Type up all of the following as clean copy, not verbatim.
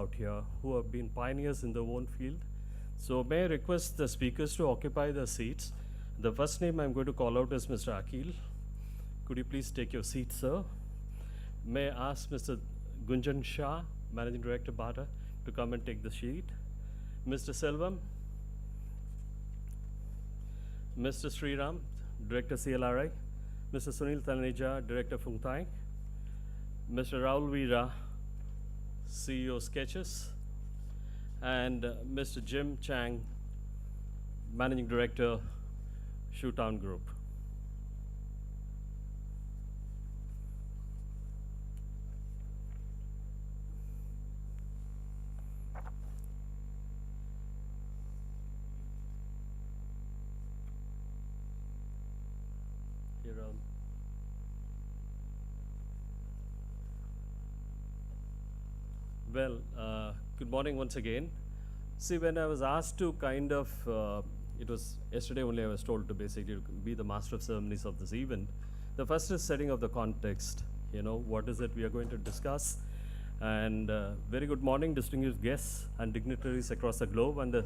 out here who have been pioneers in their own field. So may I request the speakers to occupy their seats. The first name I'm going to call out is Mr. Akhil. Could you please take your seat, sir? May I ask Mr. Gunjan Shah, Managing Director, Bata, to come and take the seat. Mr. Selvam, Mr. Sriram, Director, CLRI, Mr. Sunil Thaneja, Director, Fungtai, Mr. Raul Veera, CEO, Sketches, and Mr. Jim Chang, Managing Director, Shoetown Group. Well, good morning once again. See, when I was asked to kind of, it was yesterday only I was told to basically be the master of ceremonies of this event. The first is setting of the context. You know, what is it we are going to discuss? And very good morning, distinguished guests and dignitaries across the globe, and the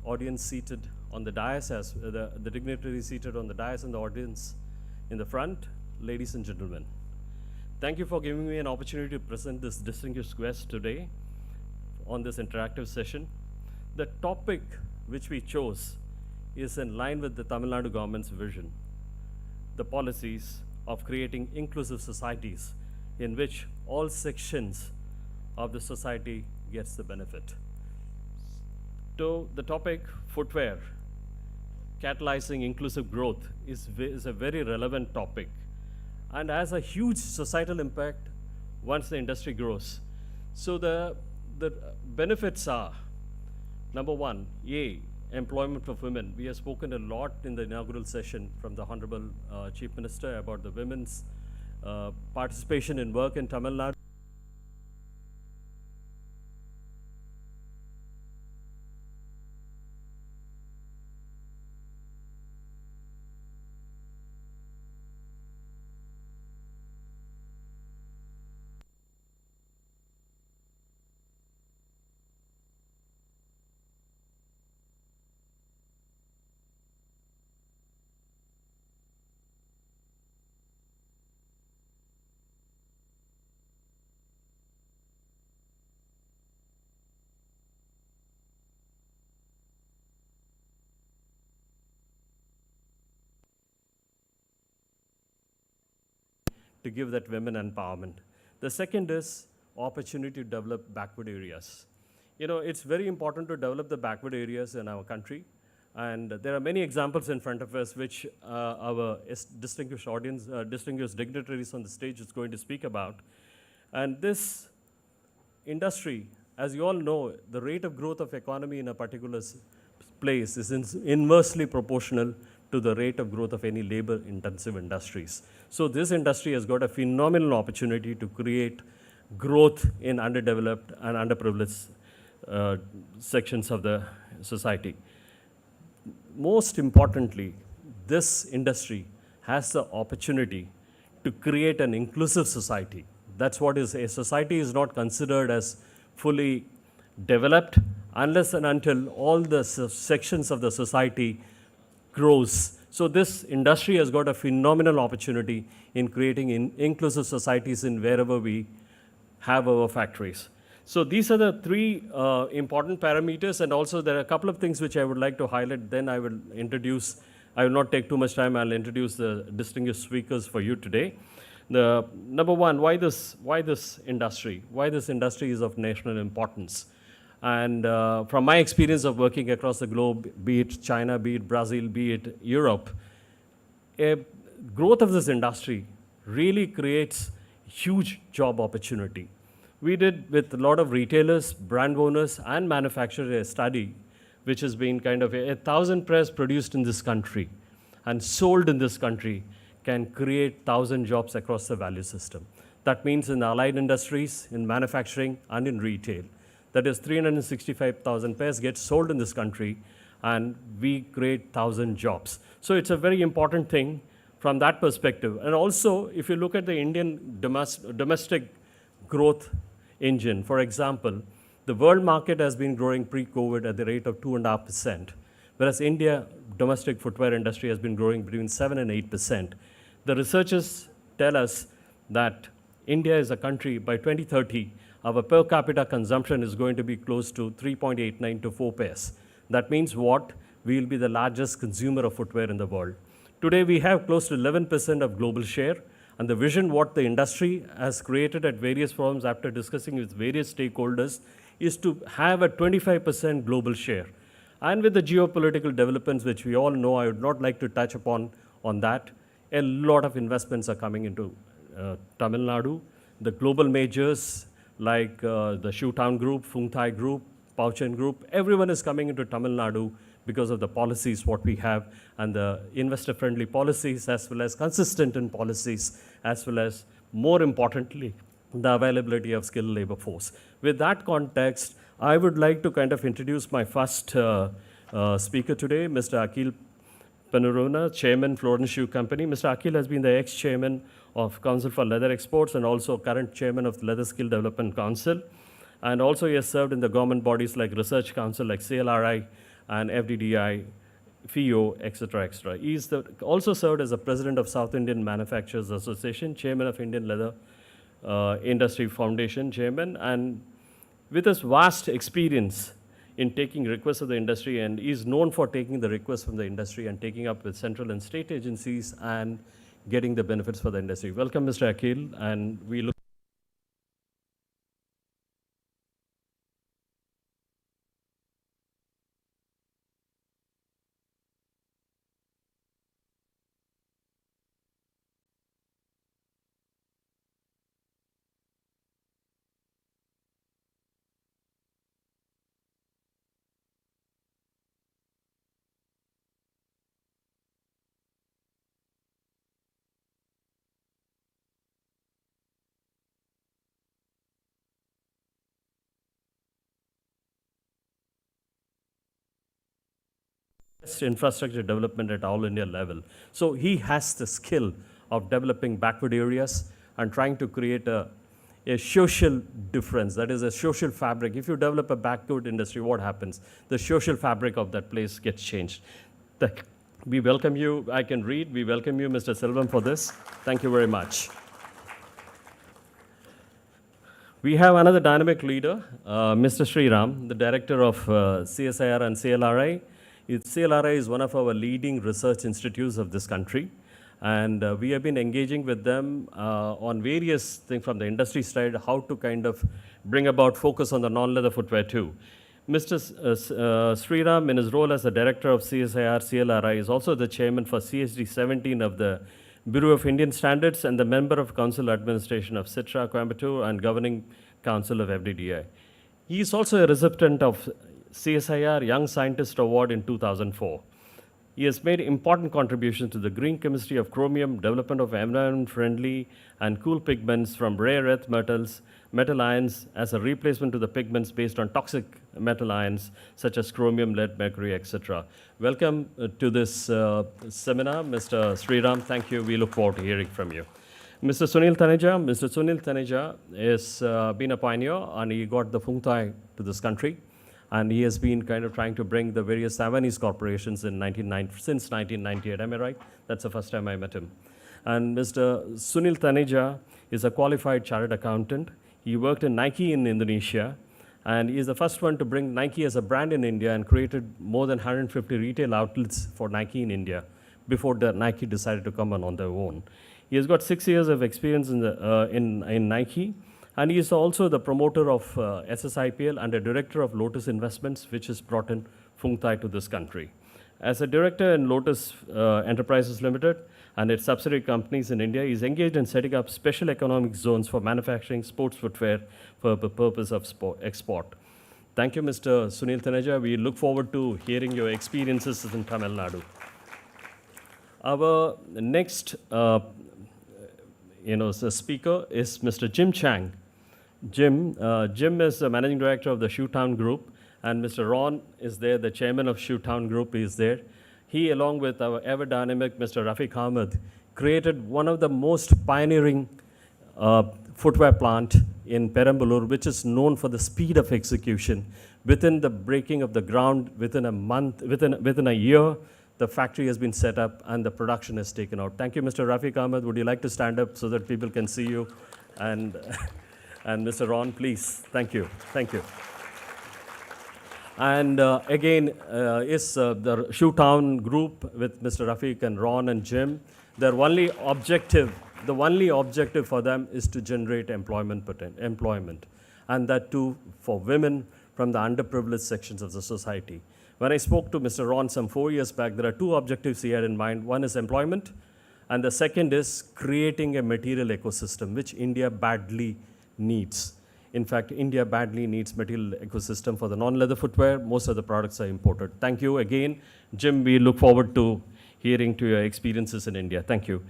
audience seated on the dais, as the dignitaries seated on the dais and the audience in the front, ladies and gentlemen. Thank you for giving me an opportunity to present this distinguished guest today on this interactive session. The topic which we chose is in line with the Tamil Nadu government's vision, the policies of creating inclusive societies in which all sections of the society gets the benefit. To the topic, footwear, catalyzing inclusive growth is a very relevant topic and has a huge societal impact once the industry grows. So the benefits are, number one, employment of women. We have spoken a lot in the inaugural session from the Honorable Chief Minister about the women's participation in work in Tamil Nadu. To give that women empowerment. The second is opportunity to develop backward areas. You know, it's very important to develop the backward areas in our country. And there are many examples in front of us which our distinguished audience, distinguished dignitaries on the stage is going to speak about. And this industry, as you all know, the rate of growth of economy in a particular place is inversely proportional to the rate of growth of any labor-intensive industries. So this industry has got a phenomenal opportunity to create growth in underdeveloped and underprivileged sections of the society. Most importantly, this industry has the opportunity to create an inclusive society. That's what is, a society is not considered as fully developed unless and until all the sections of the society grows. So this industry has got a phenomenal opportunity in creating inclusive societies in wherever we have our factories. So these are the three important parameters, and also there are a couple of things which I would like to highlight. Then I will not take too much time, I'll introduce the distinguished speakers for you today. The number one, why this industry? Why this industry is of national importance? And from my experience of working across the globe, be it China, be it Brazil, be it Europe, growth of this industry really creates huge job opportunity. We did with a lot of retailers, brand owners, and manufacturers a study which has been kind of 1,000 pairs produced in this country and sold in this country can create 1,000 jobs across the value system. That means in the allied industries, in manufacturing, and in retail. That is 365,000 pairs get sold in this country, and we create 1,000 jobs. So it's a very important thing from that perspective. And also, if you look at the Indian domestic growth engine, for example, The world market has been growing pre-COVID at the rate of 2.5%, whereas India domestic footwear industry has been growing between 7 and 8%. The researchers tell us that India is a country, by 2030, our per capita consumption is going to be close to 3.89 to 4 pairs. That means what? We will be the largest consumer of footwear in the world. Today, we have close to 11% of global share, and the vision what the industry has created at various forums after discussing with various stakeholders is to have a 25% global share. And with the geopolitical developments, which we all know, I would not like to touch upon on that, a lot of investments are coming into Tamil Nadu. The global majors like the Shoe Town Group, Fung Thai Group, Pouchen Group, everyone is coming into Tamil Nadu because of the policies what we have and the investor-friendly policies, as well as consistent in policies, as well as, more importantly, the availability of skilled labor force. With that context, I would like to kind of introduce my first speaker today, Mr. Akil Panuruna, Chairman, Florence Shoe Company. Mr. Akil has been the ex-chairman of Council for Leather Exports and also current chairman of the Leather Skill Development Council. And also he has served in the government bodies like Research Council, like CLRI and FDDI, FIO, etc., etc. He is also served as the president of South Indian Manufacturers Association, chairman of Indian Leather Industry Foundation, chairman, and with his vast experience in taking requests of the industry, and he is known for taking the requests from the industry and taking up with central and state agencies and getting the benefits for the industry. Welcome, Mr. Akil, and we look infrastructure development at all India level. So he has the skill of developing backward areas and trying to create a social difference, that is a social fabric. If you develop a backward industry, what happens? The social fabric of that place gets changed. We welcome you, I can read, we welcome you, Mr. Selvam, for this. Thank you very much. We have another dynamic leader, Mr. Sriram, the director of CSIR and CLRI. CLRI is one of our leading research institutes of this country, and we have been engaging with them on various things from the industry side, how to kind of bring about focus on the non-leather footwear too. Mr. Sriram, in his role as the director of CSIR, CLRI, is also the chairman for CSD 17 of the Bureau of Indian Standards and the member of Council Administration of CITRA, Coimbatore, and Governing Council of FDDI. He is also a recipient of CSIR Young Scientist Award in 2004. He has made important contributions to the green chemistry of chromium, development of environment-friendly and cool pigments from rare earth metals, metal ions as a replacement to the pigments based on toxic metal ions such as chromium, lead, mercury, etc. Welcome to this seminar, Mr. Sriram. Thank you. We look forward to hearing from you. Mr. Sunil Taneja has been a pioneer, and he got the Fung Thai to this country. And he has been kind of trying to bring the various Taiwanese corporations since 1998. Am I right? That's the first time I met him. And Mr. Sunil Taneja is a qualified chartered accountant. He worked in Nike in Indonesia, and he is the first one to bring Nike as a brand in India and created more than 150 retail outlets for Nike in India before Nike decided to come on their own. He has got 6 years of experience in Nike. And he is also the promoter of SSIPL and a director of Lotus Investments, which has brought in Fung Thai to this country. As a director in Lotus Enterprises Limited and its subsidiary companies in India, he is engaged in setting up special economic zones for manufacturing sports footwear for the purpose of export. Thank you, Mr. Sunil Taneja. We look forward to hearing your experiences in Tamil Nadu. Our next speaker is Mr. Jim Chang. Jim is the managing director of the Shoe Town Group, and Mr. Ron is there, the chairman of Shoe Town Group is there. He, along with our ever dynamic Mr. Rafiq Ahmed, created one of the most pioneering footwear plant in Perambalur, which is known for the speed of execution. Within the breaking of the ground, within a month, within a year, the factory has been set up and the production is taken out. Thank you, Mr. Rafiq Ahmed. Would you like to stand up so that people can see you? And, and Mr. Ron, please. Thank you. Thank you. And again, is the Shoetown group with Mr. Rafiq and Ron and Jim. Their only objective, the only objective for them is to generate employment, and that too for women from the underprivileged sections of the society. When I spoke to Mr. Ron some 4 years back, there are two objectives he had in mind. One is employment, and the second is creating a material ecosystem, which India badly needs. In fact, India badly needs material ecosystem for the non-leather footwear. Most of the products are imported. Thank you again. Jim, we look forward to hearing to your experiences in India. Thank you.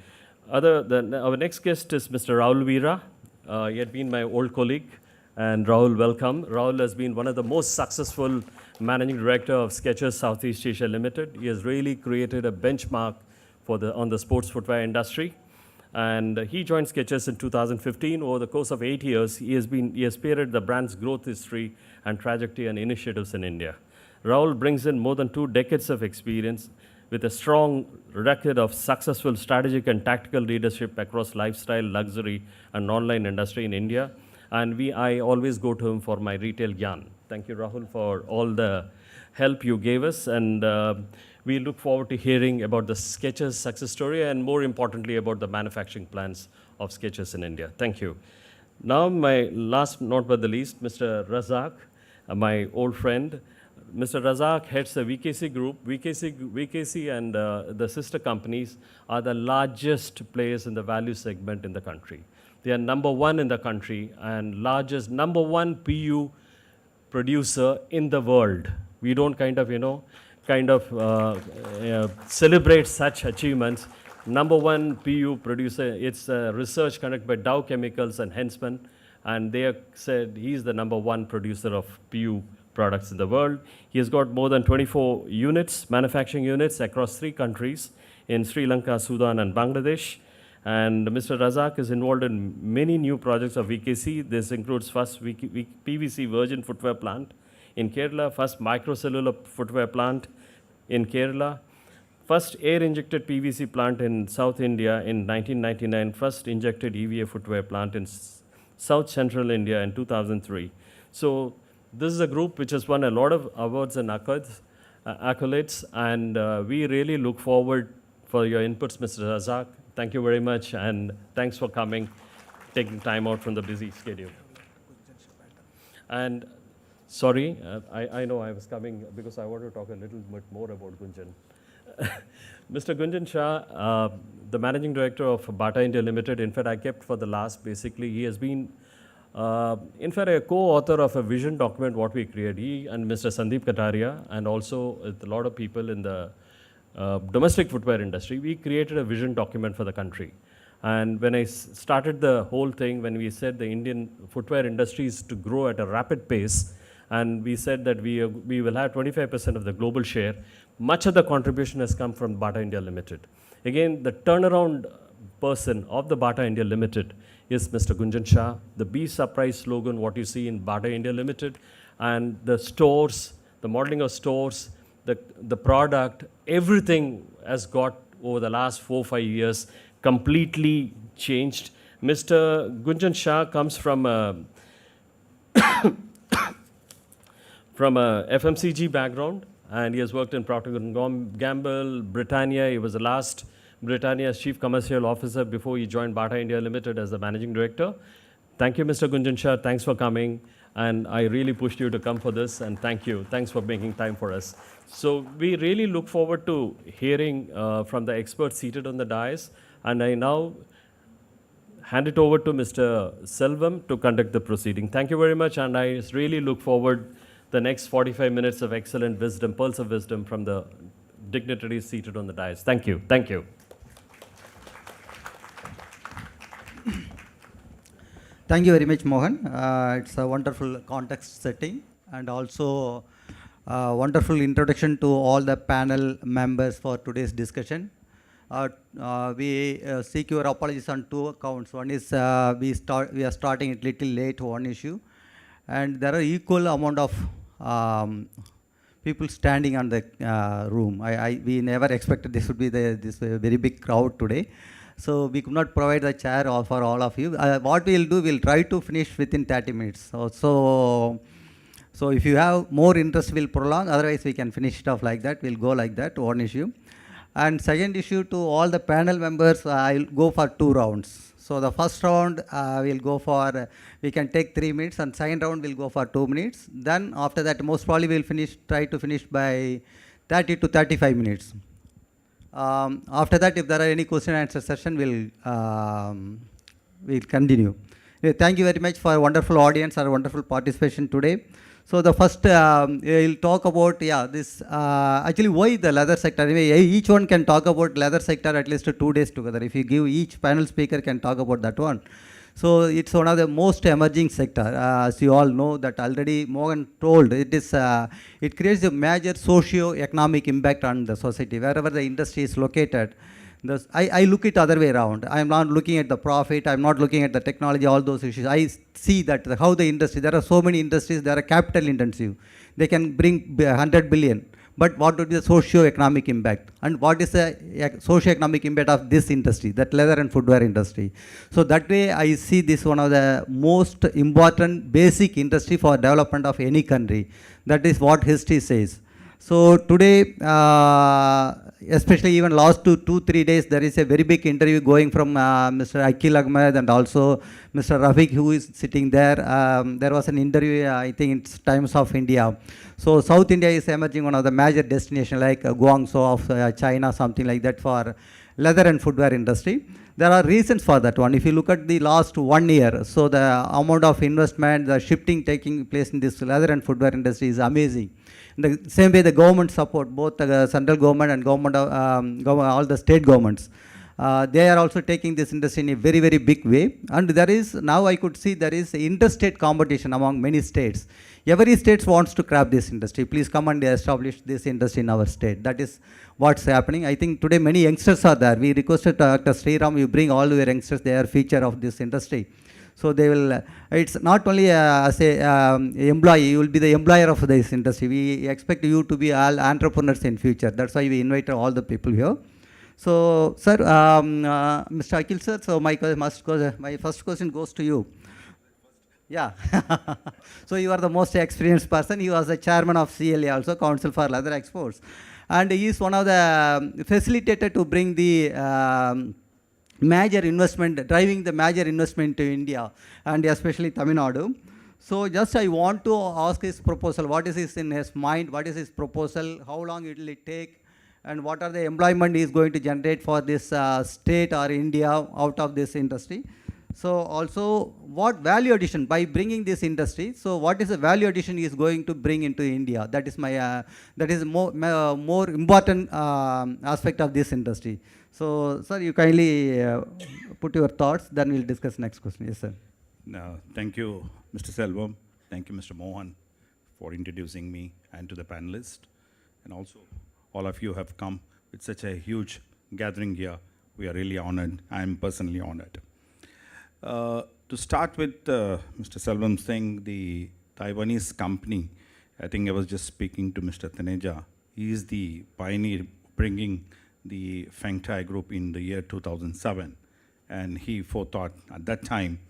Our next guest is Mr. Rahul Veera. He had been my old colleague. And Rahul, welcome. Rahul has been one of the most successful managing director of Skechers Southeast Asia Limited. He has really created a benchmark on the sports footwear industry. And he joined Skechers in 2015. Over the course of 8 years, he has spearheaded the brand's growth history and trajectory and initiatives in India. Rahul brings in more than 2 decades of experience with a strong record of successful strategic and tactical leadership across lifestyle, luxury, and online industry in India. And I always go to him for my retail gyan. Thank you, Rahul, for all the help you gave us. And we look forward to hearing about the Skechers success story and more importantly about the manufacturing plans of Skechers in India. Thank you. Now my last not but the least, Mr. Razak, my old friend. Mr. Razak heads the VKC group. VKC and the sister companies are the largest players in the value segment in the country. They are #1 in the country and largest #1 PU producer in the world. We don't celebrate such achievements. #1 PU producer, it's research conducted by Dow Chemicals and Hensman, and they have said he's the #1 producer of PU products in the world. He has got more than 24 units, manufacturing units across 3 countries in Sri Lanka, Sudan, and Bangladesh. And Mr. Razak is involved in many new projects of VKC. This includes first PVC virgin footwear plant in Kerala, first microcellular footwear plant in Kerala, first air-injected PVC plant in South India in 1999, first injected EVA footwear plant in South Central India in 2003. So this is a group which has won a lot of awards and accolades, and we really look forward for your inputs, Mr. Razak. Thank you very much, and thanks for coming, taking time out from the busy schedule. And sorry, I know I was coming because I want to talk a little bit more about Gunjan. Mr. Gunjan Shah, the Managing Director of Bata India Limited, in fact, I kept for the last, basically, he has been, in fact, a co-author of a vision document, what we created. He and Mr. Sandeep Kataria, and also with a lot of people in the domestic footwear industry, we created a vision document for the country. And when I started the whole thing, when we said the Indian footwear industry is to grow at a rapid pace, and we said that we will have 25% of the global share, much of the contribution has come from Bata India Limited. Again, the turnaround person of the Bata India Limited is Mr. Gunjan Shah. The Be Surprised slogan, what you see in Bata India Limited, and the stores, the modeling of stores, the product, everything has got over the last 4-5 years completely changed. Mr. Gunjan Shah comes from a FMCG background, and he has worked in Procter & Gamble, Britannia. He was the last Britannia's Chief Commercial Officer before he joined Bata India Limited as the Managing Director. Thank you, Mr. Gunjan Shah. Thanks for coming. And I really pushed you to come for this, and thank you. Thanks for making time for us. So we really look forward to hearing from the experts seated on the dais. And I now hand it over to Mr. Selvam to conduct the proceeding. Thank you very much, and I really look forward the next 45 minutes of excellent wisdom, pearls of wisdom from the dignitaries seated on the dais. Thank you. Thank you. Thank you very much, Mohan. It's a wonderful context setting and also a wonderful introduction to all the panel members for today's discussion. We seek your apologies on two accounts. One is we are starting it little late, one issue, and there are equal amount of people standing on the room. We never expected this would be this very big crowd today. So we could not provide the chair for all of you. What we'll do, we'll try to finish within 30 minutes. So if you have more interest, we'll prolong. Otherwise, we can finish it off like that. We'll go like that, one issue. And second issue, to all the panel members, I'll go for 2 rounds. So the first round, we'll go for, we can take 3 minutes, and second round, we'll go for 2 minutes. Then after that, most probably we'll try to finish by 30 to 35 minutes. After that, if there are any question and answer session, we'll continue. Thank you very much for a wonderful audience or wonderful participation today. So the first, we'll talk about, this, actually why the leather sector. Anyway, each one can talk about leather sector at least 2 days together. If you give each panel speaker can talk about that one. So it's one of the most emerging sector. As you all know that already Morgan told, it creates a major socio-economic impact on the society. Wherever the industry is located, I look it other way around. I am not looking at the profit, I am not looking at the technology, all those issues. I see that how the industry, there are so many industries, they are capital intensive. They can bring 100 billion. But what would be the socio-economic impact? And what is the socio-economic impact of this industry, that leather and footwear industry? So that way I see this one of the most important basic industry for development of any country. That is what history says. So today, especially even last 2-3 days, there is a very big interview going from Mr. Akil Ahmed and also Mr. Rafiq, who is sitting there. There was an interview, I think it's Times of India. So South India is emerging one of the major destinations like Guangzhou of China, something like that for leather and footwear industry. There are reasons for that one. If you look at the last 1 year, so the amount of investment, the shifting taking place in this leather and footwear industry is amazing. In the same way, the government support, both the central government and all the state governments, they are also taking this industry in a very, very big way. And there is, now I could see there is interstate competition among many states. Every state wants to grab this industry. Please come and establish this industry in our state. That is what's happening. I think today many youngsters are there. We requested Dr. Sriram, you bring all your youngsters, they are feature of this industry. So they will, it's not only as a employee, you will be the employer of this industry. We expect you to be all entrepreneurs in future. That's why we invited all the people here. So, sir, Mr. Akil sir, so my first question goes to you. Yeah. So you are the most experienced person. He was the chairman of CLA also, Council for Leather Exports. And he is one of the facilitator to bring the major investment, driving the major investment to India and especially Tamil Nadu. So just I want to ask his proposal. What is in his mind? What is his proposal? How long it will take? And what are the employment he is going to generate for this state or India out of this industry? So also what value addition by bringing this industry? So what is the value addition he is going to bring into India? That is my that is more important aspect of this industry. So sir, you kindly put your thoughts. Then we'll discuss next question. Yes, sir. No, thank you, Mr. Selvam. Thank you, Mr. Mohan, for introducing me and to the panelists. And also, all of you have come with such a huge gathering here. We are really honored. I am personally honored. To start with, Mr. Selvam saying the Taiwanese company, I think I was just speaking to Mr. Taneja. He is the pioneer bringing the Feng Tai group in the year 2007. And he forethought at that time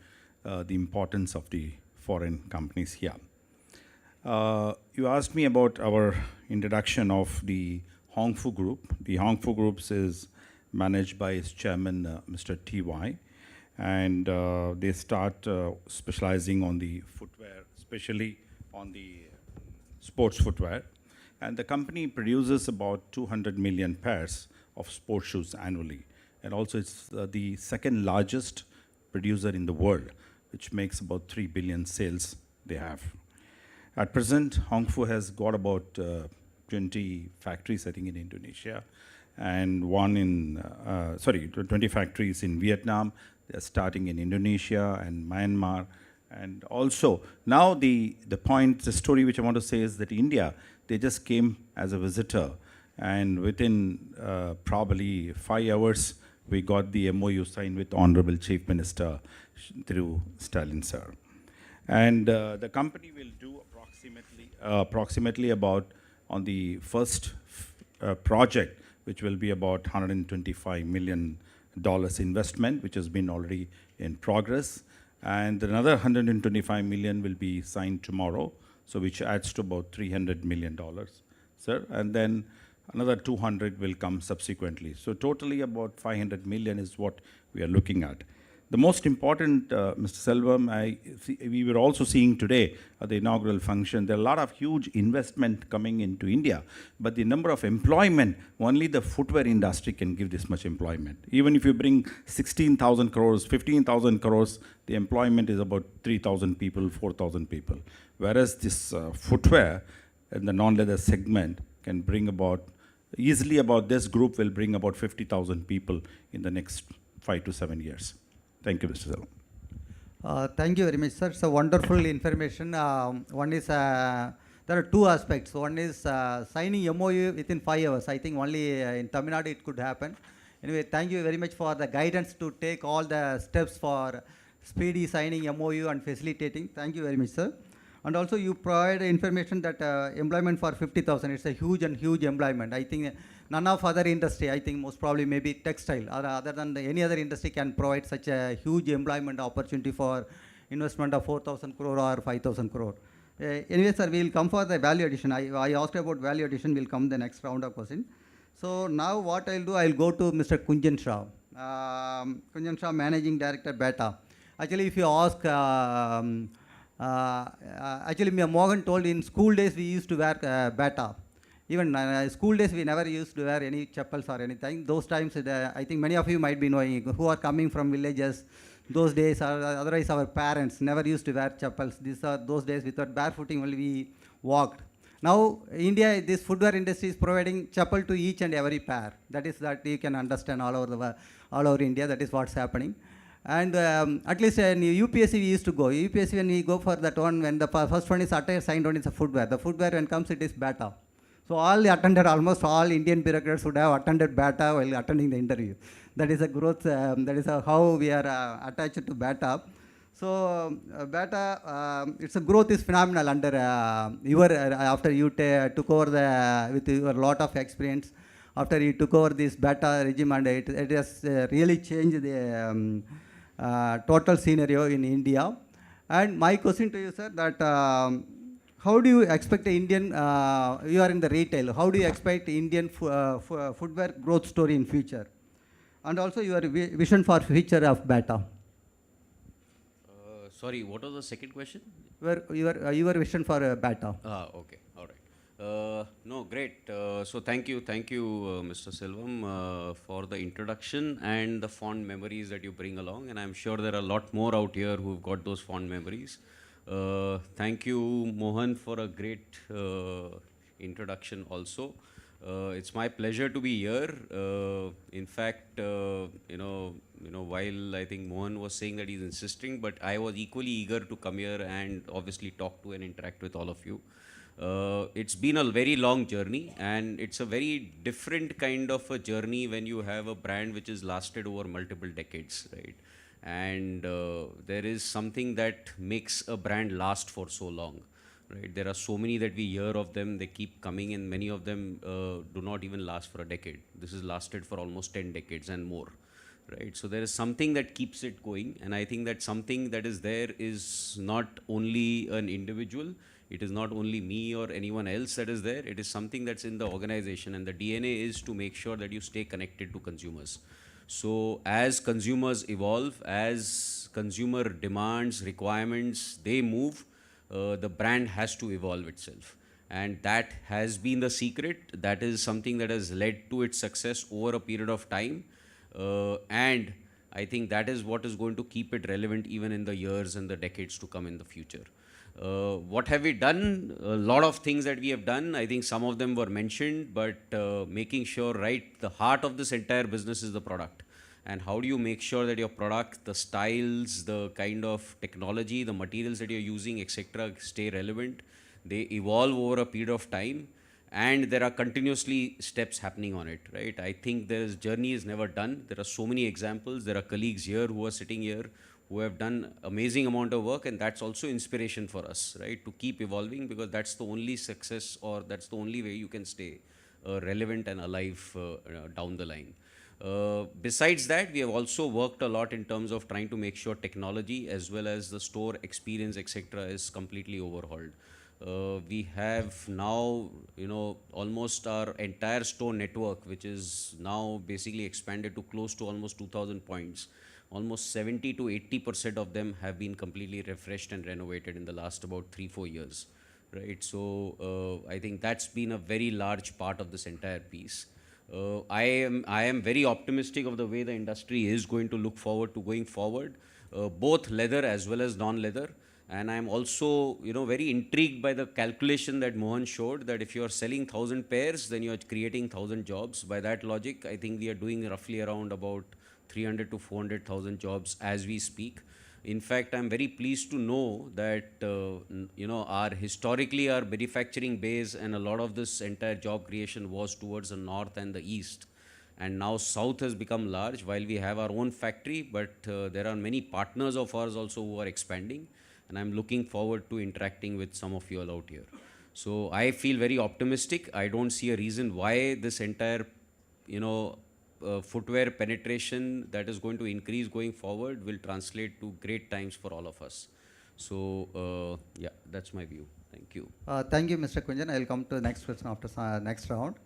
the importance of the foreign companies here. You asked me about our introduction of the Hong Fu Group. The Hong Fu Group is managed by its chairman, Mr. T.Y. And they start specializing on the footwear, especially on the sports footwear. And the company produces about 200 million pairs of sports shoes annually. And also it's the second largest producer in the world, which makes about 3 billion sales they have. At present, Hong Fu has got about 20 factories, I think, in Indonesia, and 20 factories in Vietnam. They're starting in Indonesia and Myanmar. And also, now the story which I want to say is that India, they just came as a visitor. And within probably 5 hours, we got the MOU signed with Honorable Chief Minister through Stalin sir. And the company will do approximately about on the first project, which will be about $125 million investment, which has been already in progress. And another $125 million will be signed tomorrow, so which adds to about $300 million, sir. And then another 200 will come subsequently. So totally about 500 million is what we are looking at. The most important, Mr. Selvam, we were also seeing today at the inaugural function, there are a lot of huge investment coming into India, but the number of employment, only the footwear industry can give this much employment. Even if you bring 16,000 crores, 15,000 crores, the employment is about 3,000 people, 4,000 people. Whereas this footwear and the non-leather segment can bring about, easily about this group will bring about 50,000 people in the next 5 to 7 years. Thank you, Mr. Selvam. Thank you very much, sir. So wonderful information. One is, there are two aspects. One is signing MOU within 5 hours. I think only in Tamil Nadu it could happen. Anyway, thank you very much for the guidance to take all the steps for speedy signing MOU and facilitating. Thank you very much, sir. And also you provide information that employment for 50,000, it's a huge employment. I think none of other industry, I think most probably maybe textile or other than any other industry can provide such a huge employment opportunity for investment of 4,000 crore or 5,000 crore. Anyway, sir, we will come for the value addition. I asked about value addition, will come the next round of question. So now what I'll do, I'll go to Mr. Kunjan Shah. Kunjan Shah, Managing Director, BATA. Actually, if you ask, actually, Mohan told in school days we used to wear BATA. Even school days we never used to wear any chappals or anything. Those times, I think many of you might be knowing who are coming from villages. Those days, or otherwise our parents never used to wear chappals. These are those days without barefooting only we walked. Now, India, this footwear industry is providing chappal to each and every pair. That is that you can understand all over India. That is what's happening. And at least in UPSC we used to go. UPSC when we go for that one, when the first one is attire, signed one is a footwear. The footwear when comes it is BATA. So almost all Indian bureaucrats would have attended BATA while attending the interview. That is a growth, that is how we are attached to BATA. So BATA, its a growth is phenomenal under after you took over with your lot of experience. After you took over this BATA regime, and it has really changed the total scenario in India. And my question to you, sir, that how do you expect the Indian, you are in the retail, how do you expect Indian footwear growth story in future? And also your vision for future of BATA. Sorry, what was the second question? Your vision for BATA. Okay, all right. No, great. So thank you, Mr. Selvam, for the introduction and the fond memories that you bring along. And I'm sure there are a lot more out here who've got those fond memories. Thank you, Mohan, for a great introduction also. It's my pleasure to be here. In fact, while I think Mohan was saying that he's insisting, but I was equally eager to come here and obviously talk to and interact with all of you. It's been a very long journey, and it's a very different kind of a journey when you have a brand which has lasted over multiple decades, right? And there is something that makes a brand last for so long, right? There are so many that we hear of them, they keep coming, and many of them do not even last for a decade. This has lasted for almost 10 decades and more, right? So there is something that keeps it going, and I think that something that is there is not only an individual, it is not only me or anyone else that is there, it is something that's in the organization, and the DNA is to make sure that you stay connected to consumers. So as consumers evolve, as consumer demands, requirements, they move, the brand has to evolve itself. And that has been the secret. That is something that has led to its success over a period of time. And I think that is what is going to keep it relevant even in the years and the decades to come in the future. What have we done? A lot of things that we have done. I think some of them were mentioned, but making sure, right, the heart of this entire business is the product. And how do you make sure that your product, the styles, the kind of technology, the materials that you're using, etc., stay relevant? They evolve over a period of time. and there are continuously steps happening on it, right? I think this journey is never done. There are so many examples. There are colleagues here who are sitting here who have done amazing amount of work, and that's also inspiration for us, right? To keep evolving, because that's the only success, or that's the only way you can stay relevant and alive down the line. Besides that, we have also worked a lot in terms of trying to make sure technology as well as the store experience, etc., is completely overhauled. We have now, almost our entire store network, which is now basically expanded to close to almost 2,000 points. Almost 70 to 80% of them have been completely refreshed and renovated in the last about 3-4 years, right? So I think that's been a very large part of this entire piece. I am very optimistic of the way the industry is going to look forward to going forward, both leather as well as non-leather. And I'm also, very intrigued by the calculation that Mohan showed, that if you are selling 1,000 pairs, then you are creating 1,000 jobs. By that logic, I think we are doing roughly around about 300 to 400,000 jobs as we speak. In fact, I'm very pleased to know that, historically our manufacturing base and a lot of this entire job creation was towards the north and the east. And now south has become large while we have our own factory, but there are many partners of ours also who are expanding. And I'm looking forward to interacting with some of you all out here. So I feel very optimistic. I don't see a reason why this entire, footwear penetration that is going to increase going forward will translate to great times for all of us. So, yeah, that's my view. Thank you. Thank you, Mr. Kunjan. I'll come to the next question after next round.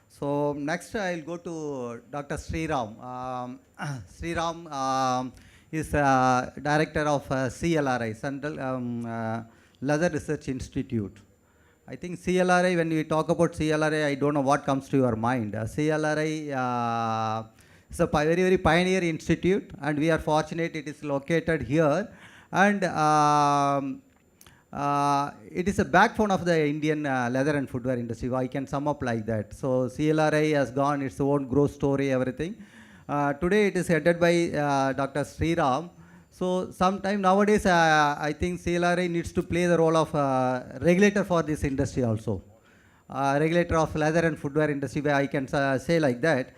So next I'll go to Dr. Sriram. Sriram is director of CLRI, Central Leather Research Institute. I think CLRI, when we talk about CLRI, I don't know what comes to your mind. CLRI is a very, very pioneer institute, and we are fortunate it is located here. And it is a backbone of the Indian leather and footwear industry. I can sum up like that. So CLRI has gone its own growth story, everything. Today it is headed by Dr. Sriram. So sometime nowadays, I think CLRI needs to play the role of regulator for this industry also. Regulator of leather and footwear industry, where I can say like that.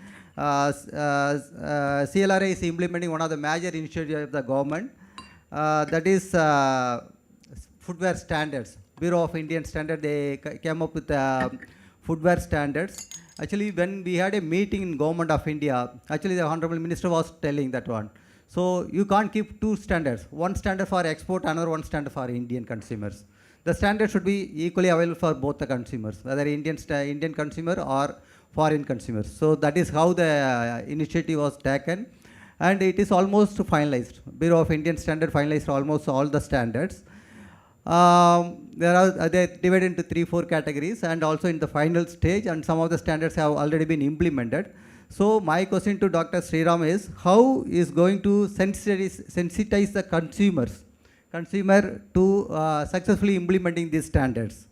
CLRI is implementing one of the major initiatives of the government, that is footwear standards. Bureau of Indian Standard, they came up with footwear standards. Actually, when we had a meeting in Government of India, actually the Honorable Minister was telling that one. So you can't keep two standards, one standard for export, another one standard for Indian consumers. The standard should be equally available for both the consumers, whether Indian consumer or foreign consumers. So that is how the initiative was taken, and it is almost finalized. Bureau of Indian Standard finalized almost all the standards. They divided into 3-4 categories, and also in the final stage, and some of the standards have already been implemented. So my question to Dr. Sriram is, how is going to sensitize the consumer to successfully implementing these standards?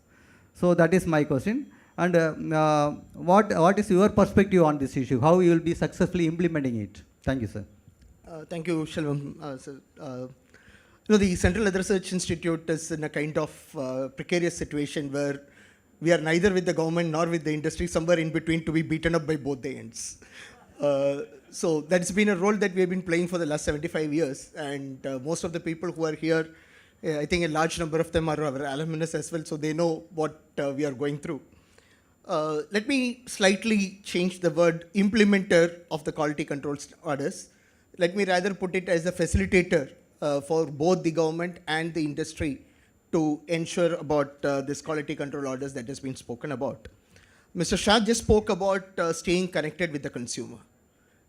So that is my question. And what is your perspective on this issue? How you will be successfully implementing it? Thank you, sir. Thank you, Shalvam. The Central Leather Research Institute is in a kind of precarious situation where we are neither with the government nor with the industry, somewhere in between, to be beaten up by both the ends. So that's been a role that we have been playing for the last 75 years. And most of the people who are here, I think a large number of them are our alumnus as well, so they know what we are going through. Let me slightly change the word implementer of the quality control orders. Let me rather put it as a facilitator for both the government and the industry to ensure about this quality control orders that has been spoken about. Mr. Shah just spoke about staying connected with the consumer.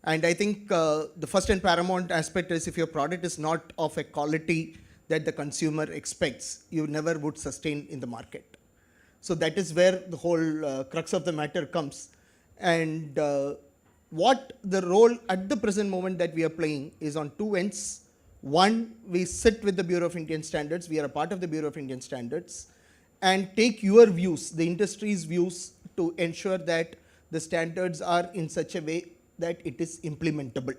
And I think the first and paramount aspect is, if your product is not of a quality that the consumer expects, you never would sustain in the market. So that is where the whole crux of the matter comes. And what the role at the present moment that we are playing is on two ends. One, we sit with the Bureau of Indian Standards, we are a part of the Bureau of Indian Standards, and take your views, the industry's views, to ensure that the standards are in such a way that it is implementable.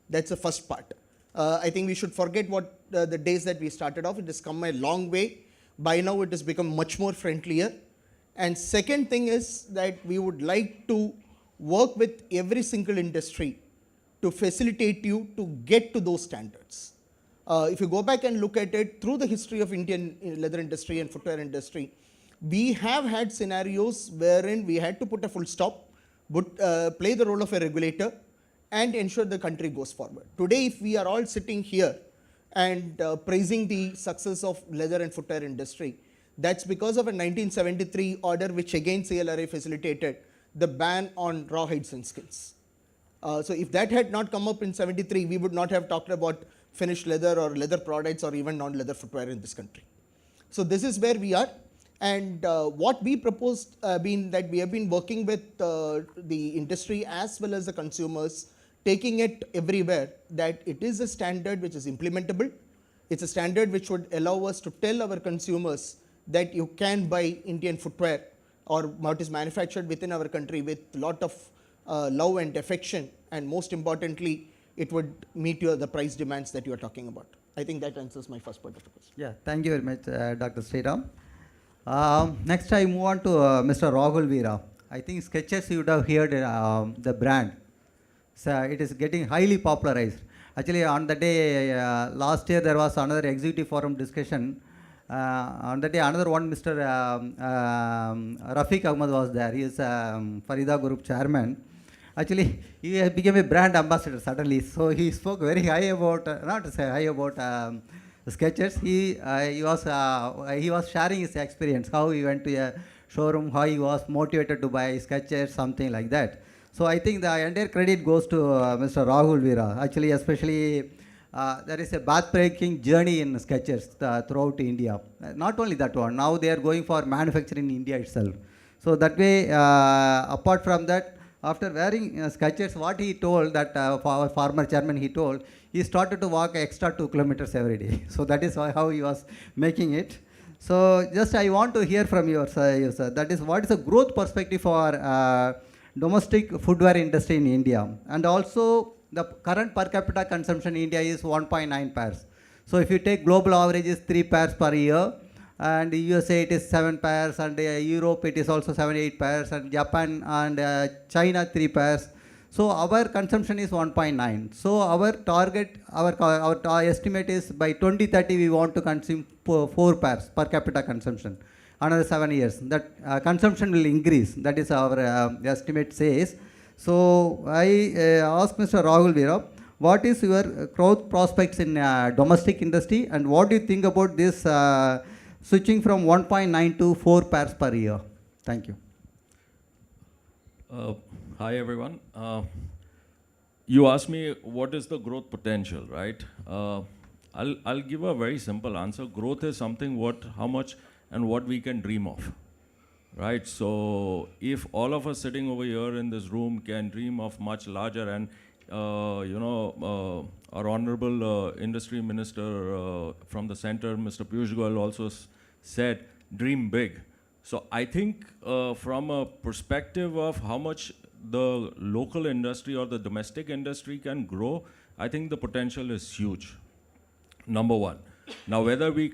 That's the first part. I think we should forget what the days that we started off. It has come a long way. By now it has become much more friendlier. And second thing is that we would like to work with every single industry to facilitate you to get to those standards. If you go back and look at it through the history of Indian leather industry and footwear industry, we have had scenarios wherein we had to put a full stop, but play the role of a regulator and ensure the country goes forward. Today, if we are all sitting here and praising the success of leather and footwear industry, that's because of a 1973 order which again CLRA facilitated the ban on raw hides and skins. So if that had not come up in 73, we would not have talked about finished leather or leather products or even non-leather footwear in this country. So this is where we are. And what we proposed being that we have been working with the industry as well as the consumers, taking it everywhere, that it is a standard which is implementable. It's a standard which would allow us to tell our consumers that you can buy Indian footwear or what is manufactured within our country with a lot of love and affection, and most importantly, it would meet the price demands that you are talking about. I think that answers my first part of the question. Yeah, thank you very much, Dr. Sriram. Next, I move on to Mr. Rahul Veera. I think Skechers, you would have heard the brand. So it is getting highly popularized. Actually, on the day last year, there was another executive forum discussion. On the day, another one, Mr. Rafiq Ahmad was there. He is Farida Group chairman. Actually, he became a brand ambassador suddenly. So he spoke very high about, not to say high about Skechers. He was sharing his experience, how he went to a showroom, how he was motivated to buy Skechers, something like that. So I think the entire credit goes to Mr. Rahul Veera. Actually, especially there is a path-breaking journey in Skechers throughout India. Not only that one, now they are going for manufacturing in India itself. So that way, apart from that, after wearing Skechers, what he told that our former chairman, he told, he started to walk extra 2 kilometers every day. So that is how he was making it. So just I want to hear from you, sir. That is, what is the growth perspective for domestic footwear industry in India? And also, the current per capita consumption in India is 1.9 pairs. So if you take global average is 3 pairs per year, and USA it is 7 pairs, and Europe it is also 7-8 pairs, and Japan and China 3 pairs. So our consumption is 1.9. So our target, our estimate is by 2030 we want to consume 4 pairs per capita consumption. Another 7 years, that consumption will increase. That is our estimate says. So I ask Mr. Rahul Veera, what is your growth prospects in domestic industry, and what do you think about this switching from 1.9 to 4 pairs per year? Thank you. Hi everyone. You asked me what is the growth potential, right? I'll give a very simple answer. Growth is something how much and what we can dream of, right? So if all of us sitting over here in this room can dream of much larger, and our honorable industry minister from the center, Mr. Piyush Goyal, also said, dream big. So I think from a perspective of how much the local industry or the domestic industry can grow, I think the potential is huge, number one. Now, whether we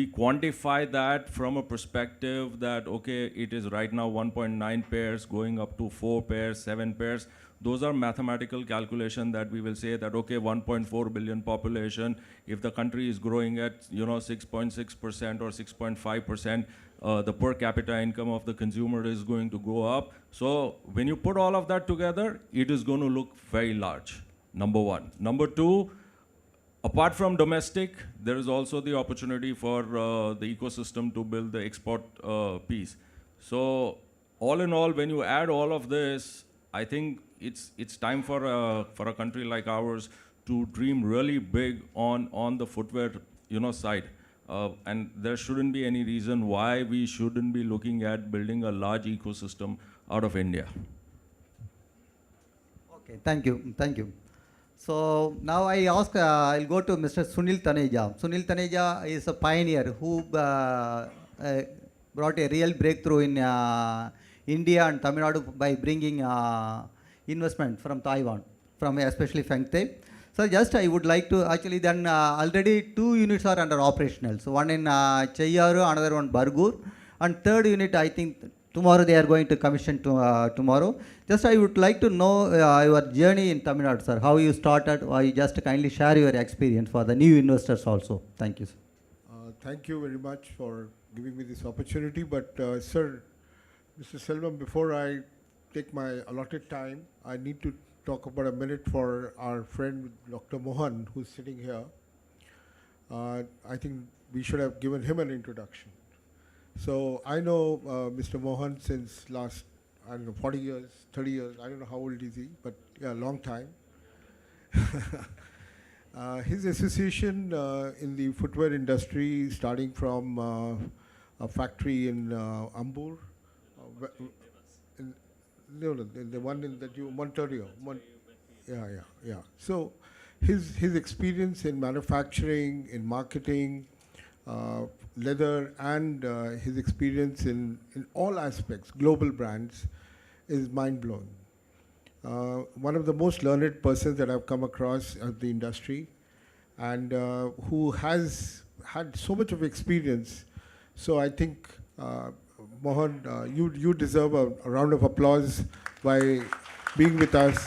quantify that from a perspective that, okay, it is right now 1.9 pairs going up to 4 pairs, 7 pairs, those are mathematical calculation that we will say that, okay, 1.4 billion population, if the country is growing at 6.6% or 6.5%, the per capita income of the consumer is going to go up. So when you put all of that together, it is going to look very large, number one. Number two, apart from domestic, there is also the opportunity for the ecosystem to build the export piece. So all in all, when you add all of this, I think it's time for a country like ours to dream really big on the footwear side. And there shouldn't be any reason why we shouldn't be looking at building a large ecosystem out of India. Okay, thank you. So now I ask, I'll go to Mr. Sunil Taneja. Sunil Taneja is a pioneer who brought a real breakthrough in India and Tamil Nadu by bringing investment from Taiwan, from especially Fengte. So just I would like to, actually then already 2 units are under operational. So one in Cheyaru, another one Bargur, and third unit I think tomorrow they are going to commission tomorrow. Just I would like to know your journey in Tamil Nadu, sir. How you started, or you just kindly share your experience for the new investors also. Thank you, sir. Thank you very much for giving me this opportunity. But sir, Mr. Selvam, before I take my allotted time, I need to talk about a minute for our friend Dr. Mohan, who's sitting here. I think we should have given him an introduction. So I know Mr. Mohan since last, I don't know, 40 years, 30 years, I don't know how old is he, but yeah, long time. His association in the footwear industry, starting from a factory in Ambur, the one in that you, Ontario. Yeah. So his experience in manufacturing, in marketing, leather, and his experience in all aspects, global brands, is mind-blowing. One of the most learned persons that I've come across of the industry, and who has had so much of experience. So I think, Mohan, you deserve a round of applause by being with us,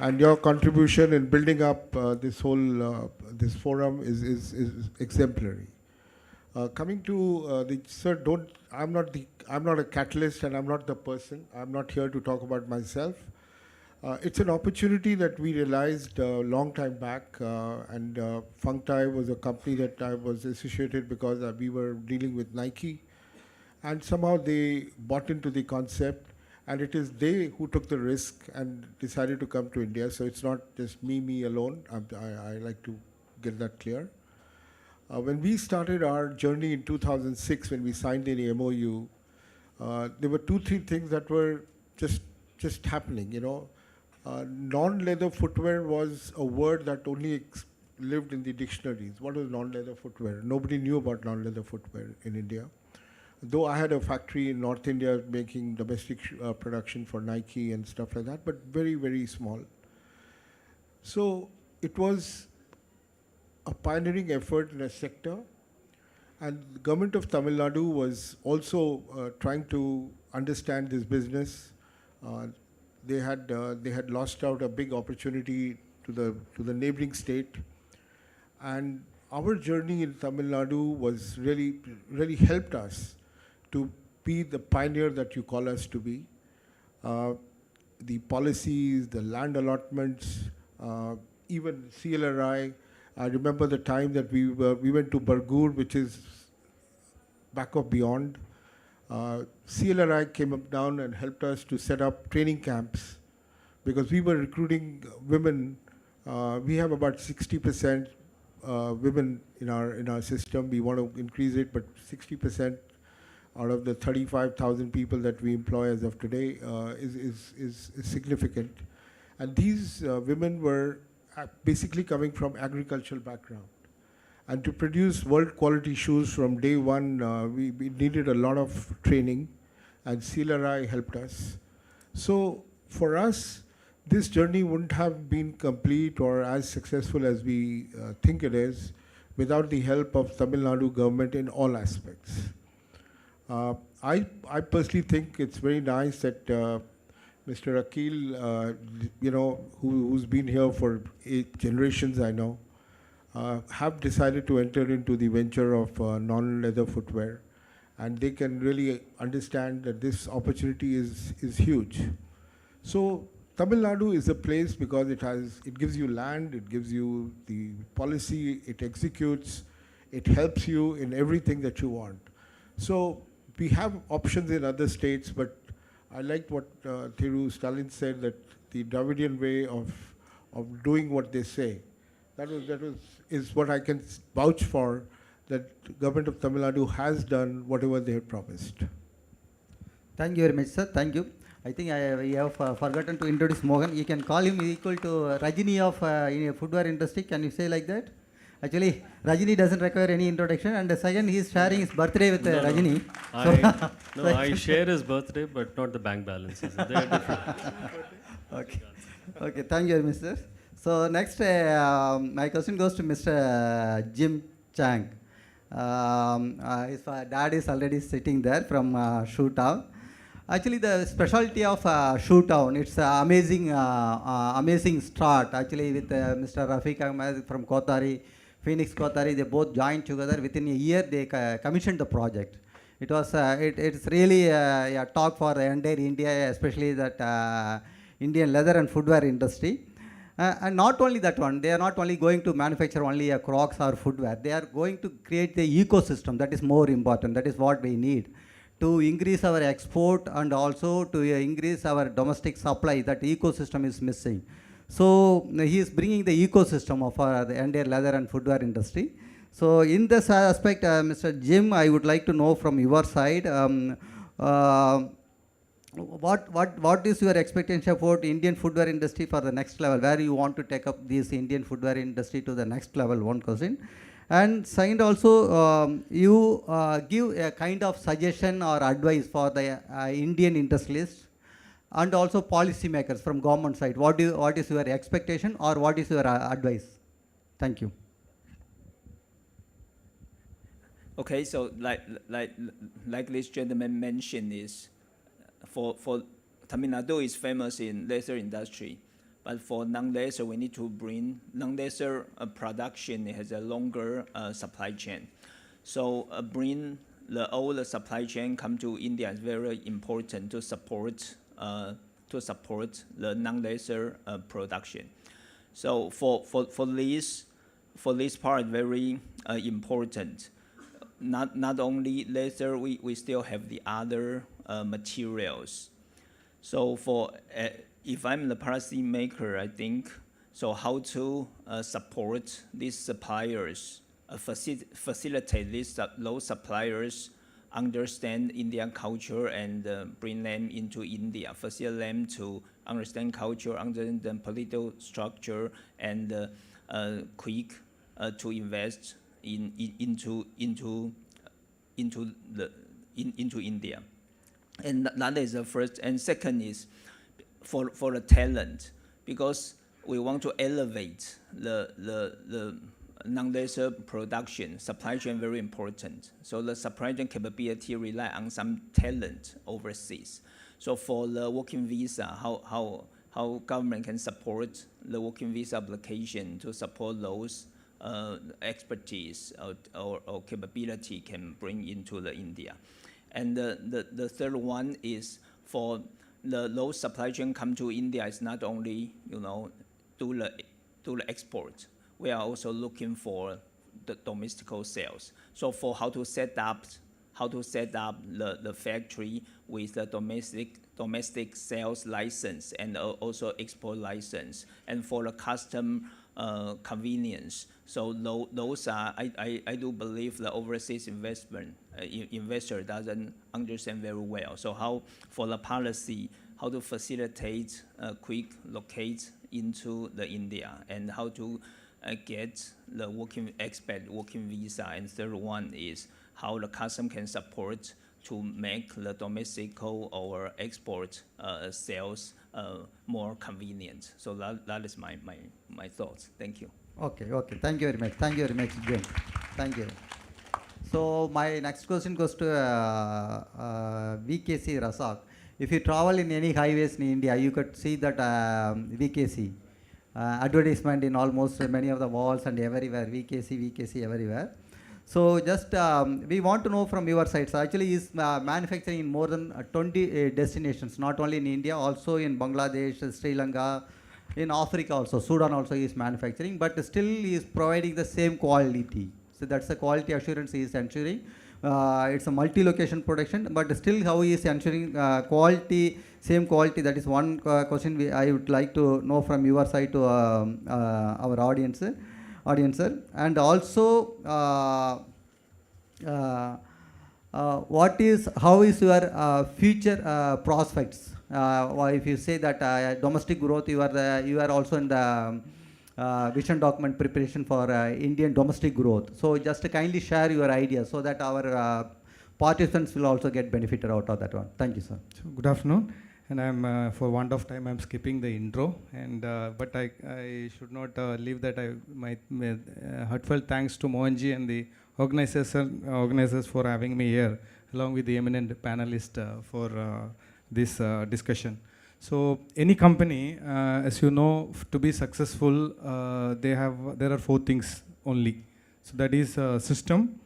and your contribution in building up this whole this forum is exemplary. Coming to the sir, I'm not a catalyst, and I'm not the person. I'm not here to talk about myself. It's an opportunity that we realized a long time back, and Functai was a company that I was associated because we were dealing with Nike, and somehow they bought into the concept, and it is they who took the risk and decided to come to India. So it's not just me alone. I like to get that clear. When we started our journey in 2006, when we signed the MOU, there were 2-3 things that were just happening, you know. Non-leather footwear was a word that only lived in the dictionaries. What was non-leather footwear? Nobody knew about non-leather footwear in India. Though I had a factory in North India making domestic production for Nike and stuff like that, but very, very small. So it was a pioneering effort in a sector, and the government of Tamil Nadu was also trying to understand this business. They had lost out a big opportunity to the neighboring state, and our journey in Tamil Nadu was really helped us to be the pioneer that you call us to be. The policies, the land allotments, even CLRI. I remember the time that we went to Bargur, which is back of beyond. CLRI came up down and helped us to set up training camps, because we were recruiting women. We have about 60% women in our system. We want to increase it, but 60% out of the 35,000 people that we employ as of today is significant. And these women were basically coming from agricultural background. And to produce world quality shoes from day one, we needed a lot of training, and CLRI helped us. So for us, this journey wouldn't have been complete or as successful as we think it is without the help of Tamil Nadu government in all aspects. I personally think it's very nice that Mr. Akil, who's been here for 8 generations, I know, have decided to enter into the venture of non-leather footwear, and they can really understand that this opportunity is huge. So Tamil Nadu is a place because it gives you land, it gives you the policy, it executes, it helps you in everything that you want. So we have options in other states, but I liked what Thiru Stalin said, that the Dravidian way of doing what they say. That is what I can vouch for, that the government of Tamil Nadu has done whatever they had promised. Thank you very much, sir. Thank you. I think we have forgotten to introduce Mohan. You can call him equal to Rajini of in footwear industry. Can you say like that? Actually, Rajini doesn't require any introduction. And the second, he is sharing his birthday with Rajini. I share his birthday, but not the bank balances. They are different. Okay. Thank you, Mr. So next, my question goes to Mr. Jim Chang. His dad is already sitting there from Shoetown. Actually, the specialty of Shoetown, it's amazing, amazing start. Actually, with Mr. Rafiq Ahmed from Kothari, Phoenix Kothari, they both joined together. Within a year, they commissioned the project. It was, it's really a talk for the entire India, especially that Indian leather and footwear industry. And not only that one, they are not only going to manufacture only a Crocs or footwear, they are going to create the ecosystem. That is more important. That is what we need to increase our export and also to increase our domestic supply. That ecosystem is missing. So he is bringing the ecosystem of the entire leather and footwear industry. So in this aspect, Mr. Jim, I would like to know from your side, what is your expectation about Indian footwear industry for the next level? Where you want to take up this Indian footwear industry to the next level? One question. And second, also you give a kind of suggestion or advice for the Indian industrialists and also policymakers from government side. What is your expectation or what is your advice? Thank you. Okay, so like this gentleman mentioned, is for Tamil Nadu is famous in leather industry, but for non-leather we need to bring non-leather production. It has a longer supply chain, so bring all the supply chain come to India is very important to support the non-leather production. So for this part very important. Not only leather, we still have the other materials. So for if I'm the policy maker, I think so how to support these suppliers, facilitate those suppliers understand Indian culture and bring them into India, facilitate them to understand culture, understand the political structure, and quick to invest into India. And that is the first. And second is for the talent, because we want to elevate the non-leather production. Supply chain very important. So the supply chain capability rely on some talent overseas. So for the working visa, how government can support the working visa application to support those expertise or capability can bring into the India. And the third one is for those supply chain come to India is not only do the export. We are also looking for the domestic sales. So for how to set up the factory with the domestic sales license and also export license, and for the custom convenience. So those are, I do believe the overseas investor doesn't understand very well. So how for the policy, how to facilitate quick locate into the India, and how to get the working visa. And third one is how the custom can support to make the domestic or export sales more convenient. So that is my thoughts. Thank you. Okay. Thank you very much. Thank you very much, Jim. Thank you. So my next question goes to VKC Rasak. If you travel in any highways in India, you could see that VKC advertisement in almost many of the walls and everywhere. VKC everywhere. So just we want to know from your side. So actually, is manufacturing in more than 20 destinations, not only in India, also in Bangladesh, Sri Lanka, in Africa also. Sudan also is manufacturing, but still he is providing the same quality. So that's the quality assurance he is ensuring. It's a multi-location production, but still how he is ensuring quality, same quality. That is one question I would like to know from your side to our audience. And also how is your future prospects? If you say that domestic growth, you are also in the vision document preparation for Indian domestic growth. So just kindly share your ideas so that our participants will also get benefited out of that one. Thank you, sir. So good afternoon. And I'm for want of time, I'm skipping the intro. And but I should not leave that. My heartfelt thanks to Mohanji and the organizers for having me here, along with the eminent panelist for this discussion. So any company, as you know, to be successful, there are 4 things only. So that is system,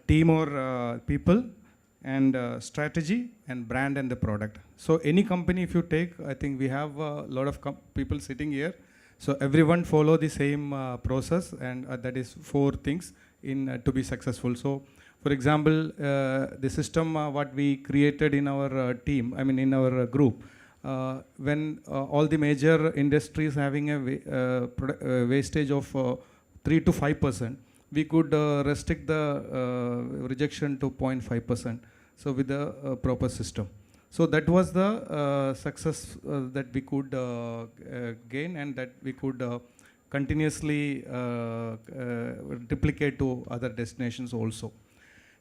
team or people, and strategy, and brand, and the product. So any company, if you take, I think we have a lot of people sitting here. So everyone follow the same process, and that is 4 things in to be successful. So for example, the system what we created in our team, I mean in our group, when all the major industries having a wastage of 3 to 5%, we could restrict the rejection to 0.5%. So with the proper system. So that was the success that we could gain, and that we could continuously replicate to other destinations also.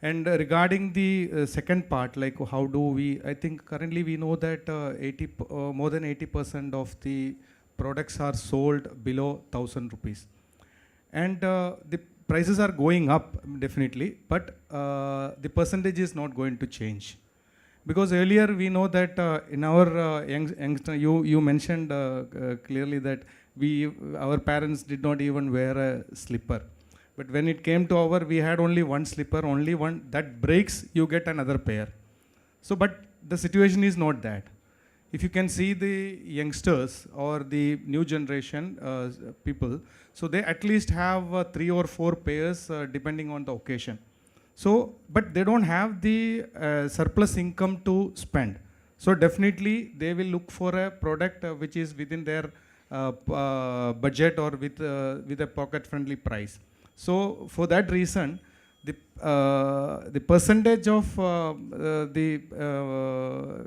And regarding the second part, like how do we, I think currently we know that more than 80% of the products are sold below 1,000 rupees. And the prices are going up definitely, but the percentage is not going to change. Because earlier we know that in our you mentioned clearly that our parents did not even wear a slipper. But when it came to we had only one slipper, only one, that breaks, you get another pair. So, but the situation is not that. If you can see the youngsters or the new generation people, so they at least have 3 or 4 pairs depending on the occasion. So, but they don't have the surplus income to spend. So definitely they will look for a product which is within their budget or with a pocket-friendly price. So for that reason, the percentage of the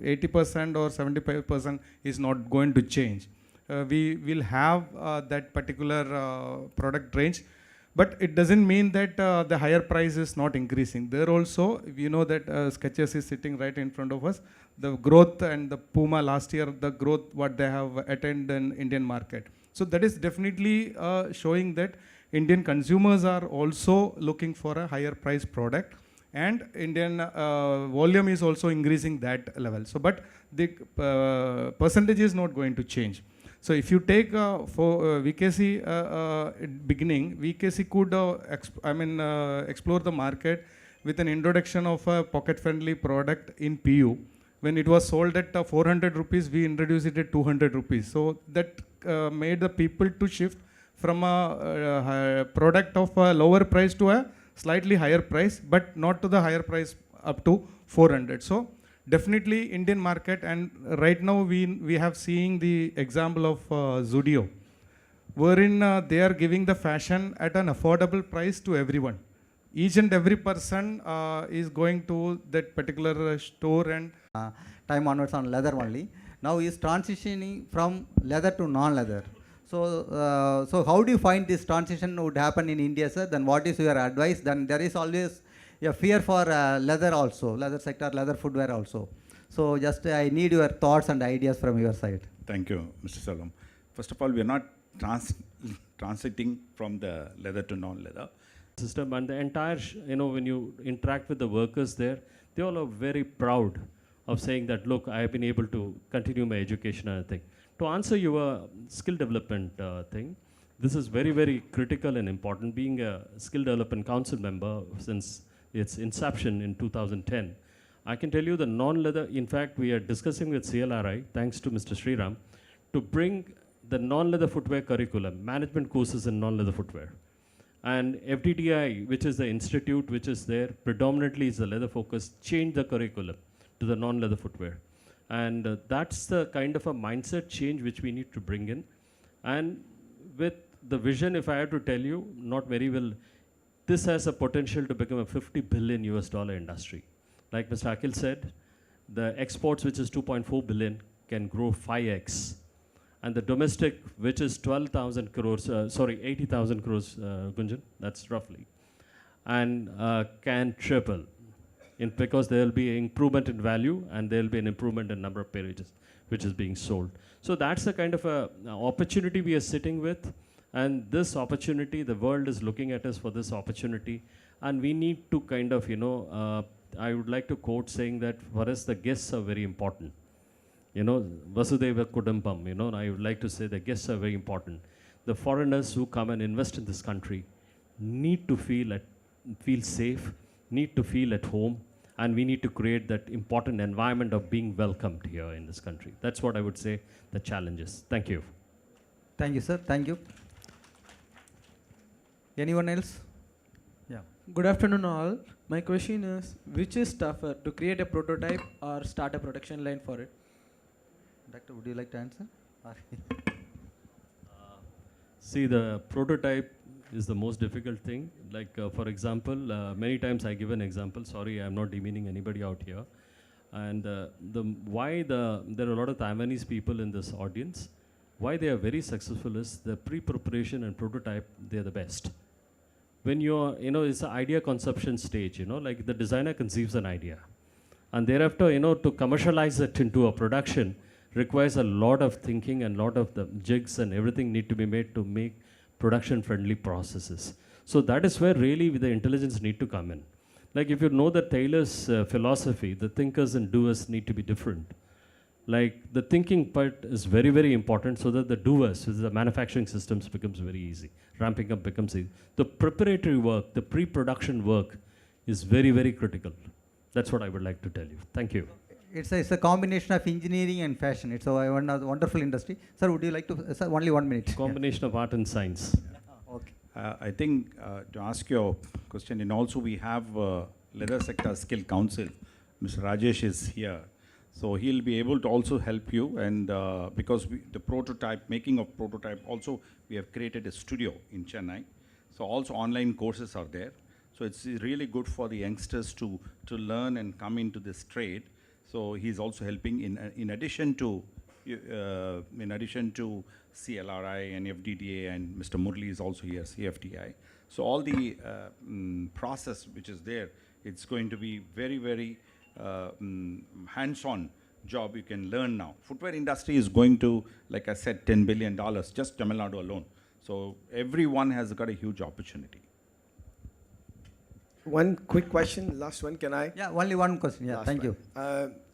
80% or 75% is not going to change. We will have that particular product range, but it doesn't mean that the higher price is not increasing. There also, we know that Skechers is sitting right in front of us. The growth, and the Puma last year, the growth what they have attained in Indian market. So that is definitely showing that Indian consumers are also looking for a higher price product, and Indian volume is also increasing that level. So, but the percentage is not going to change. So if you take for VKC beginning, VKC could explore the market with an introduction of a pocket-friendly product in PU. When it was sold at 400 rupees, we introduced it at 200 rupees. So that made the people to shift from a product of a lower price to a slightly higher price, but not to the higher price up to 400. So definitely Indian market, and right now we have seen the example of Zudio, wherein they are giving the fashion at an affordable price to everyone. Each and every person is going to that particular store, and time onwards on leather only. Now is transitioning from leather to non-leather. So, so how do you find this transition would happen in India, sir? Then what is your advice? Then there is always a fear for leather also, leather sector, leather footwear also. So just I need your thoughts and ideas from your side. Thank you, Mr. Selvam. First of all, we are not transiting from the leather to non-leather system, and the entire, when you interact with the workers there, they all are very proud of saying that, look, I have been able to continue my education and everything. To answer your skill development thing, this is very, very critical and important. Being a skill development council member since its inception in 2010, I can tell you the non-leather, in fact, we are discussing with CLRI, thanks to Mr. Sriram, to bring the non-leather footwear curriculum, management courses in non-leather footwear. And FDDI, which is the institute which is there, predominantly is the leather focus, change the curriculum to the non-leather footwear. And that's the kind of a mindset change which we need to bring in. And with the vision, if I had to tell you, not very well, this has a potential to become a $50 billion industry. Like Mr. Akhil said, the exports, which is 2.4 billion, can grow 5x. And the domestic, which is 80,000 crores, Gunjan, that's roughly, and can triple. Because there will be an improvement in value, and there will be an improvement in number of pairages which is being sold. So that's the kind of a opportunity we are sitting with, And this opportunity, the world is looking at us for this opportunity. And we need to kind of, I would like to quote saying that for us, the guests are very important. Vasudeva Kudumbam, I would like to say the guests are very important. The foreigners who come and invest in this country need to feel safe, need to feel at home, and we need to create that important environment of being welcomed here in this country. That's what I would say the challenge is. Thank you. Thank you, sir. Thank you. Anyone else? Yeah. Good afternoon, all. My question is, which is tougher, to create a prototype or start a production line for it? Doctor, would you like to answer? See, the prototype is the most difficult thing. Like, for example, many times I give an example. Sorry, I'm not demeaning anybody out here. And there are a lot of Taiwanese people in this audience. Why they are very successful is the pre-preparation and prototype, they're the best. When you're, it's an idea conception stage, like the designer conceives an idea. And thereafter, to commercialize it into a production requires a lot of thinking, and a lot of the jigs and everything need to be made to make production-friendly processes. So that is where really the intelligence need to come in. Like if you know the Taylor's philosophy, the thinkers and doers need to be different. Like the thinking part is very, very important so that the doers, the manufacturing systems becomes very easy. Ramping up becomes easy. The preparatory work, the pre-production work is very, very critical. That's what I would like to tell you. Thank you. It's a combination of engineering and fashion. It's a wonderful industry. Sir, would you like to, sir, only 1 minute. Combination of art and science. Okay. I think to ask your question, and also we have Leather Sector Skill Council. Mr. Rajesh is here. So he'll be able to also help you, and because making of prototype, also we have created a studio in Chennai. So also online courses are there. So it's really good for the youngsters to learn and come into this trade. So he's also helping in addition to CLRI and FDDA, and Mr. Murli is also here, CFTI. So all the process which is there, it's going to be very, very hands-on job you can learn now. Footwear industry is going to, like I said, $10 billion, just Tamil Nadu alone. So everyone has got a huge opportunity. One quick question, last one, can I? Yeah, only one question. Yeah, thank you.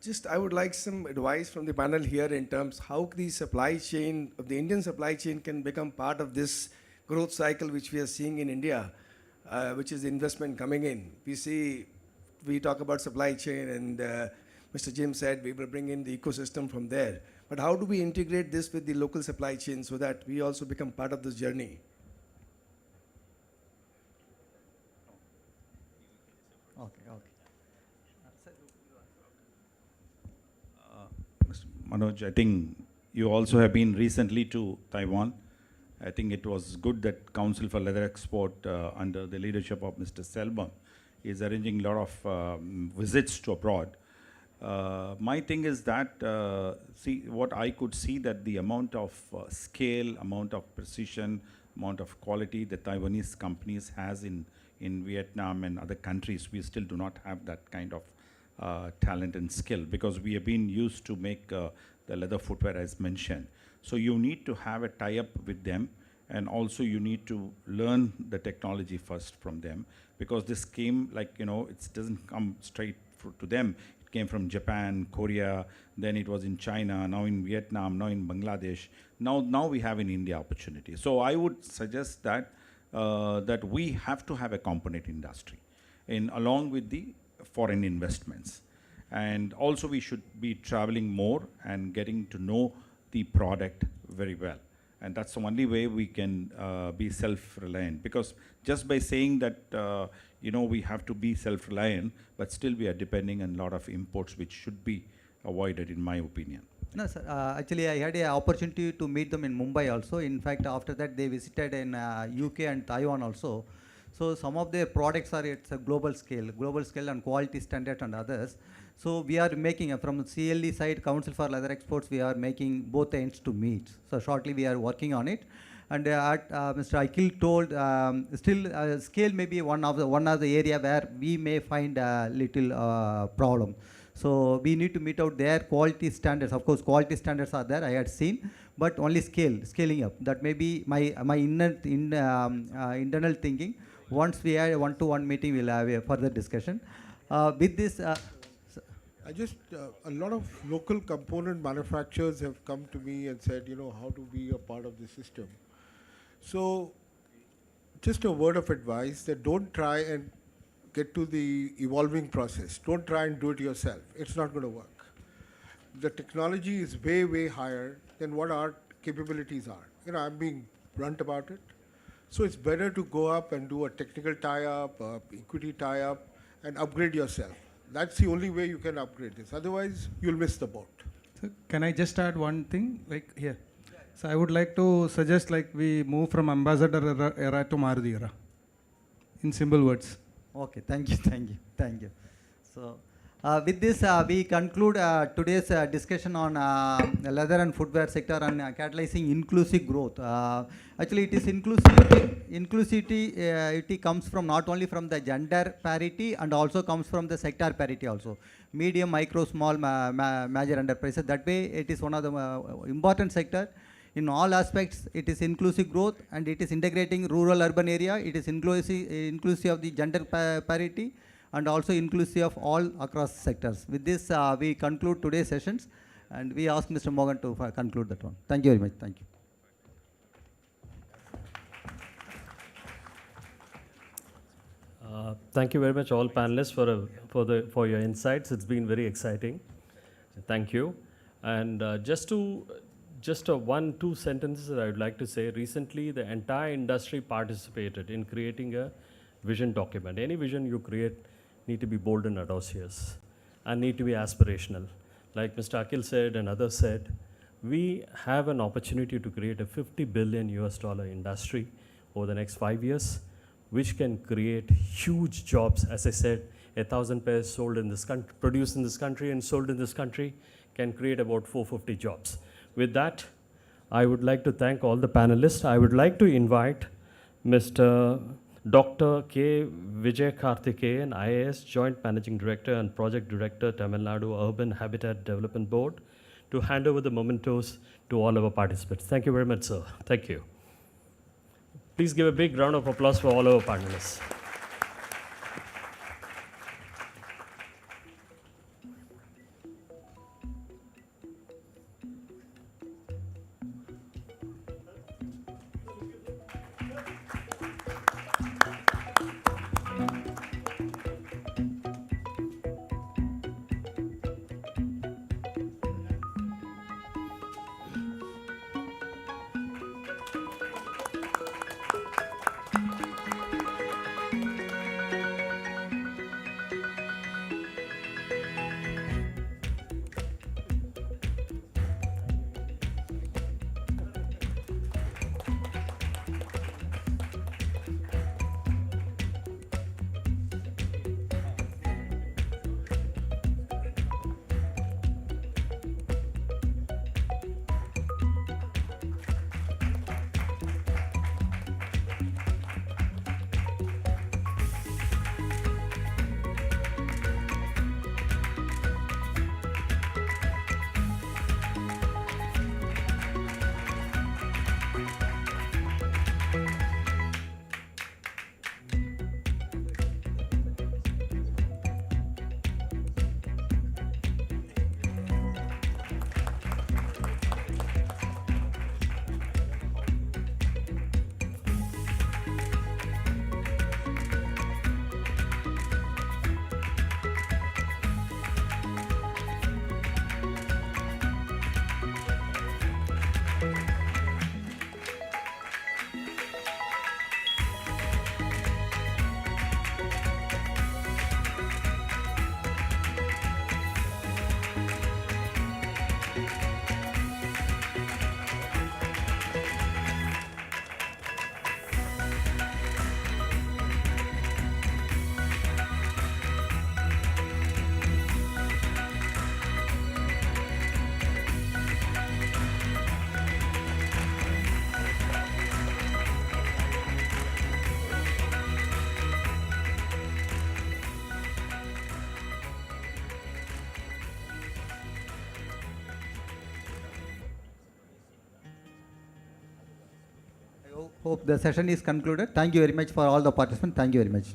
Just I would like some advice from the panel here in terms how the supply chain, of the Indian supply chain can become part of this growth cycle which we are seeing in India, which is investment coming in. We talk about supply chain, and Mr. Jim said we will bring in the ecosystem from there. But how do we integrate this with the local supply chain so that we also become part of this journey? Mr. Manoj, I think you also have been recently to Taiwan. I think it was good that Council for Leather Export under the leadership of Mr. Selvam is arranging a lot of visits to abroad. My thing is that, what I could see that the amount of scale, amount of precision, amount of quality that Taiwanese companies has in Vietnam and other countries, we still do not have that kind of talent and skill, because we have been used to make the leather footwear as mentioned. So you need to have a tie-up with them, and also you need to learn the technology first from them, because this came it doesn't come straight to them. It came from Japan, Korea, then it was in China, now in Vietnam, now in Bangladesh. Now we have in India opportunity. So I would suggest that that we have to have a component industry along with the foreign investments. And also we should be traveling more and getting to know the product very well. And that's the only way we can be self-reliant. Because just by saying that, we have to be self-reliant, but still we are depending on a lot of imports, which should be avoided, in my opinion. No, sir. Actually, I had an opportunity to meet them in Mumbai also. In fact, after that, they visited in UK and Taiwan also. So some of their products it's a global scale and quality standard and others. So we are making, from the CLE side, Council for Leather Exports, we are making both ends to meet. So shortly we are working on it. And Mr. Akhil told, scale may be one of the area where we may find a little problem. So we need to meet out their quality standards. Of course, quality standards are there, I had seen, but only scaling up. That may be my internal thinking. Once we have a one-to-one meeting, we'll have a further discussion. With this, I just, a lot of local component manufacturers have come to me and said, how to be a part of the system. So, just a word of advice that don't try and get to the evolving process. Don't try and do it yourself. It's not going to work. The technology is way, way higher than what our capabilities are. I'm being blunt about it. So it's better to go up and do a technical tie-up, equity tie-up, and upgrade yourself. That's the only way you can upgrade this. Otherwise, you'll miss the boat. So can I just add one thing, like here? So I would like to suggest like we move from ambassador era to Maruti era. In simple words. okay, thank you. So with this, we conclude today's discussion on leather and footwear sector and catalyzing inclusive growth. Actually, it is inclusivity. It comes from not only from the gender parity and also comes from the sector parity also. Medium, micro, small, major enterprises. That way, it is one of the important sector. In all aspects, it is inclusive growth and it is integrating rural-urban area. It is inclusive of the gender parity and also inclusive of all across sectors. With this, we conclude today's sessions and we ask Mr. Mohan to conclude that one. Thank you very much. Thank you. Thank you very much, all panelists, for your insights. It's been very exciting. Thank you. And just 1-2 sentences that I would like to say. Recently, the entire industry participated in creating a vision document. Any vision you create need to be bold and audacious and need to be aspirational. Like Mr. Akhil said and others said, we have an opportunity to create a $50 billion industry over the next 5 years, which can create huge jobs. As I said, 1,000 pairs sold in this country, produced in this country and sold in this country can create about 450 jobs. With that, I would like to thank all the panelists. I would like to invite Mr. Dr. K. Vijay Karthikeyan, IAS, Joint Managing Director and Project Director, Tamil Nadu Urban Habitat Development Board, to hand over the mementos to all our participants. Thank you very much, sir. Thank you. Please give a big round of applause for all our panelists. Hope the session is concluded. Thank you very much for all the participants. Thank you very much.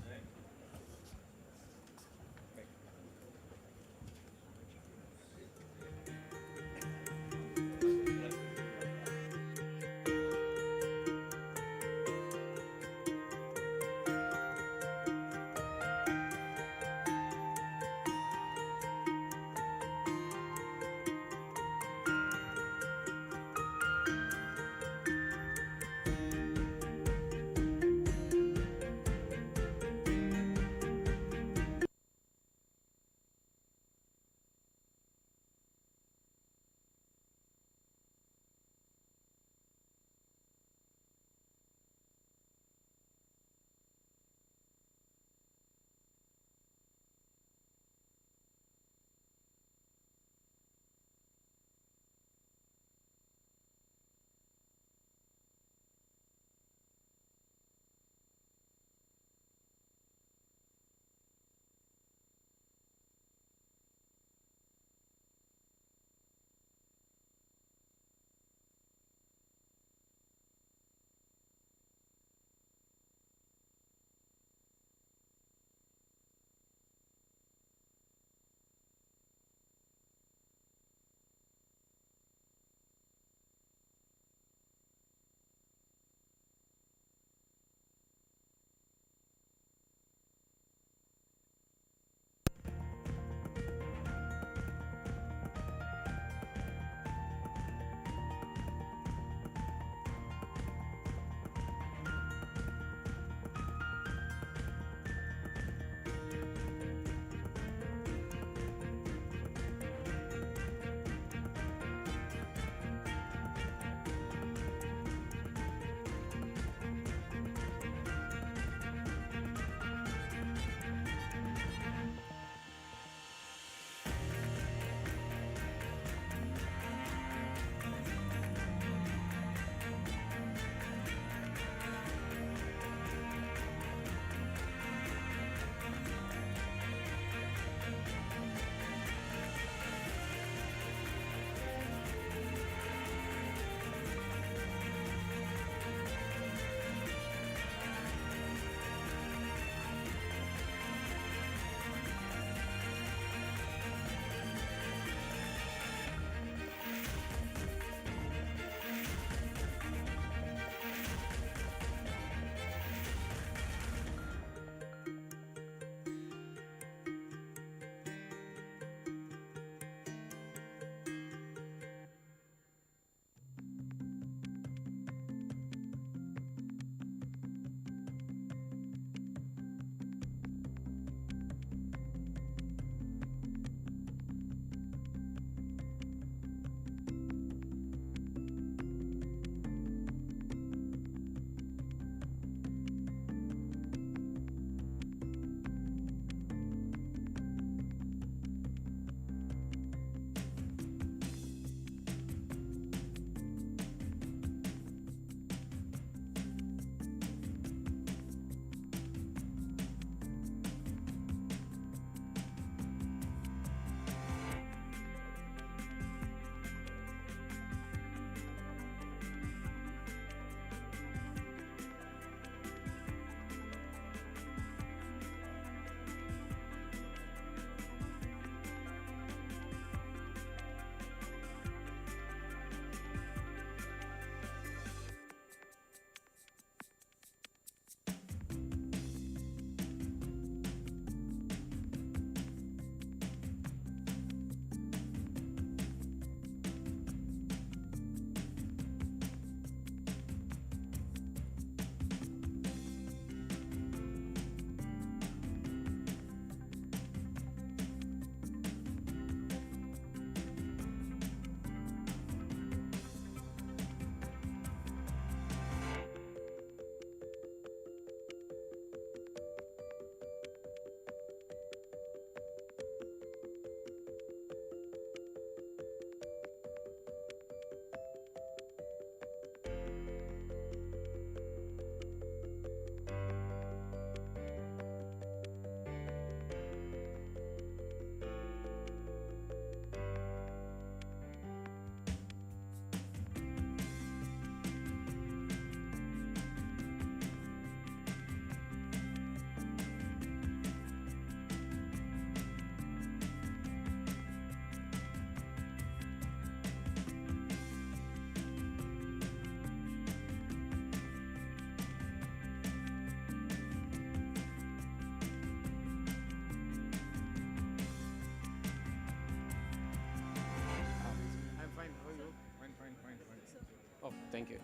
Thank you.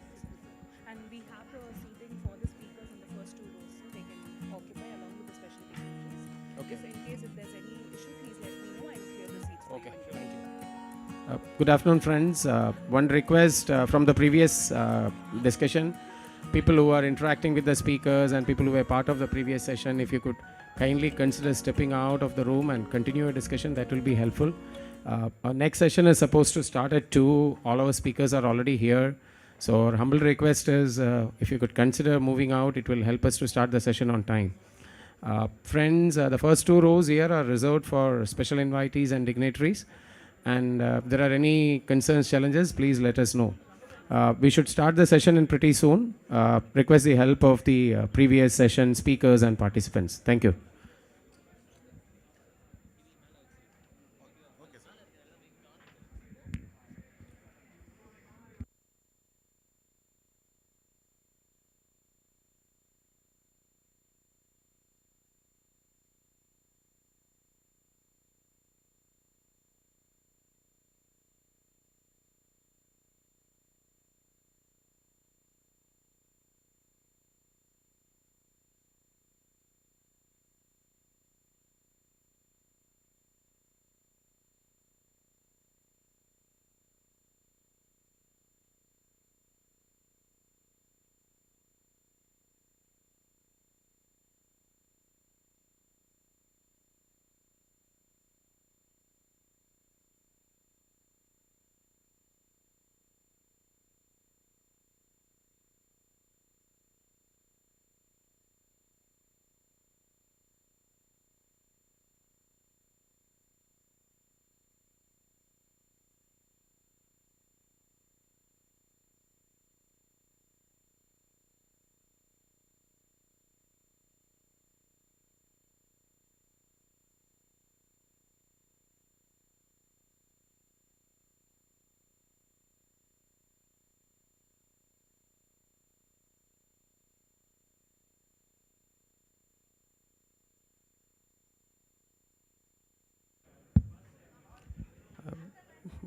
And we have the seating for the speakers in the first 2 rows, so they can occupy along with the special dignitaries. Okay. If there's any issue, please let me know. I'll clear the seats for Okay, you. thank you. Good afternoon, friends. One request from the previous discussion. People who are interacting with the speakers and people who were part of the previous session, if you could kindly consider stepping out of the room and continue a discussion, that will be helpful. Our next session is supposed to start at 2. All our speakers are already here. So our humble request is if you could consider moving out, it will help us to start the session on time. Friends, the first 2 rows here are reserved for special invitees and dignitaries. And if there are any concerns, challenges, please let us know. We should start the session in pretty soon. Request the help of the previous session speakers and participants. Thank you.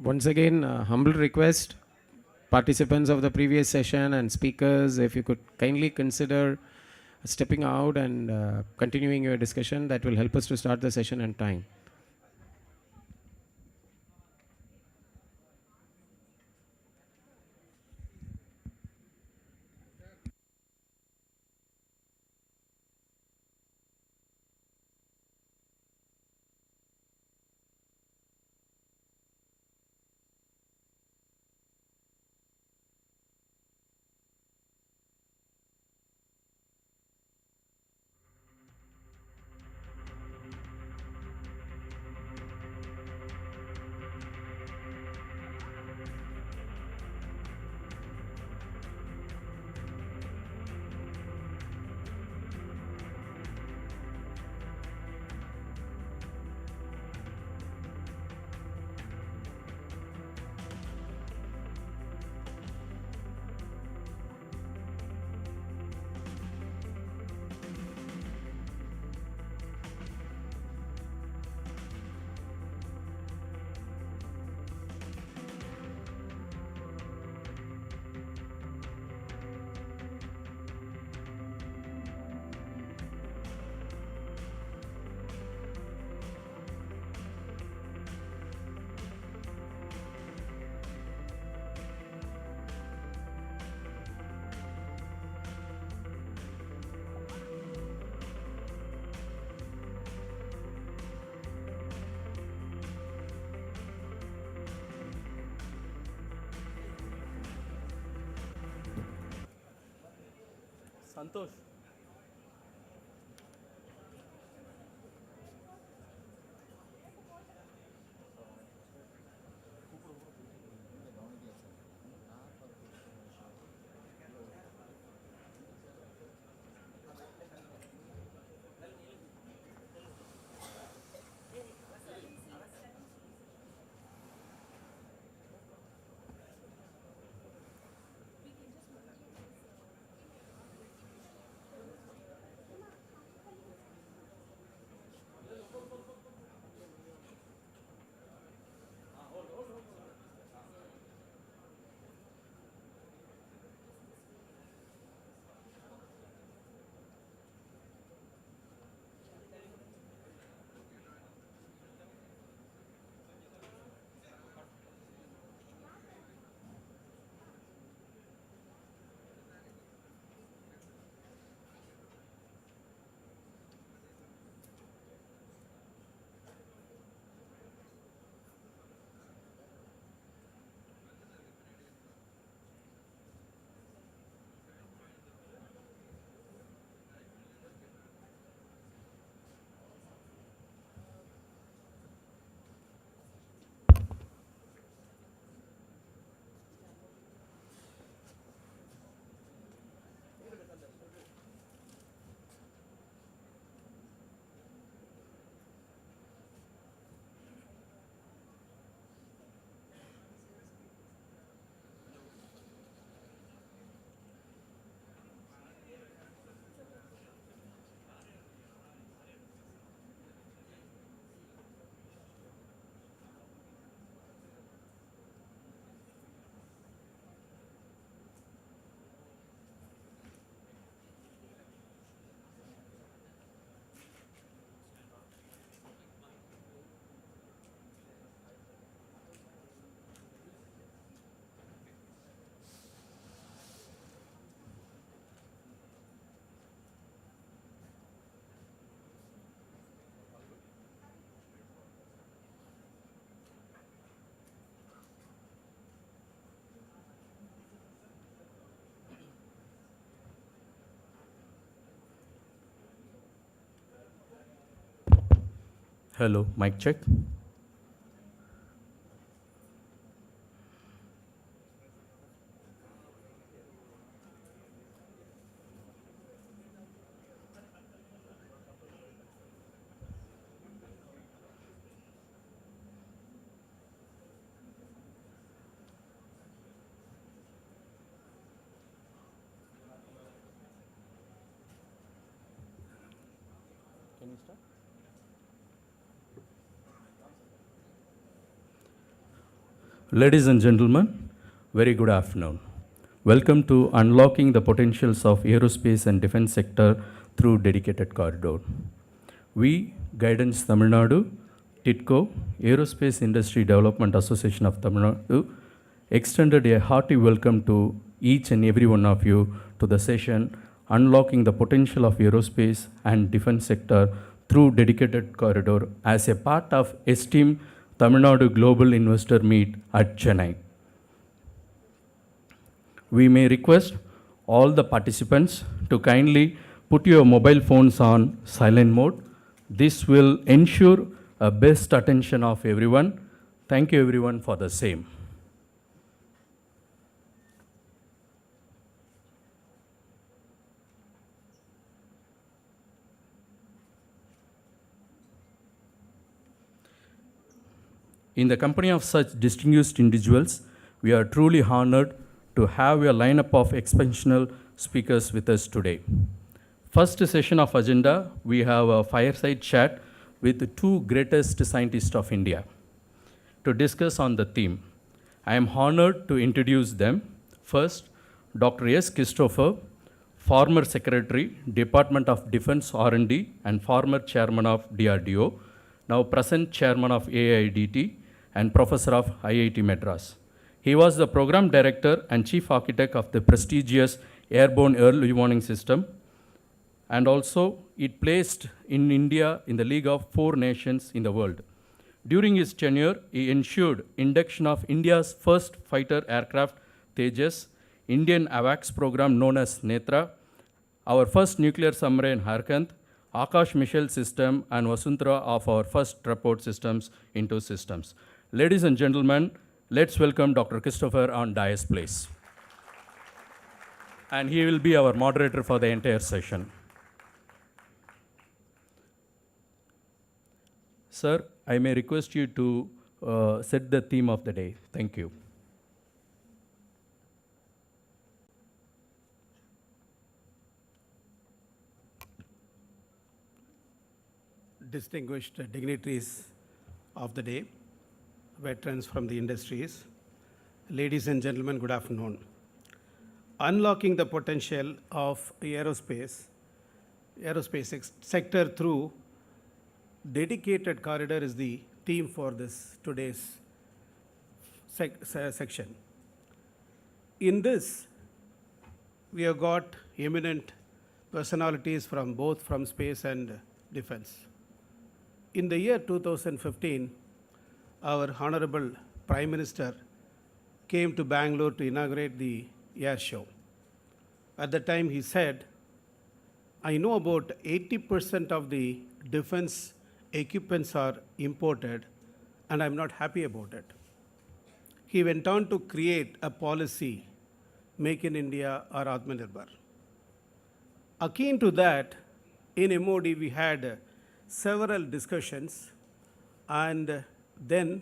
Once again, humble request, participants of the previous session and speakers, if you could kindly consider stepping out and continuing your discussion, that will help us to start the session on time. Santosh. Hello, mic check. Ladies and gentlemen, very good afternoon. Welcome to Unlocking the Potentials of Aerospace and Defence Sector through Dedicated Corridor. We, Guidance Tamil Nadu, TITCO, Aerospace Industry Development Association of Tamil Nadu, extended a hearty welcome to each and every one of you to the session Unlocking the Potential of Aerospace and Defence Sector through Dedicated Corridor as a part of esteemed Tamil Nadu Global Investor Meet at Chennai. We may request all the participants to kindly put your mobile phones on silent mode. This will ensure a best attention of everyone. Thank you everyone for the same. In the company of such distinguished individuals, we are truly honored to have a lineup of exceptional speakers with us today. First session of agenda, we have a fireside chat with the two greatest scientists of India to discuss on the theme. I am honored to introduce them. First, Dr. S. Christopher, former Secretary, Department of Defense R&D and former Chairman of DRDO, now present Chairman of AIDT and Professor of IIT Madras. He was the Program Director and Chief Architect of the prestigious Airborne Early Warning System, and also it placed in India in the league of 4 nations in the world. During his tenure, he ensured induction of India's first fighter aircraft, Tejas, Indian AWACS program known as Netra, our first nuclear submarine, Harkant, Akash missile system, and Vasundhara of our first rapport systems into systems. Ladies and gentlemen, let's welcome Dr. Christopher on dais, please. And he will be our moderator for the entire session. Sir, I may request you to set the theme of the day. Thank you. Distinguished dignitaries of the day, veterans from the industries, ladies and gentlemen, good afternoon. Unlocking the potential of aerospace sector through dedicated corridor is the theme for this today's section. In this, we have got eminent personalities from both from space and defense. In the year 2015, our Honorable Prime Minister came to Bangalore to inaugurate the air show. At the time he said, I know about 80% of the defense equipments are imported and I'm not happy about it. He went on to create a policy, Make in India or Atmanirbhar. Akin to that, in MOD we had several discussions, and then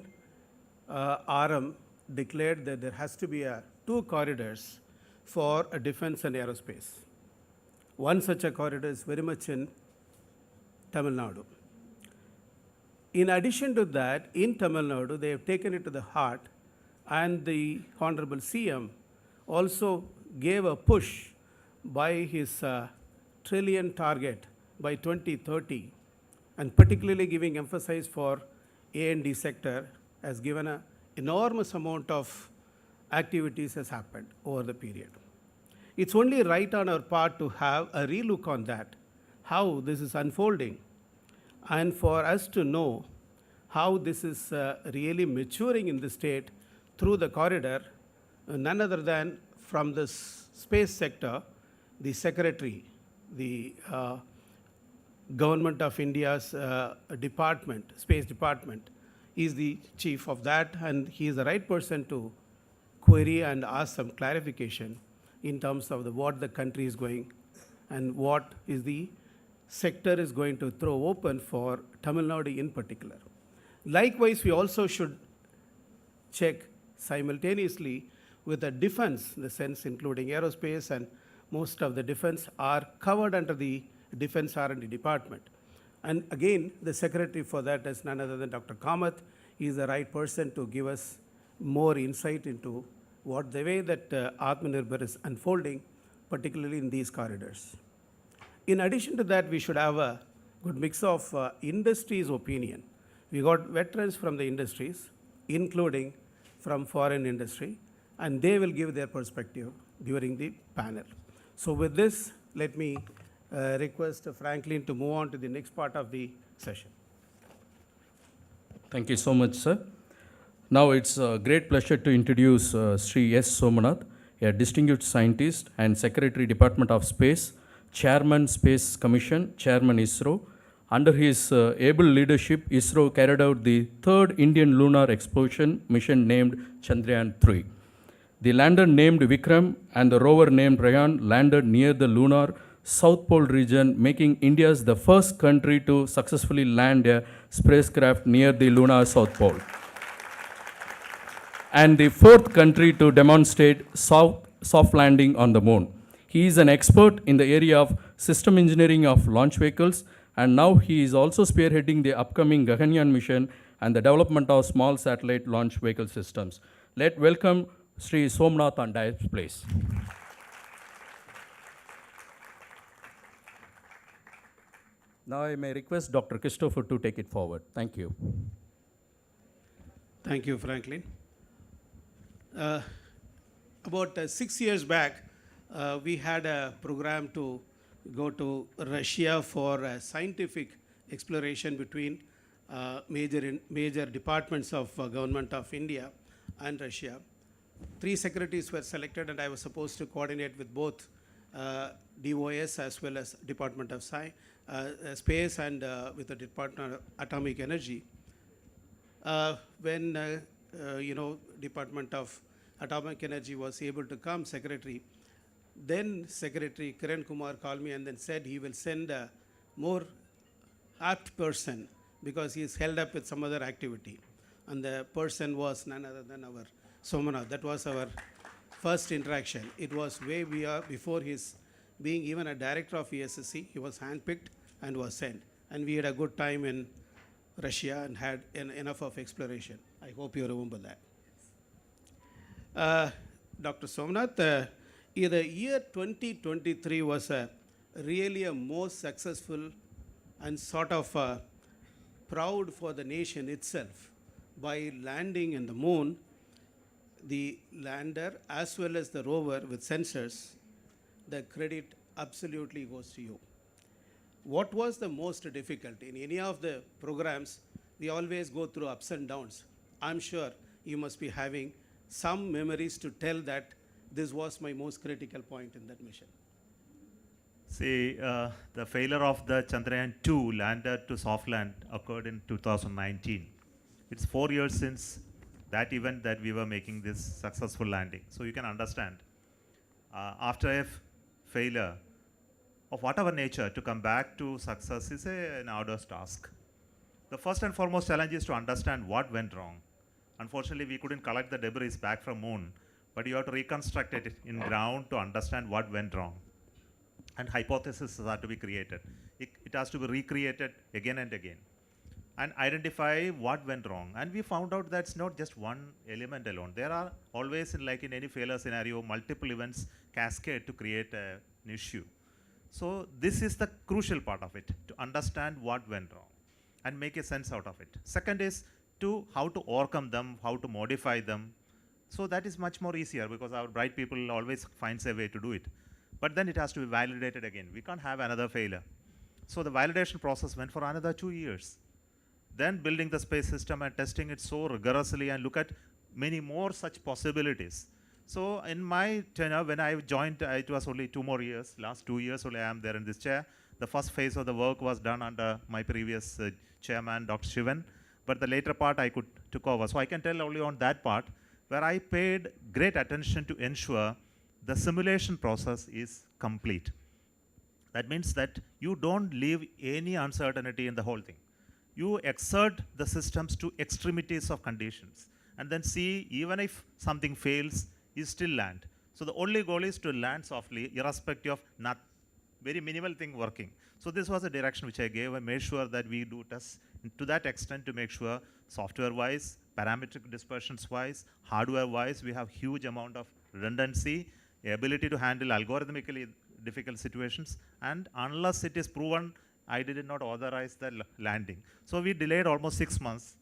RM declared that there has to be 2 corridors for a defense and aerospace. One such a corridor is very much in Tamil Nadu. In addition to that, in Tamil Nadu, they have taken it to the heart, and the Honorable CM also gave a push by his trillion target by 2030, and particularly giving emphasis for A&D sector, has given an enormous amount of activities has happened over the period. It's only right on our part to have a relook on that, how this is unfolding, and for us to know how this is really maturing in the state through the corridor, none other than from the space sector, the secretary, the Government of India's department, Space Department, is the chief of that, and he is the right person to query and ask some clarification in terms of what the country is going and what is the sector is going to throw open for Tamil Nadu in particular. Likewise, we also should check simultaneously with the defense, in the sense including aerospace, and most of the defense are covered under the Defense R&D Department. And again, the secretary for that is none other than Dr. Kamath. He is the right person to give us more insight into what the way that Atmanirbhar is unfolding, particularly in these corridors. In addition to that, we should have a good mix of industry's opinion. We got veterans from the industries, including from foreign industry, and they will give their perspective during the panel. So with this, let me request Franklin to move on to the next part of the session. Thank you so much, sir. Now it's a great pleasure to introduce Sri S. Somanath, a distinguished scientist and Secretary, Department of Space, Chairman, Space Commission, Chairman, ISRO. Under his able leadership, ISRO carried out the third Indian lunar exploration mission named Chandrayaan-3. The lander named Vikram and the rover named Rayan landed near the lunar South Pole region, making India the first country to successfully land a spacecraft near the lunar South Pole, and the fourth country to demonstrate soft landing on the moon. He is an expert in the area of system engineering of launch vehicles, and now he is also spearheading the upcoming Gaganyaan mission and the development of small satellite launch vehicle systems. Let's welcome Sri Somanath on dais, please. Now I may request Dr. Christopher to take it forward. Thank you. Thank you, Franklin. About 6 years back, we had a program to go to Russia for scientific exploration between major departments of government of India and Russia. 3 secretaries were selected, and I was supposed to coordinate with both DOS as well as Department of Space and with the Department of Atomic Energy. When Department of Atomic Energy was able to come, then Secretary Kiran Kumar called me and then said he will send a more apt person because he is held up with some other activity. And the person was none other than our Somanath. That was our first interaction. It was way before his being even a director of ESSC. He was handpicked and was sent. And we had a good time in Russia and had enough of exploration. I hope you remember that. Dr. Somanath, the year 2023 was really a most successful and sort of proud for the nation itself. By landing in the moon, the lander as well as the rover with sensors, the credit absolutely goes to you. What was the most difficult? In any of the programs, we always go through ups and downs. I'm sure you must be having some memories to tell that this was my most critical point in that mission. See, the failure of the Chandrayaan-2 lander to soft land occurred in 2019. It's 4 years since that event that we were making this successful landing. So you can understand, after a failure of whatever nature, to come back to success is an arduous task. The first and foremost challenge is to understand what went wrong. Unfortunately, we couldn't collect the debris back from moon, but you have to reconstruct it in ground to understand what went wrong. And hypotheses are to be created. It has to be recreated again and again and identify what went wrong. And we found out that's not just one element alone. There are always, in any failure scenario, multiple events cascade to create an issue. So this is the crucial part of it, to understand what went wrong and make a sense out of it. Second is how to overcome them, how to modify them. So that is much more easier because our bright people always finds a way to do it. But then it has to be validated again. We can't have another failure. So the validation process went for another 2 years. Then building the space system and testing it so rigorously and look at many more such possibilities. So in my tenure, when I joined, it was only 2 more years. Last 2 years only I am there in this chair. The first phase of the work was done under my previous chairman, Dr. Shivan, but the later part I took over. So I can tell only on that part where I paid great attention to ensure the simulation process is complete. That means that you don't leave any uncertainty in the whole thing. You exert the systems to extremities of conditions and then see even if something fails, you still land. So the only goal is to land softly irrespective of not very minimal thing working. So this was a direction which I gave. I made sure that we do tests to that extent to make sure software-wise, parametric dispersions-wise, hardware-wise, we have huge amount of redundancy, ability to handle algorithmically difficult situations, and unless it is proven, I did not authorize the landing. So we delayed almost 6 months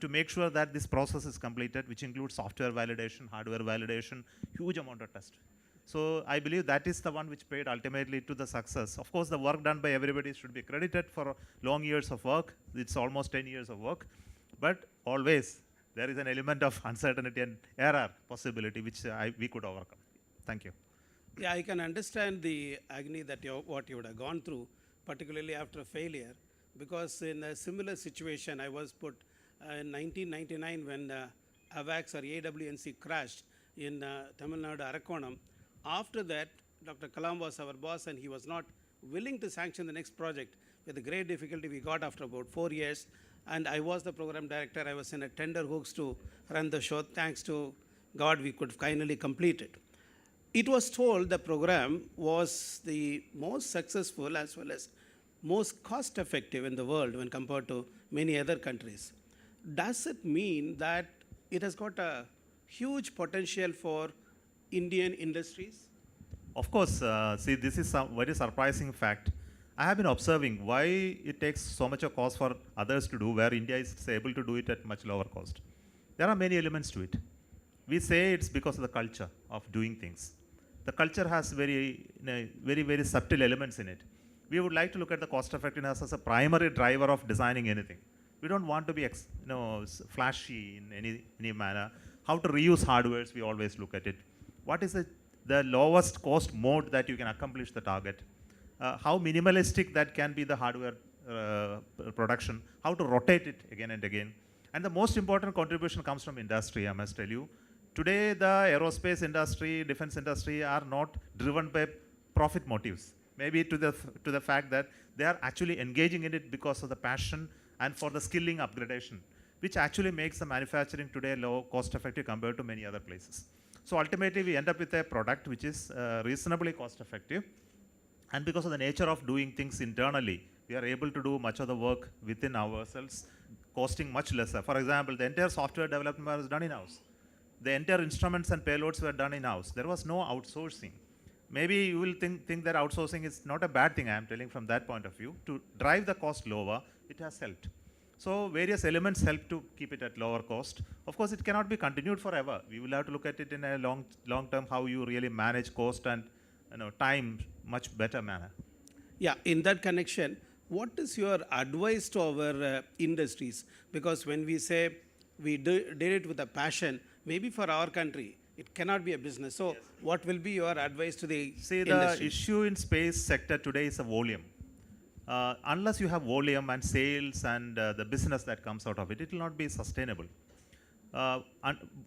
to make sure that this process is completed, which includes software validation, hardware validation, huge amount of test. So I believe that is the one which paid ultimately to the success. Of course, the work done by everybody should be credited for long years of work. It's almost 10 years of work. But always, there is an element of uncertainty and error possibility which we could overcome. Thank you. Yeah, I can understand the agony that what you would have gone through, particularly after a failure, because in a similar situation, I was put in 1999 when AVAX or AWNC crashed in Tamil Nadu, Arakonam. After that, Dr. Kalam was our boss and he was not willing to sanction the next project. With the great difficulty we got after about 4 years, and I was the program director. I was in a tender hooks to run the show. Thanks to God, we could finally complete it. It was told the program was the most successful as well as most cost effective in the world when compared to many other countries. Does it mean that it has got a huge potential for Indian industries? Of course, see, this is a very surprising fact. I have been observing why it takes so much of cost for others to do where India is able to do it at much lower cost. There are many elements to it. We say it's because of the culture of doing things. The culture has very subtle elements in it. We would like to look at the cost effectiveness as a primary driver of designing anything. We don't want to be flashy in any manner. How to reuse hardwares, we always look at it. What is the lowest cost mode that you can accomplish the target? How minimalistic that can be the hardware production, how to rotate it again and again. And the most important contribution comes from industry, I must tell you. Today, the aerospace industry, defense industry are not driven by profit motives. Maybe to the fact that they are actually engaging in it because of the passion and for the skilling upgradation, which actually makes the manufacturing today low cost effective compared to many other places. So ultimately, we end up with a product which is reasonably cost effective. And because of the nature of doing things internally, we are able to do much of the work within ourselves, costing much lesser. For example, the entire software development was done in-house. The entire instruments and payloads were done in-house. There was no outsourcing. Maybe you will think that outsourcing is not a bad thing, I am telling from that point of view. To drive the cost lower, it has helped. So various elements help to keep it at lower cost. Of course, it cannot be continued forever. We will have to look at it in a long term, how you really manage cost and time much better manner. Yeah, in that connection, what is your advice to our industries? Because when we say we did it with a passion, maybe for our country, it cannot be a business. So what will be your advice to the industry? The issue in space sector today is a volume. Unless you have volume and sales and the business that comes out of it, it will not be sustainable.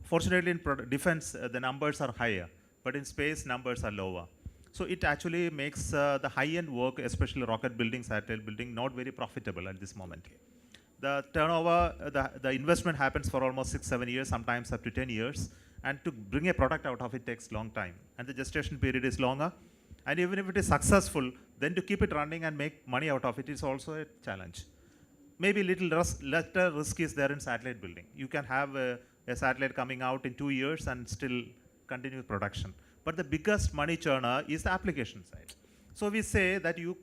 Fortunately, in defense, the numbers are higher, but in space, numbers are lower. So it actually makes the high-end work, especially rocket building, satellite building, not very profitable at this moment. The turnover, the investment happens for almost 6-7 years, sometimes up to 10 years. And to bring a product out of it takes long time. And the gestation period is longer. And even if it is successful, then to keep it running and make money out of it is also a challenge. Maybe lesser risk is there in satellite building. You can have a satellite coming out in 2 years and still continue production. But the biggest money churner is the application side. So we say that you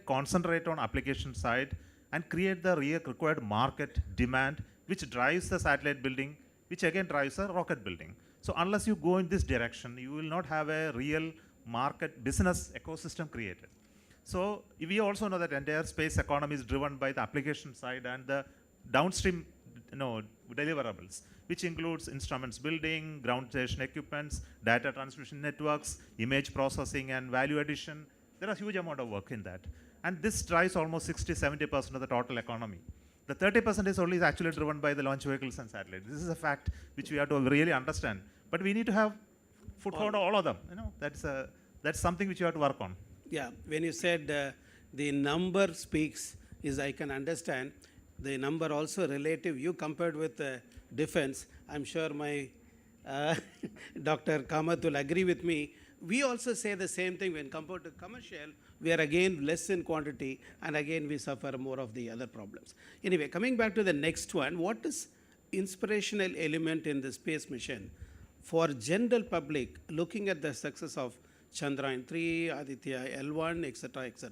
concentrate on application side and create the required market demand, which drives the satellite building, which again drives the rocket building. So unless you go in this direction, you will not have a real market business ecosystem created. So we also know that entire space economy is driven by the application side and the downstream deliverables, which includes instruments building, ground station equipments, data transmission networks, image processing and value addition. There is a huge amount of work in that. And this drives almost 60-70% of the total economy. The 30% is only actually driven by the launch vehicles and satellites. This is a fact which we have to really understand. But we need to have foothold on all of them. That's something which you have to work on. Yeah, when you said the number speaks, is I can understand. The number also relative. You compared with defense. I'm sure my Dr. Kamath will agree with me. We also say the same thing when compared to commercial. We are again less in quantity, and again we suffer more of the other problems. Anyway, coming back to the next one, what is inspirational element in the space mission for general public looking at the success of Chandrayaan 3, Aditya L1, etc., etc.?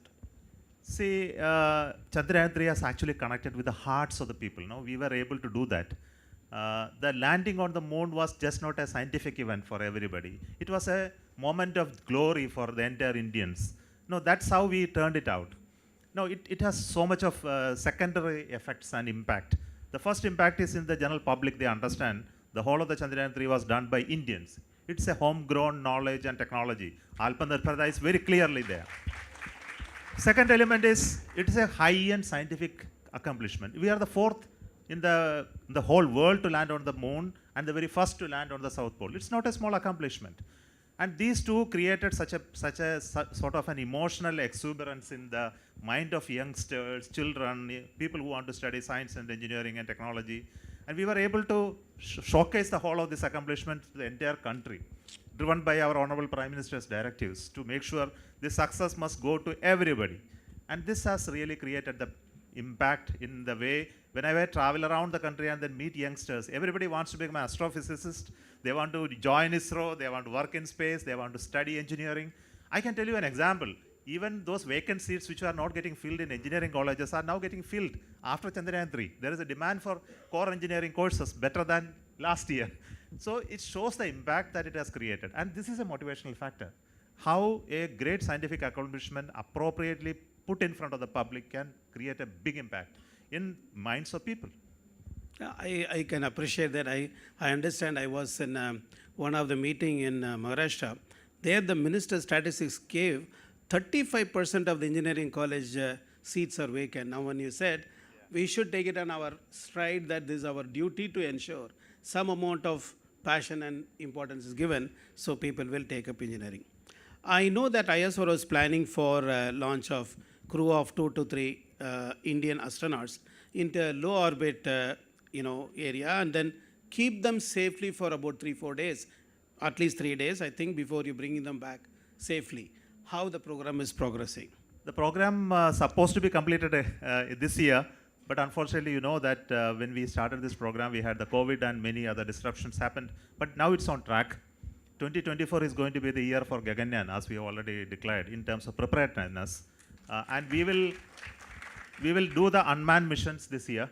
See, Chandrayaan 3 has actually connected with the hearts of the people. We were able to do that. The landing on the moon was just not a scientific event for everybody. It was a moment of glory for the entire Indians. That's how we turned it out. It has so much of secondary effects and impact. The first impact is in the general public. They understand the whole of the Chandrayaan 3 was done by Indians. It's a homegrown knowledge and technology. Alpanarpada is very clearly there. Second element is, it is a high-end scientific accomplishment. We are the fourth in the whole world to land on the moon and the very first to land on the South Pole. It's not a small accomplishment. And these two created such a sort of an emotional exuberance in the mind of youngsters, children, people who want to study science and engineering and technology. And we were able to showcase the whole of this accomplishment to the entire country, driven by our Honorable Prime Minister's directives to make sure this success must go to everybody. And this has really created the impact in the way, whenever I travel around the country and then meet youngsters, everybody wants to become an astrophysicist, they want to join ISRO, they want to work in space, they want to study engineering. I can tell you an example. Even those vacant seats which are not getting filled in engineering colleges are now getting filled after Chandrayaan 3. There is a demand for core engineering courses better than last year. So it shows the impact that it has created. And this is a motivational factor. How a great scientific accomplishment appropriately put in front of the public can create a big impact in minds of people. I can appreciate that. I understand. I was in one of the meeting in Maharashtra. There the Minister Statistics gave 35% of the engineering college seats are vacant. Now when you said we should take it on our stride that this is our duty to ensure some amount of passion and importance is given so people will take up engineering. I know that ISRO was planning for launch of crew of 2 to 3 Indian astronauts into low orbit area and then keep them safely for about 3-4 days, at least 3 days, I think, before you bringing them back safely. How the program is progressing? The program supposed to be completed this year, but unfortunately, you know that when we started this program, we had the COVID and many other disruptions happened. But now it's on track. 2024 is going to be the year for Gaganyaan, as we have already declared, in terms of preparedness. And we will do the unmanned missions this year,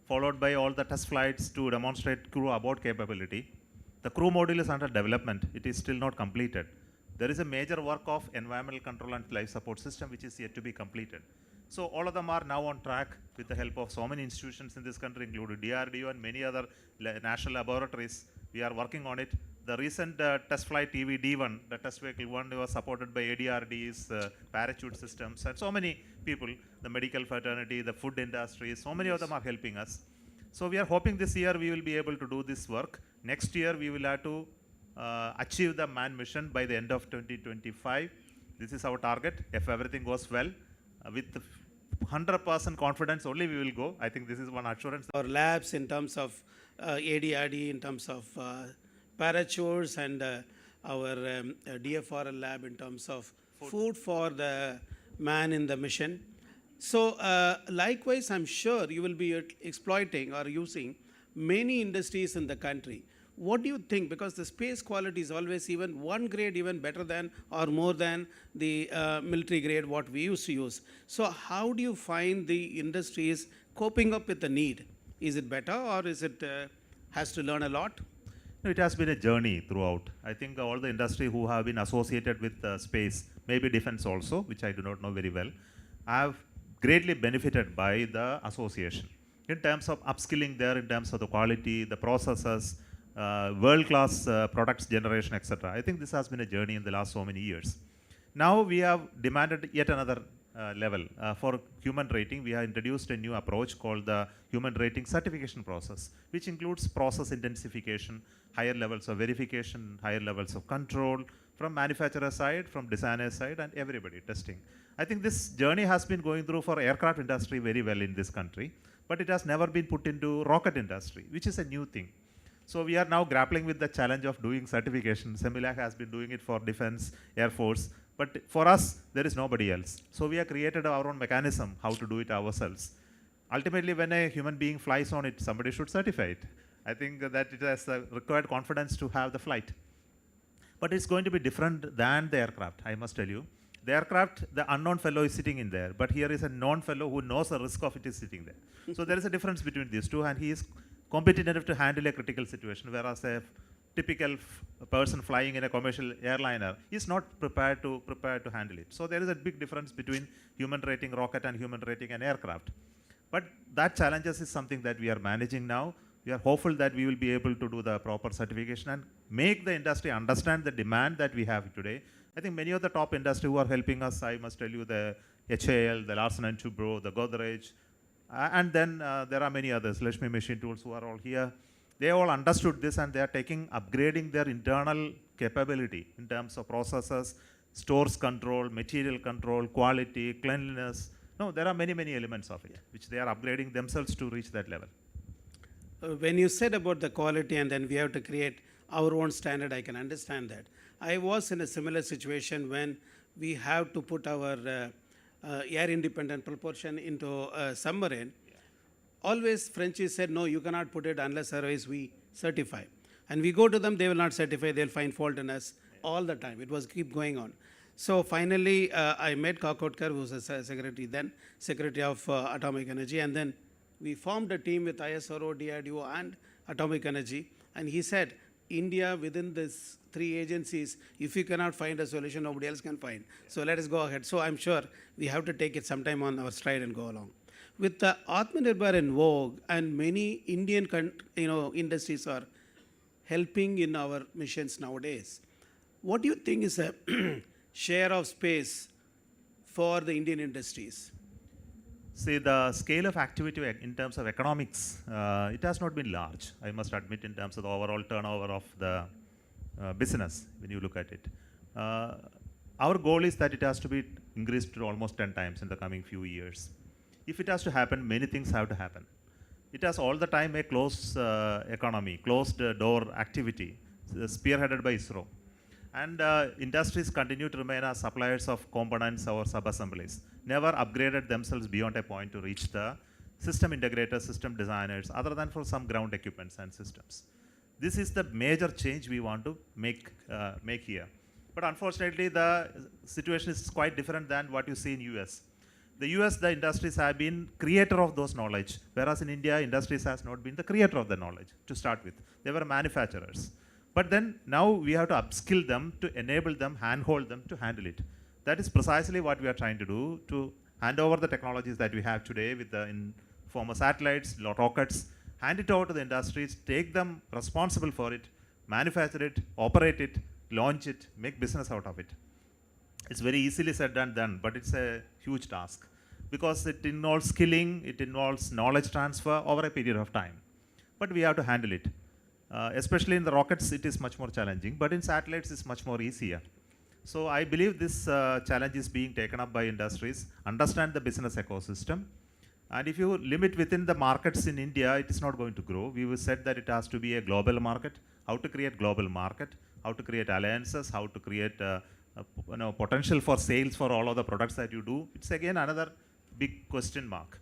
followed by all the test flights to demonstrate crew aboard capability. The crew module is under development. It is still not completed. There is a major work of environmental control and life support system which is yet to be completed. So all of them are now on track with the help of so many institutions in this country, including DRDO and many other national laboratories. We are working on it. The recent test flight TVD1, the test vehicle 1, was supported by ADRD's parachute systems and so many people, the medical fraternity, the food industry, so many of them are helping us. So we are hoping this year we will be able to do this work. Next year we will have to achieve the manned mission by the end of 2025. This is our target. If everything goes well, with 100% confidence only we will go. I think this is one assurance. Our labs in terms of ADRD, in terms of parachutes and our DFRL lab in terms of food for the man in the mission. So likewise, I'm sure you will be exploiting or using many industries in the country. What do you think? Because the space quality is always even one grade even better than or more than the military grade what we used to use. So how do you find the industries coping up with the need? Is it better or is it has to learn a lot? No, it has been a journey throughout. I think all the industry who have been associated with space, maybe defense also, which I do not know very well, have greatly benefited by the association. in terms of upskilling there, in terms of the quality, the processes, world-class products generation, etc. I think this has been a journey in the last so many years. Now we have demanded yet another level. For human rating, we have introduced a new approach called the human rating certification process, which includes process intensification, higher levels of verification, higher levels of control from manufacturer side, from designer side, and everybody testing. I think this journey has been going through for aircraft industry very well in this country, but it has never been put into rocket industry, which is a new thing. So we are now grappling with the challenge of doing certification. Semilac has been doing it for defense, Air Force, but for us, there is nobody else. So we have created our own mechanism how to do it ourselves. Ultimately, when a human being flies on it, somebody should certify it. I think that it has required confidence to have the flight. But it's going to be different than the aircraft, I must tell you. The aircraft, the unknown fellow is sitting in there, but here is a known fellow who knows the risk of it is sitting there. So there is a difference between these two, and he is competent enough to handle a critical situation, whereas a typical person flying in a commercial airliner is not prepared to handle it. So there is a big difference between human rating rocket and human rating an aircraft. But that challenges is something that we are managing now. We are hopeful that we will be able to do the proper certification and make the industry understand the demand that we have today. I think many of the top industry who are helping us, I must tell you, the HAL, the Larsen & Toubro, the Godrej, and then there are many others, Lakshmi Machine Tools, who are all here. They all understood this, and they are upgrading their internal capability in terms of processes, stores control, material control, quality, cleanliness. No, there are many, many elements of it, which they are upgrading themselves to reach that level. When you said about the quality and then we have to create our own standard, I can understand that. I was in a similar situation when we have to put our air independent propulsion into a submarine. Yeah. Always Frenchies said, no, you cannot put it unless otherwise we certify. And we go to them, they will not certify, they'll find fault in us all the time. It was keep going on. So finally, I met Kakotkar, who was a secretary then, Secretary of Atomic Energy, and then we formed a team with ISRO, DRDO, and Atomic Energy, and he said, India within these three agencies, if you cannot find a solution, nobody else can find. So let us go ahead. So I'm sure we have to take it sometime on our stride and go along. With the Atmanirbhar in vogue, and many Indian industries are helping in our missions nowadays, what do you think is a share of space for the Indian industries? See, the scale of activity in terms of economics, it has not been large, I must admit, in terms of the overall turnover of the business, when you look at it. Our goal is that it has to be increased to almost 10 times in the coming few years. If it has to happen, many things have to happen. It has all the time a closed economy, closed door activity, spearheaded by ISRO. And industries continue to remain as suppliers of components or sub-assemblies, never upgraded themselves beyond a point to reach the system integrators, system designers, other than for some ground equipments and systems. This is the major change we want to make here. But unfortunately, the situation is quite different than what you see in US. The US, the industries have been creator of those knowledge, whereas in India, industries has not been the creator of the knowledge to start with. They were manufacturers. But then now we have to upskill them to enable them, handhold them to handle it. That is precisely what we are trying to do, to hand over the technologies that we have today with the form of satellites, rockets, hand it over to the industries, take them responsible for it, manufacture it, operate it, launch it, make business out of it. It's very easily said and done, but it's a huge task because it involves skilling, it involves knowledge transfer over a period of time. But we have to handle it. Especially in the rockets, it is much more challenging, but in satellites, it's much more easier. So I believe this challenge is being taken up by industries, understand the business ecosystem. And if you limit within the markets in India, it is not going to grow. We said that it has to be a global market, how to create global market, how to create alliances, how to create potential for sales for all of the products that you do. It's again another big question mark.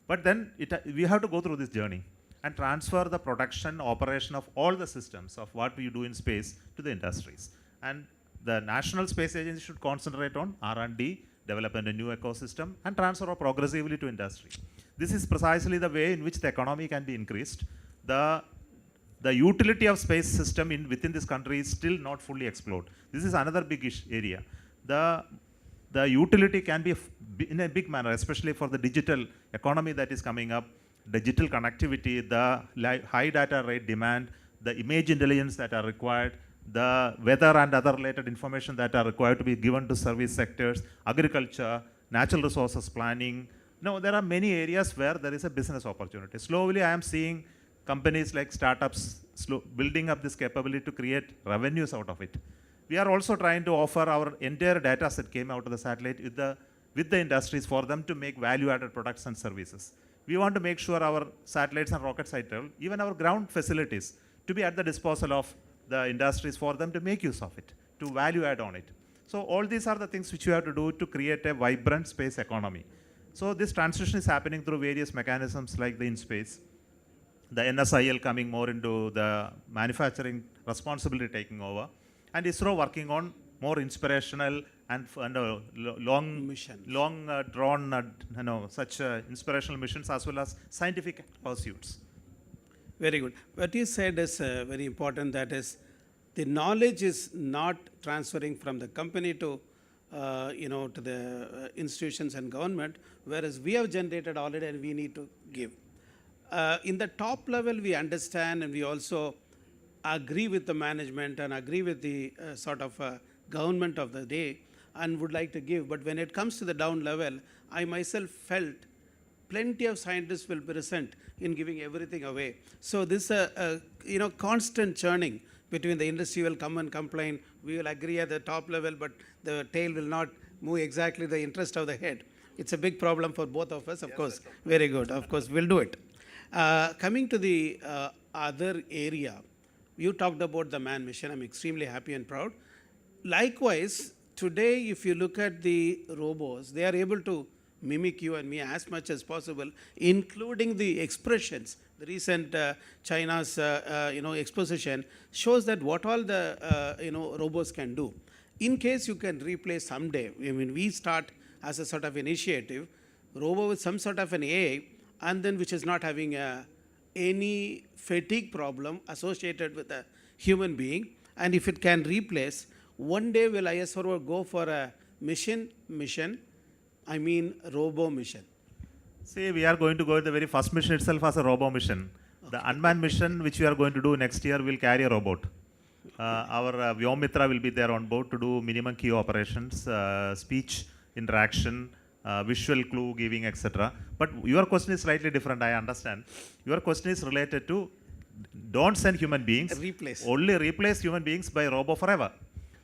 But then we have to go through this journey and transfer the production, operation of all the systems of what we do in space to the industries. And the National Space Agency should concentrate on R&D, development a new ecosystem, and transfer progressively to industry. This is precisely the way in which the economy can be increased. The utility of space system within this country is still not fully explored. This is another big area. The utility can be in a big manner, especially for the digital economy that is coming up. digital connectivity, the high data rate demand, the image intelligence that are required, the weather and other related information that are required to be given to service sectors, agriculture, natural resources planning. No, there are many areas where there is a business opportunity. Slowly, I am seeing companies like startups building up this capability to create revenues out of it. We are also trying to offer our entire data set came out of the satellite with the industries for them to make value-added products and services. We want to make sure our satellites and rocket site, even our ground facilities, to be at the disposal of the industries for them to make use of it, to value add on it. So all these are the things which you have to do to create a vibrant space economy. So this transition is happening through various mechanisms like the in-space, the NSIL coming more into the manufacturing responsibility taking over, and ISRO working on more inspirational and long drawn such inspirational missions as well as scientific pursuits. Very good. What you said is very important. That is, the knowledge is not transferring from the company to to the institutions and government, whereas we have generated already and we need to give. In the top level, we understand and we also agree with the management and agree with the sort of government of the day and would like to give. But when it comes to the down level, I myself felt plenty of scientists will be present in giving everything away. So this constant churning between the industry will come and complain, we will agree at the top level, but the tail will not move exactly the interest of the head. It's a big problem for both of us, of course. Very good, of course, we'll do it. Coming to the other area, you talked about the man mission. I'm extremely happy and proud. Likewise, today, if you look at the robots, they are able to mimic you and me as much as possible, including the expressions. The recent China's exposition shows that what all the robots can do. In case you can replace someday, I mean, we start as a sort of initiative, robo with some sort of an AI, and then which is not having any fatigue problem associated with a human being, and if it can replace, one day will ISRO go for a mission, I mean robo mission. See, we are going to go the very first mission itself as a robo mission. Okay. The unmanned mission which we are going to do next year will carry a robot. Our Vyomitra will be there on board to do minimum key operations, speech interaction, visual clue giving, etc. But your question is slightly different, I understand. Your question is related to don't send human beings, only replace human beings by robo forever.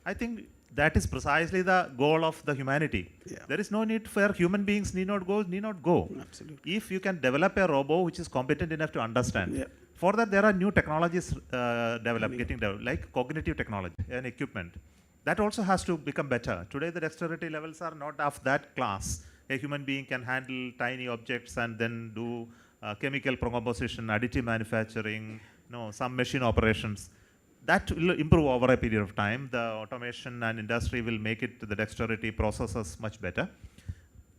I think that is precisely the goal of the humanity. Yeah. There is no need for human beings need not go. Absolutely. If you can develop a robo which is competent enough to understand, yeah. For that there are new technologies getting developed, like cognitive technology and equipment. That also has to become better. Today the dexterity levels are not of that class. A human being can handle tiny objects and then do chemical composition, additive manufacturing, some machine operations. That will improve over a period of time. The automation and industry will make it the dexterity processes much better.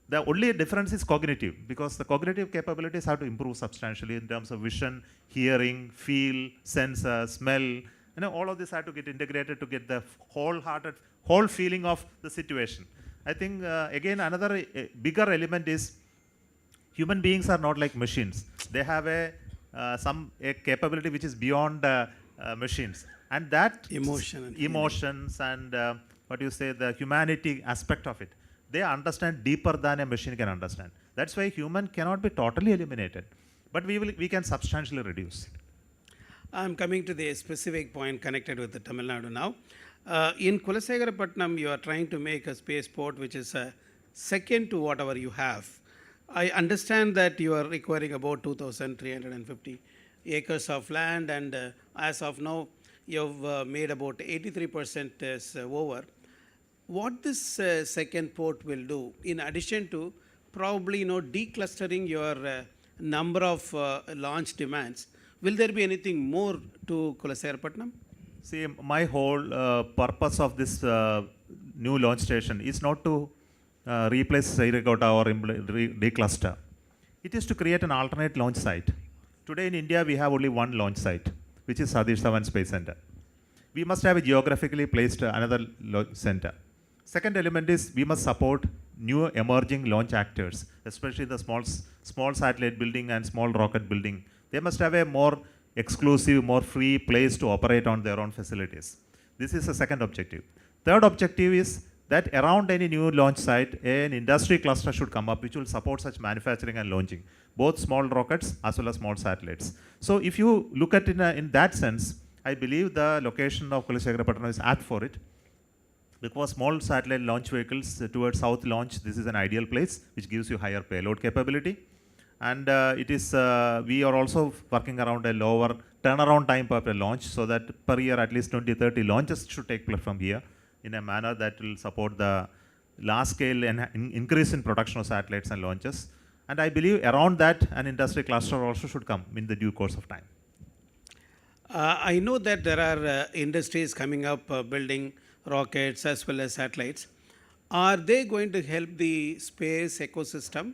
The only difference is cognitive, because the cognitive capabilities have to improve substantially in terms of vision, hearing, feel, sensor, smell. All of this have to get integrated to get the whole feeling of the situation. I think again another bigger element is human beings are not like machines. They have a capability which is beyond machines. And that emotions and the humanity aspect of it, they understand deeper than a machine can understand. That's why human cannot be totally eliminated, but we can substantially reduce. I'm coming to the specific point connected with the Tamil Nadu now. In Kulasegarapatnam, you are trying to make a spaceport which is second to whatever you have. I understand that you are requiring about 2,350 acres of land, and as of now, you've made about 83% is over. What this second port will do, in addition to probably declustering your number of launch demands, will there be anything more to Kulasegarapatnam? See, my whole purpose of this new launch station is not to replace Sairigota or decluster. It is to create an alternate launch site. Today in India, we have only one launch site, which is Satish Dhawan Space Center. We must have a geographically placed another launch center. Second element is we must support new emerging launch actors, especially the small satellite building and small rocket building. They must have a more exclusive, more free place to operate on their own facilities. This is the second objective. Third objective is that around any new launch site, an industry cluster should come up which will support such manufacturing and launching, both small rockets as well as small satellites. So if you look at it in that sense, I believe the location of Kulashekhara is apt for it. Because small satellite launch vehicles towards south launch, this is an ideal place which gives you higher payload capability. And we are also working around a lower turnaround time per launch, so that per year at least 20-30 launches should take place from here in a manner that will support the large scale and increase in production of satellites and launches. And I believe around that an industry cluster also should come in the due course of time. I know that there are industries coming up building rockets as well as satellites. Are they going to help the space ecosystem?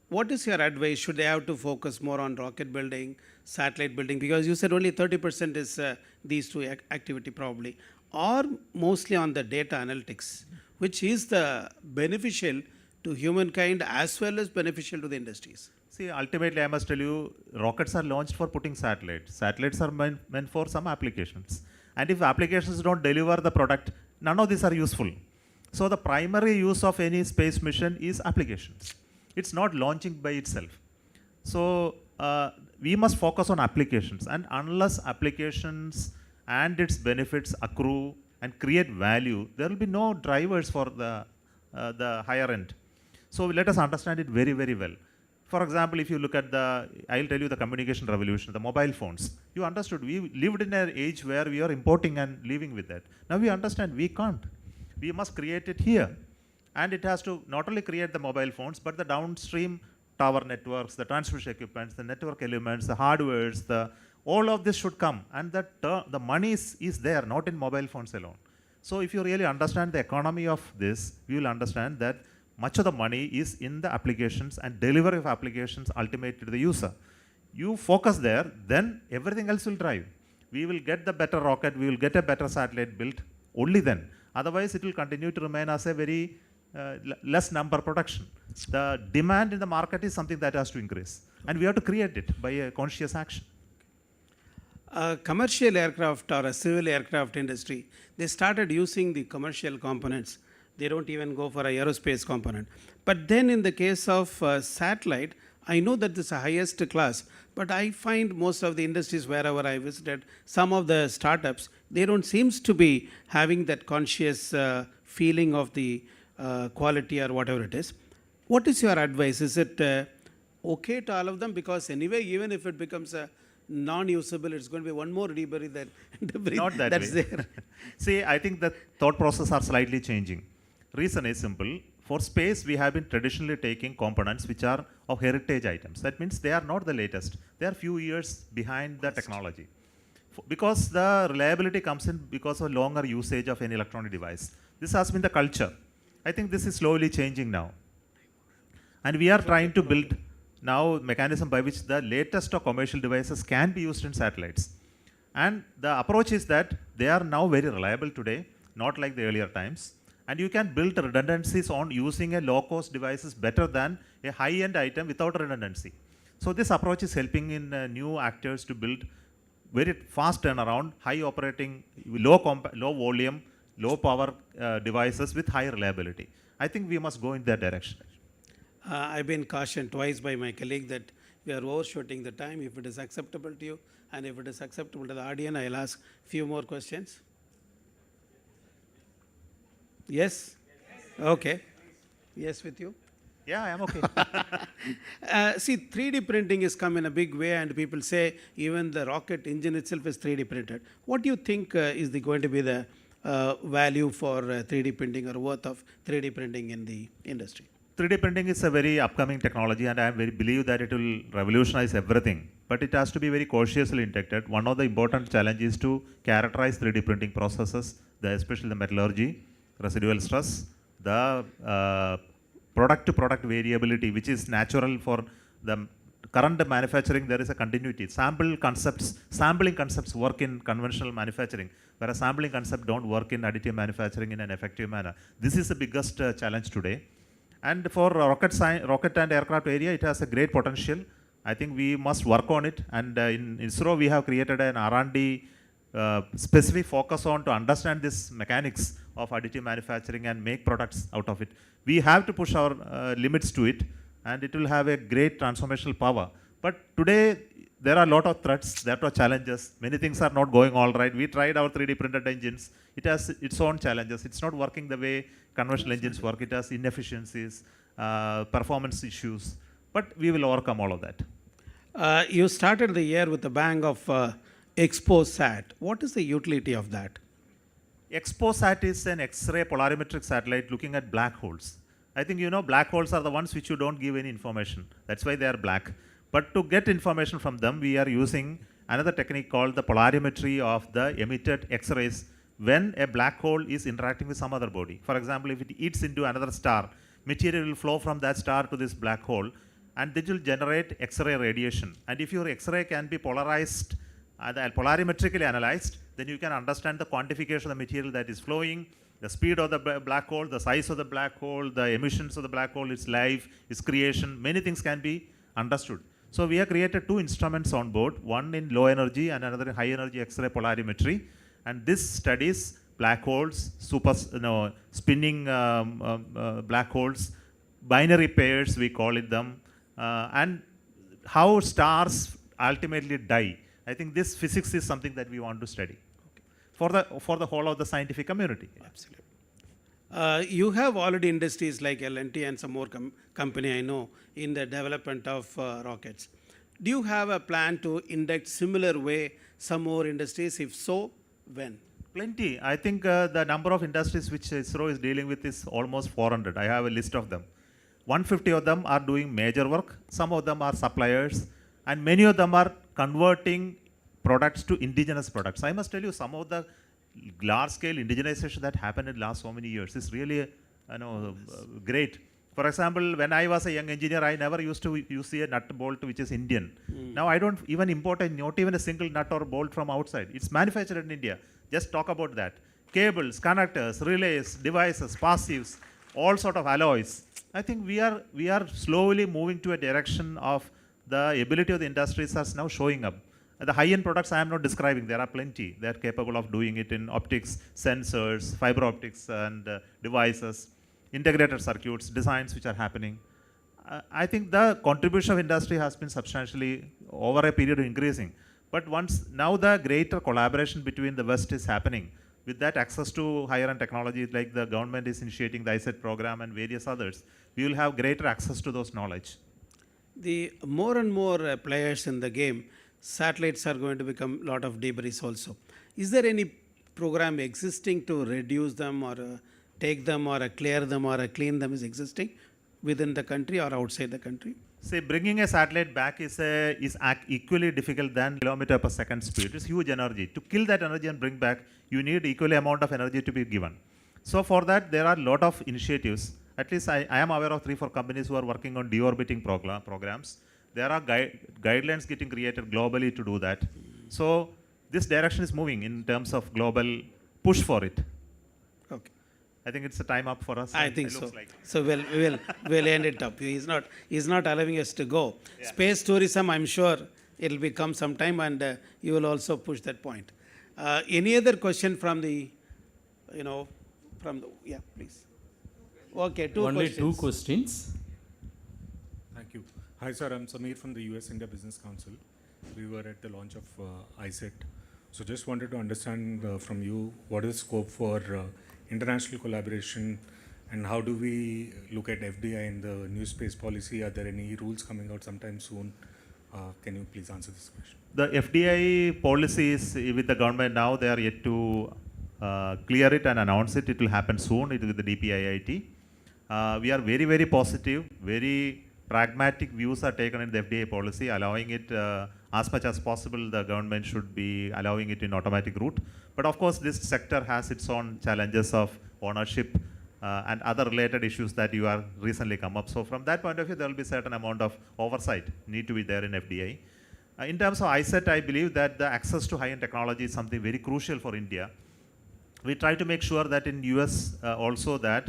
What is your advice? Should they have to focus more on rocket building, satellite building? Because you said only 30% is these two activity probably, or mostly on the data analytics, which is the beneficial to humankind as well as beneficial to the industries. See, ultimately I must tell you, rockets are launched for putting satellites. Satellites are meant for some applications. And if applications don't deliver the product, none of these are useful. So the primary use of any space mission is applications. It's not launching by itself. So we must focus on applications, and unless applications and its benefits accrue and create value, there will be no drivers for the higher end. So let us understand it very, very well. For example, if you look at I'll tell you the communication revolution, the mobile phones. You understood, we lived in an age where we are importing and living with that. Now we understand we can't. We must create it here. And it has to not only create the mobile phones, but the downstream tower networks, the transmission equipments, the network elements, the hardwares, all of this should come. And the money is there, not in mobile phones alone. So if you really understand the economy of this, you will understand that much of the money is in the applications and delivery of applications ultimately to the user. You focus there, then everything else will drive. We will get the better rocket, we will get a better satellite built only then. Otherwise, it will continue to remain as a very less number production. The demand in the market is something that has to increase. And we have to create it by a conscious action. Commercial aircraft or a civil aircraft industry, they started using the commercial components. They don't even go for an aerospace component. But then in the case of satellite, I know that this is the highest class, but I find most of the industries wherever I visited, some of the startups, they don't seem to be having that conscious feeling of the quality or whatever it is. What is your advice? Is it okay to all of them? Because anyway, even if it becomes a non-usable, it's going to be one more debris Not that that's way. there. See, I think the thought process are slightly changing. Reason is simple. For space, we have been traditionally taking components which are of heritage items. That means they are not the latest. They are few years behind the technology. Because the reliability comes in because of longer usage of any electronic device. This has been the culture. I think this is slowly changing now. And we are trying to build now mechanism by which the latest of commercial devices can be used in satellites. And the approach is that they are now very reliable today, not like the earlier times. And you can build redundancies on using a low-cost devices better than a high-end item without redundancy. So this approach is helping in new actors to build very fast turnaround, high operating, low volume, low power devices with high reliability. I think we must go in that direction. I've been cautioned twice by my colleague that we are overshooting the time. If it is acceptable to you and if it is acceptable to the audience, I'll ask few more questions. Yes? Okay. Yes with you? Yeah, I am okay. See, 3D printing has come in a big way and people say even the rocket engine itself is 3D printed. What do you think is going to be the value for 3D printing or worth of 3D printing in the industry? 3D printing is a very upcoming technology and I believe that it will revolutionize everything. But it has to be very cautiously integrated. One of the important challenges is to characterize 3D printing processes, especially the metallurgy, residual stress, the product-to-product variability, which is natural for the current manufacturing. There is a continuity. Sampling concepts work in conventional manufacturing, whereas sampling concepts don't work in additive manufacturing in an effective manner. This is the biggest challenge today. And for rocket and aircraft area, it has a great potential. I think we must work on it. And in ISRO, we have created an R&D specific focus on to understand this mechanics of additive manufacturing and make products out of it. We have to push our limits to it, and it will have a great transformational power. But today, there are a lot of threats, there are challenges. Many things are not going all right. We tried our 3D printed engines. It has its own challenges. It's not working the way conventional engines work. It has inefficiencies, performance issues. But we will overcome all of that. You started the year with a bang of ExpoSat. What is the utility of that? ExpoSat is an X-ray polarimetric satellite looking at black holes. I think you know black holes are the ones which you don't give any information. That's why they are black. But to get information from them, we are using another technique called the polarimetry of the emitted X-rays when a black hole is interacting with some other body. For example, if it eats into another star, material will flow from that star to this black hole, and this will generate X-ray radiation. And if your X-ray can be polarized, polarimetrically analyzed, then you can understand the quantification of the material that is flowing, the speed of the black hole, the size of the black hole, the emissions of the black hole, its life, its creation, many things can be understood. So we have created two instruments on board, one in low energy and another in high energy X-ray polarimetry. And this studies black holes, spinning black holes, binary pairs we call it them, and how stars ultimately die. I think this physics is something that we want to study for the whole of the scientific community. Absolutely. You have already industries like L&T and some more company I know in the development of rockets. Do you have a plan to induct similar way some more industries? If so, when? Plenty. I think the number of industries which ISRO is dealing with is almost 400. I have a list of them. 150 of them are doing major work. Some of them are suppliers, and many of them are converting products to indigenous products. I must tell you, some of the large-scale indigenization that happened in the last so many years is really great. For example, when I was a young engineer, I never used to use a nut bolt which is Indian. Now I don't even import not even a single nut or bolt from outside. It's manufactured in India. Just talk about that. Cables, connectors, relays, devices, passives, all sort of alloys. I think we are slowly moving to a direction of the ability of the industries are now showing up. The high-end products I am not describing. There are plenty. They are capable of doing it in optics, sensors, fiber optics, and devices, integrated circuits, designs which are happening. I think the contribution of industry has been substantially over a period increasing. But now the greater collaboration between the West is happening. With that access to higher-end technology, like the government is initiating the ISET program and various others, we will have greater access to those knowledge. The more and more players in the game, satellites are going to become a lot of debris also. Is there any program existing to reduce them or take them or clear them or clean them is existing within the country or outside the country? See, bringing a satellite back is equally difficult than kilometer per second speed. It's huge energy. To kill that energy and bring back, you need equal amount of energy to be given. So for that, there are a lot of initiatives. At least I am aware of 3-4 companies who are working on deorbiting programs. There are guidelines getting created globally to do that. So this direction is moving in terms of global push for it. Okay. I think it's a time up for us. I think so. So we'll end it up. He's not allowing us to go. Yeah. Space tourism, I'm sure it will become sometime, and you will also push that point. Any other question from the, yeah, please. Okay, Only two questions. Thank you. Hi, sir. I'm Samir from the US-India Business Council. We were at the launch of ISET. So just wanted to understand from you, what is scope for international collaboration, and how do we look at FDI in the new space policy? Are there any rules coming out sometime soon? Can you please answer this question? The FDI policy is with the government now. They are yet to clear it and announce it. It will happen soon. It is with the DPIIT. We are very, very positive, very pragmatic views are taken in the FDA policy, allowing it as much as possible. The government should be allowing it in automatic route. But of course, this sector has its own challenges of ownership and other related issues that you are recently come up. So from that point of view, there will be certain amount of oversight need to be there in FDA. In terms of ISET, I believe that the access to high-end technology is something very crucial for India. We try to make sure that in US also that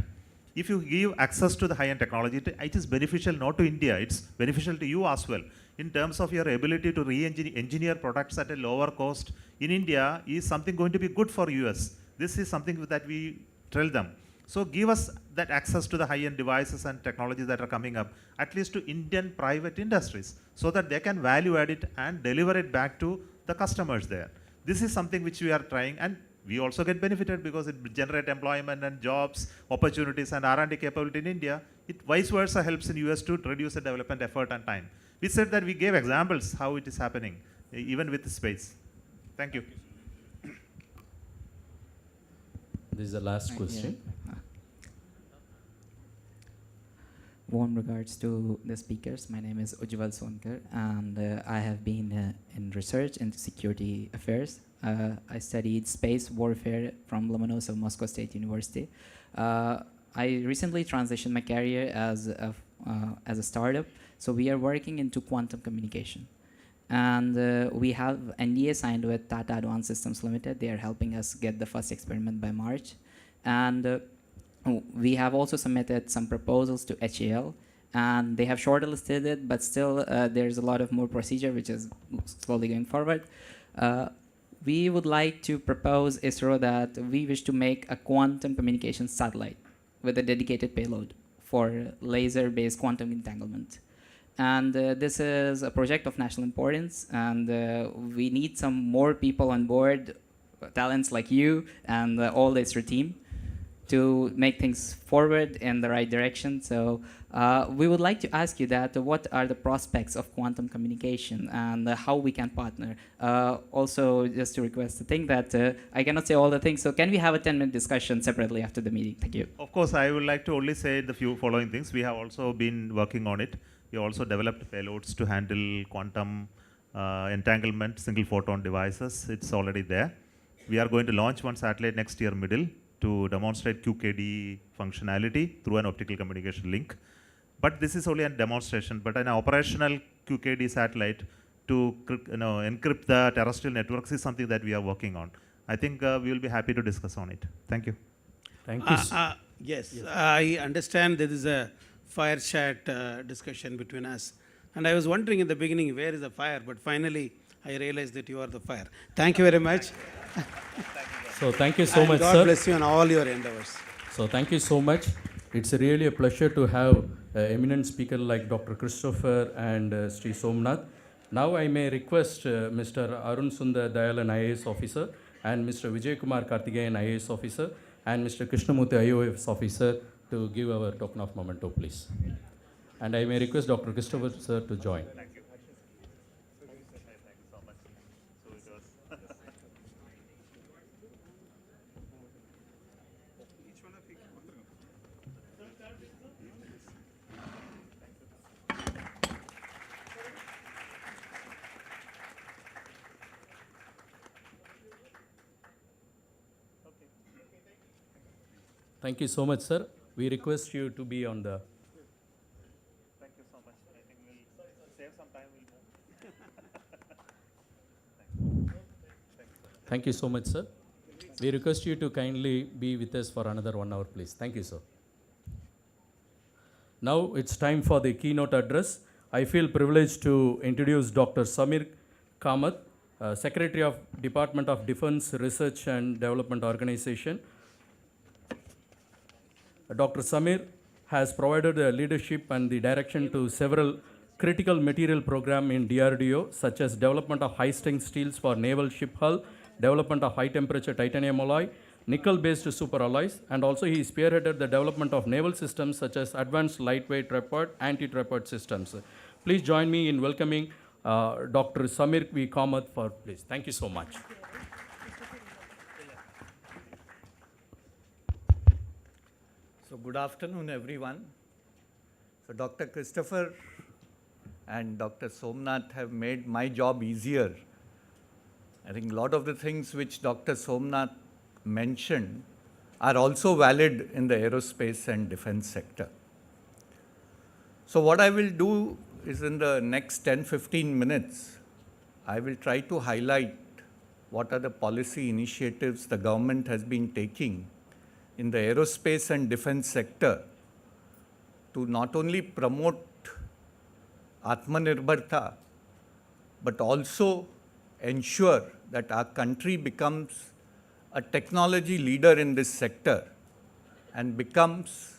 if you give access to the high-end technology, it is beneficial not to India, it's beneficial to you as well. In terms of your ability to re-engineer products at a lower cost in India is something going to be good for US. This is something that we tell them. So give us that access to the high-end devices and technologies that are coming up, at least to Indian private industries, so that they can value add it and deliver it back to the customers there. This is something which we are trying, and we also get benefited because it generates employment and jobs, opportunities, and R&D capability in India. It vice versa helps in US to reduce the development effort and time. We said that we gave examples how it is happening, even with space. Thank you. This is the last question. Warm regards to the speakers. My name is Ujjwal Sonkar, and I have been in research and security affairs. I studied space warfare from Lomonosov Moscow State University. I recently transitioned my career as a startup, so we are working into quantum communication. And we have NDA signed with Tata Advanced Systems Limited. They are helping us get the first experiment by March. And we have also submitted some proposals to HAL, and they have shortlisted it, but still there's a lot of more procedure which is slowly going forward. We would like to propose ISRO that we wish to make a quantum communication satellite with a dedicated payload for laser-based quantum entanglement. And this is a project of national importance, and we need some more people on board, talents like you and all the ISRO team, to make things forward in the right direction. So we would like to ask you that what are the prospects of quantum communication and how we can partner. Also, just to request the thing that I cannot say all the things, so can we have a 10-minute discussion separately after the meeting? Thank you. Of course, I would like to only say the few following things. We have also been working on it. We also developed payloads to handle quantum entanglement, single photon devices. It's already there. We are going to launch one satellite next year middle to demonstrate QKD functionality through an optical communication link. But this is only a demonstration, but an operational QKD satellite to encrypt the terrestrial networks is something that we are working on. I think we will be happy to discuss on it. Thank you. Thank you. Yes, I understand there is a fire chat discussion between us. And I was wondering in the beginning, where is the fire? But finally, I realized that you are the fire. Thank you very much. So thank you so much, God sir. bless you on all your endeavors. So thank you so much. It's really a pleasure to have an eminent speaker like Dr. Christopher and Sri Somnath. Now I may request Mr. Arun Sundar Dayalan IAS officer and Mr. Vijay Kumar Karthikeyan IAS officer and Mr. Krishnamurthy IOS officer to give our token of memento, please. And I may request Dr. Christopher sir to join. Thank you so much, sir. We request you to be on the... Thank you so much. I think we'll save some time. Thank you so much, sir. We request you to kindly be with us for another 1 hour, please. Thank you, sir. Now it's time for the keynote address. I feel privileged to introduce Dr. Samir Kamath, Secretary of Department of Defense Research and Development Organization. Dr. Samir has provided leadership and the direction to several critical material programs in DRDO, such as development of high-strength steels for naval ship hull, development of high-temperature titanium alloy, nickel-based superalloys, and also he spearheaded the development of naval systems such as advanced lightweight trapode, anti-trapode systems. Please join me in welcoming Dr. Samir V. Kamath for please. Thank you so much. So good afternoon, everyone. So Dr. Christopher and Dr. Somnath have made my job easier. I think a lot of the things which Dr. Somnath mentioned are also valid in the aerospace and defense sector. So what I will do is in the next 10-15 minutes, I will try to highlight what are the policy initiatives the government has been taking in the aerospace and defense sector to not only promote Atmanirbharta, but also ensure that our country becomes a technology leader in this sector and becomes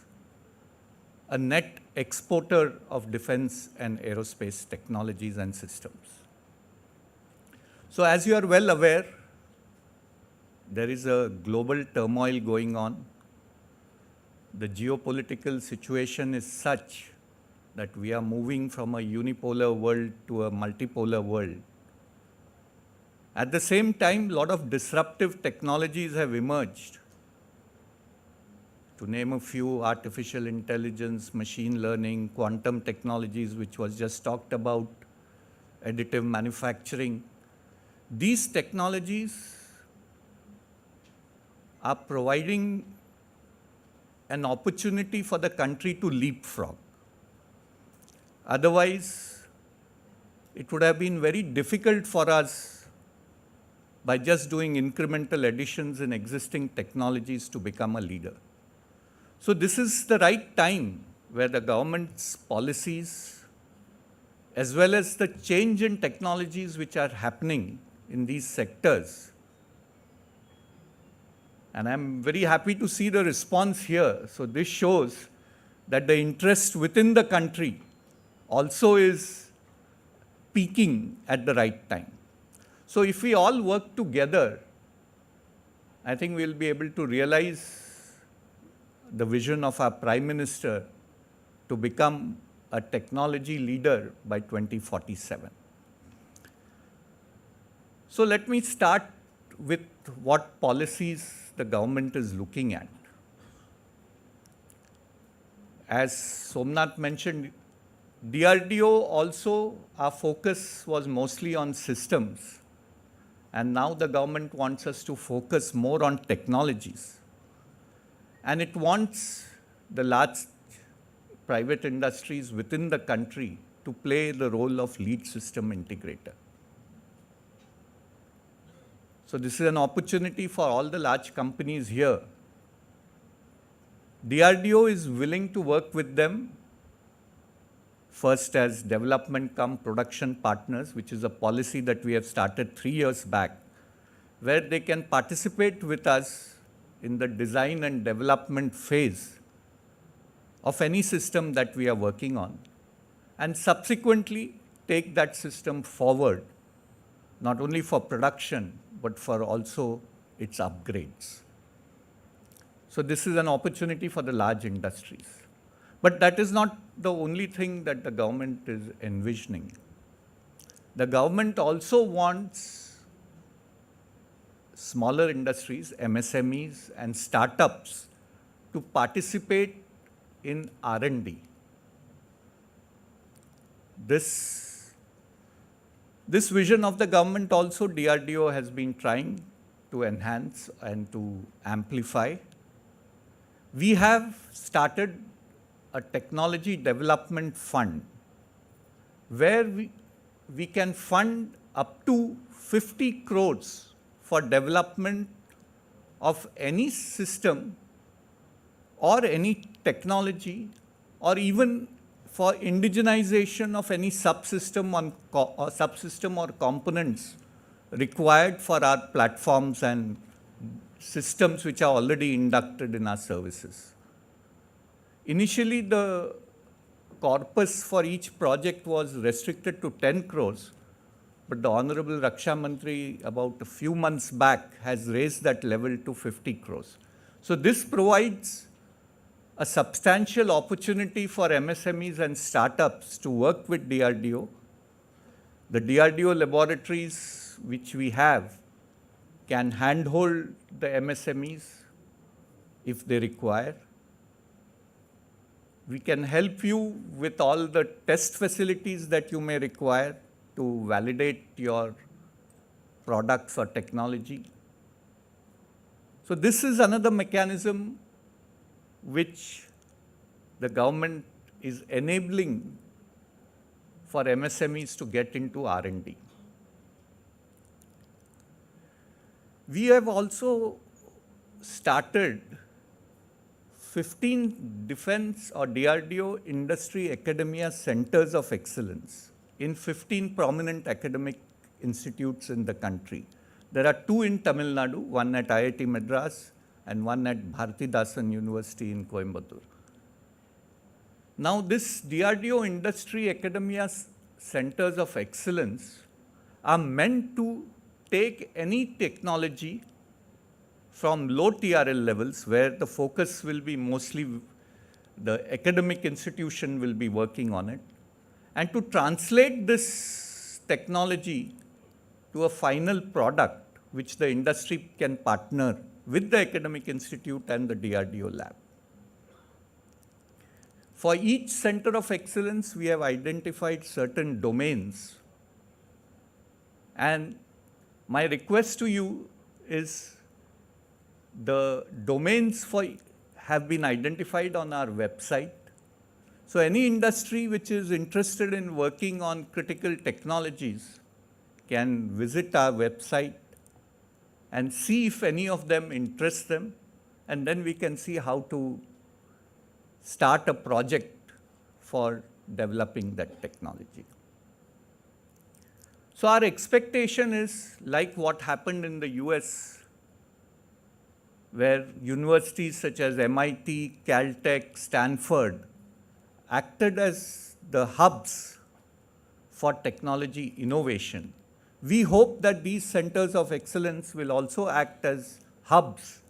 a net exporter of defense and aerospace technologies and systems. So as you are well aware, there is a global turmoil going on. The geopolitical situation is such that we are moving from a unipolar world to a multipolar world. At the same time, a lot of disruptive technologies have emerged. To name a few, artificial intelligence, machine learning, quantum technologies, which was just talked about, additive manufacturing. These technologies are providing an opportunity for the country to leapfrog. Otherwise, it would have been very difficult for us by just doing incremental additions in existing technologies to become a leader. So this is the right time where the government's policies, as well as the change in technologies which are happening in these sectors. And I'm very happy to see the response here. So this shows that the interest within the country also is peaking at the right time. So if we all work together, I think we'll be able to realize the vision of our Prime Minister to become a technology leader by 2047. So let me start with what policies the government is looking at. As Somnath mentioned, DRDO also, our focus was mostly on systems. And now the government wants us to focus more on technologies. And it wants the large private industries within the country to play the role of lead system integrator. So this is an opportunity for all the large companies here. DRDO is willing to work with them first as development cum production partners, which is a policy that we have started 3 years back, where they can participate with us in the design and development phase of any system that we are working on, and subsequently take that system forward, not only for production, but for also its upgrades. So this is an opportunity for the large industries. But that is not the only thing that the government is envisioning. The government also wants smaller industries, MSMEs and startups to participate in R&D. This vision of the government also DRDO has been trying to enhance and to amplify. We have started a technology development fund where we can fund up to 50 crores for development of any system or any technology, or even for indigenization of any subsystem or components required for our platforms and systems which are already inducted in our services. Initially, the corpus for each project was restricted to 10 crores, but the Honorable Raksha Mantri about a few months back has raised that level to 50 crores. So this provides a substantial opportunity for MSMEs and startups to work with DRDO. The DRDO laboratories which we have can handhold the MSMEs if they require. We can help you with all the test facilities that you may require to validate your products or technology. So this is another mechanism which the government is enabling for MSMEs to get into R&D. We have also started 15 defense or DRDO industry academia centers of excellence in 15 prominent academic institutes in the country. There are 2 in Tamil Nadu, one at IIT Madras and one at Bharatidasan University in Coimbatore. Now this DRDO industry academia centers of excellence are meant to take any technology from low TRL levels where the focus will be mostly the academic institution will be working on it, and to translate this technology to a final product which the industry can partner with the academic institute and the DRDO lab. For each center of excellence, we have identified certain domains, and my request to you is the domains have been identified on our website. So any industry which is interested in working on critical technologies can visit our website and see if any of them interest them, and then we can see how to start a project for developing that technology. So our expectation is like what happened in the US, where universities such as MIT, Caltech, Stanford acted as the hubs for technology innovation. We hope that these centers of excellence will also act as hubs,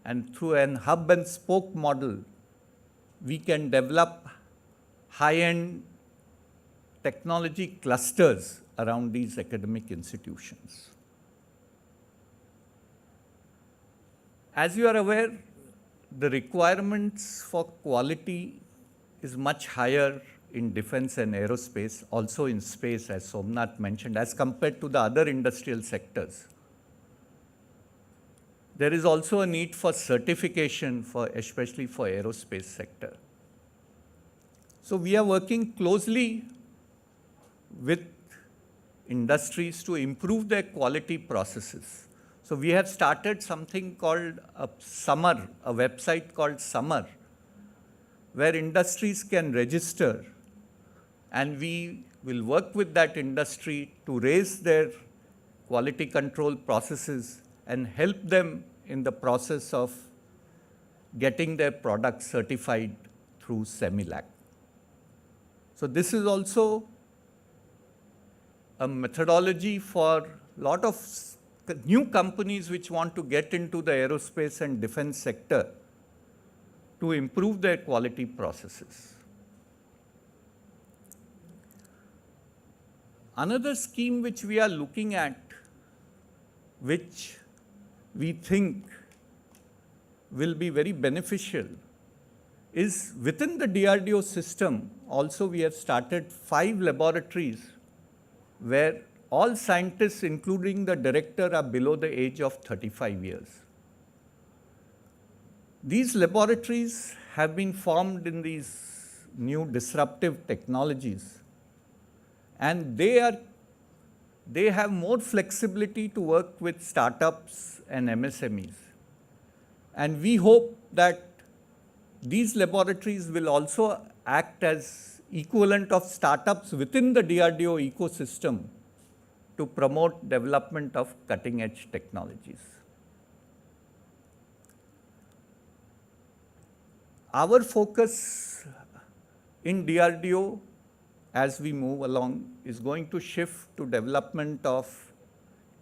and through an hub and spoke model, we can develop high-end technology clusters around these academic institutions. As you are aware, the requirements for quality is much higher in defense and aerospace, also in space, as Somnath mentioned, as compared to the other industrial sectors. There is also a need for certification, especially for aerospace sector. So we are working closely with industries to improve their quality processes. So we have started something called a website called Summer, where industries can register, and we will work with that industry to raise their quality control processes and help them in the process of getting their products certified through Semilac. So this is also a methodology for a lot of new companies which want to get into the aerospace and defense sector to improve their quality processes. Another scheme which we are looking at, which we think will be very beneficial, is within the DRDO system. Also, we have started 5 laboratories where all scientists, including the director, are below the age of 35 years. These laboratories have been formed in these new disruptive technologies, and they have more flexibility to work with startups and MSMEs. And we hope that these laboratories will also act as equivalent of startups within the DRDO ecosystem to promote development of cutting-edge technologies. Our focus in DRDO as we move along is going to shift to development of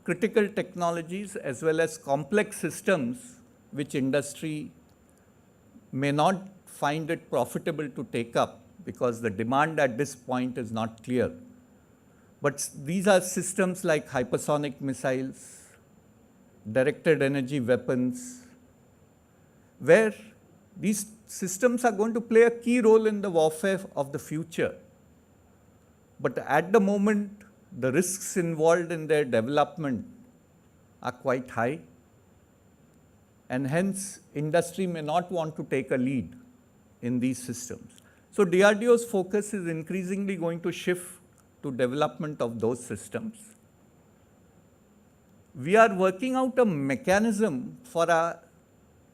critical technologies as well as complex systems which industry may not find it profitable to take up because the demand at this point is not clear. But these are systems like hypersonic missiles, directed energy weapons, where these systems are going to play a key role in the warfare of the future. But at the moment, the risks involved in their development are quite high, and hence industry may not want to take a lead in these systems. So DRDO's focus is increasingly going to shift to development of those systems. We are working out a mechanism for our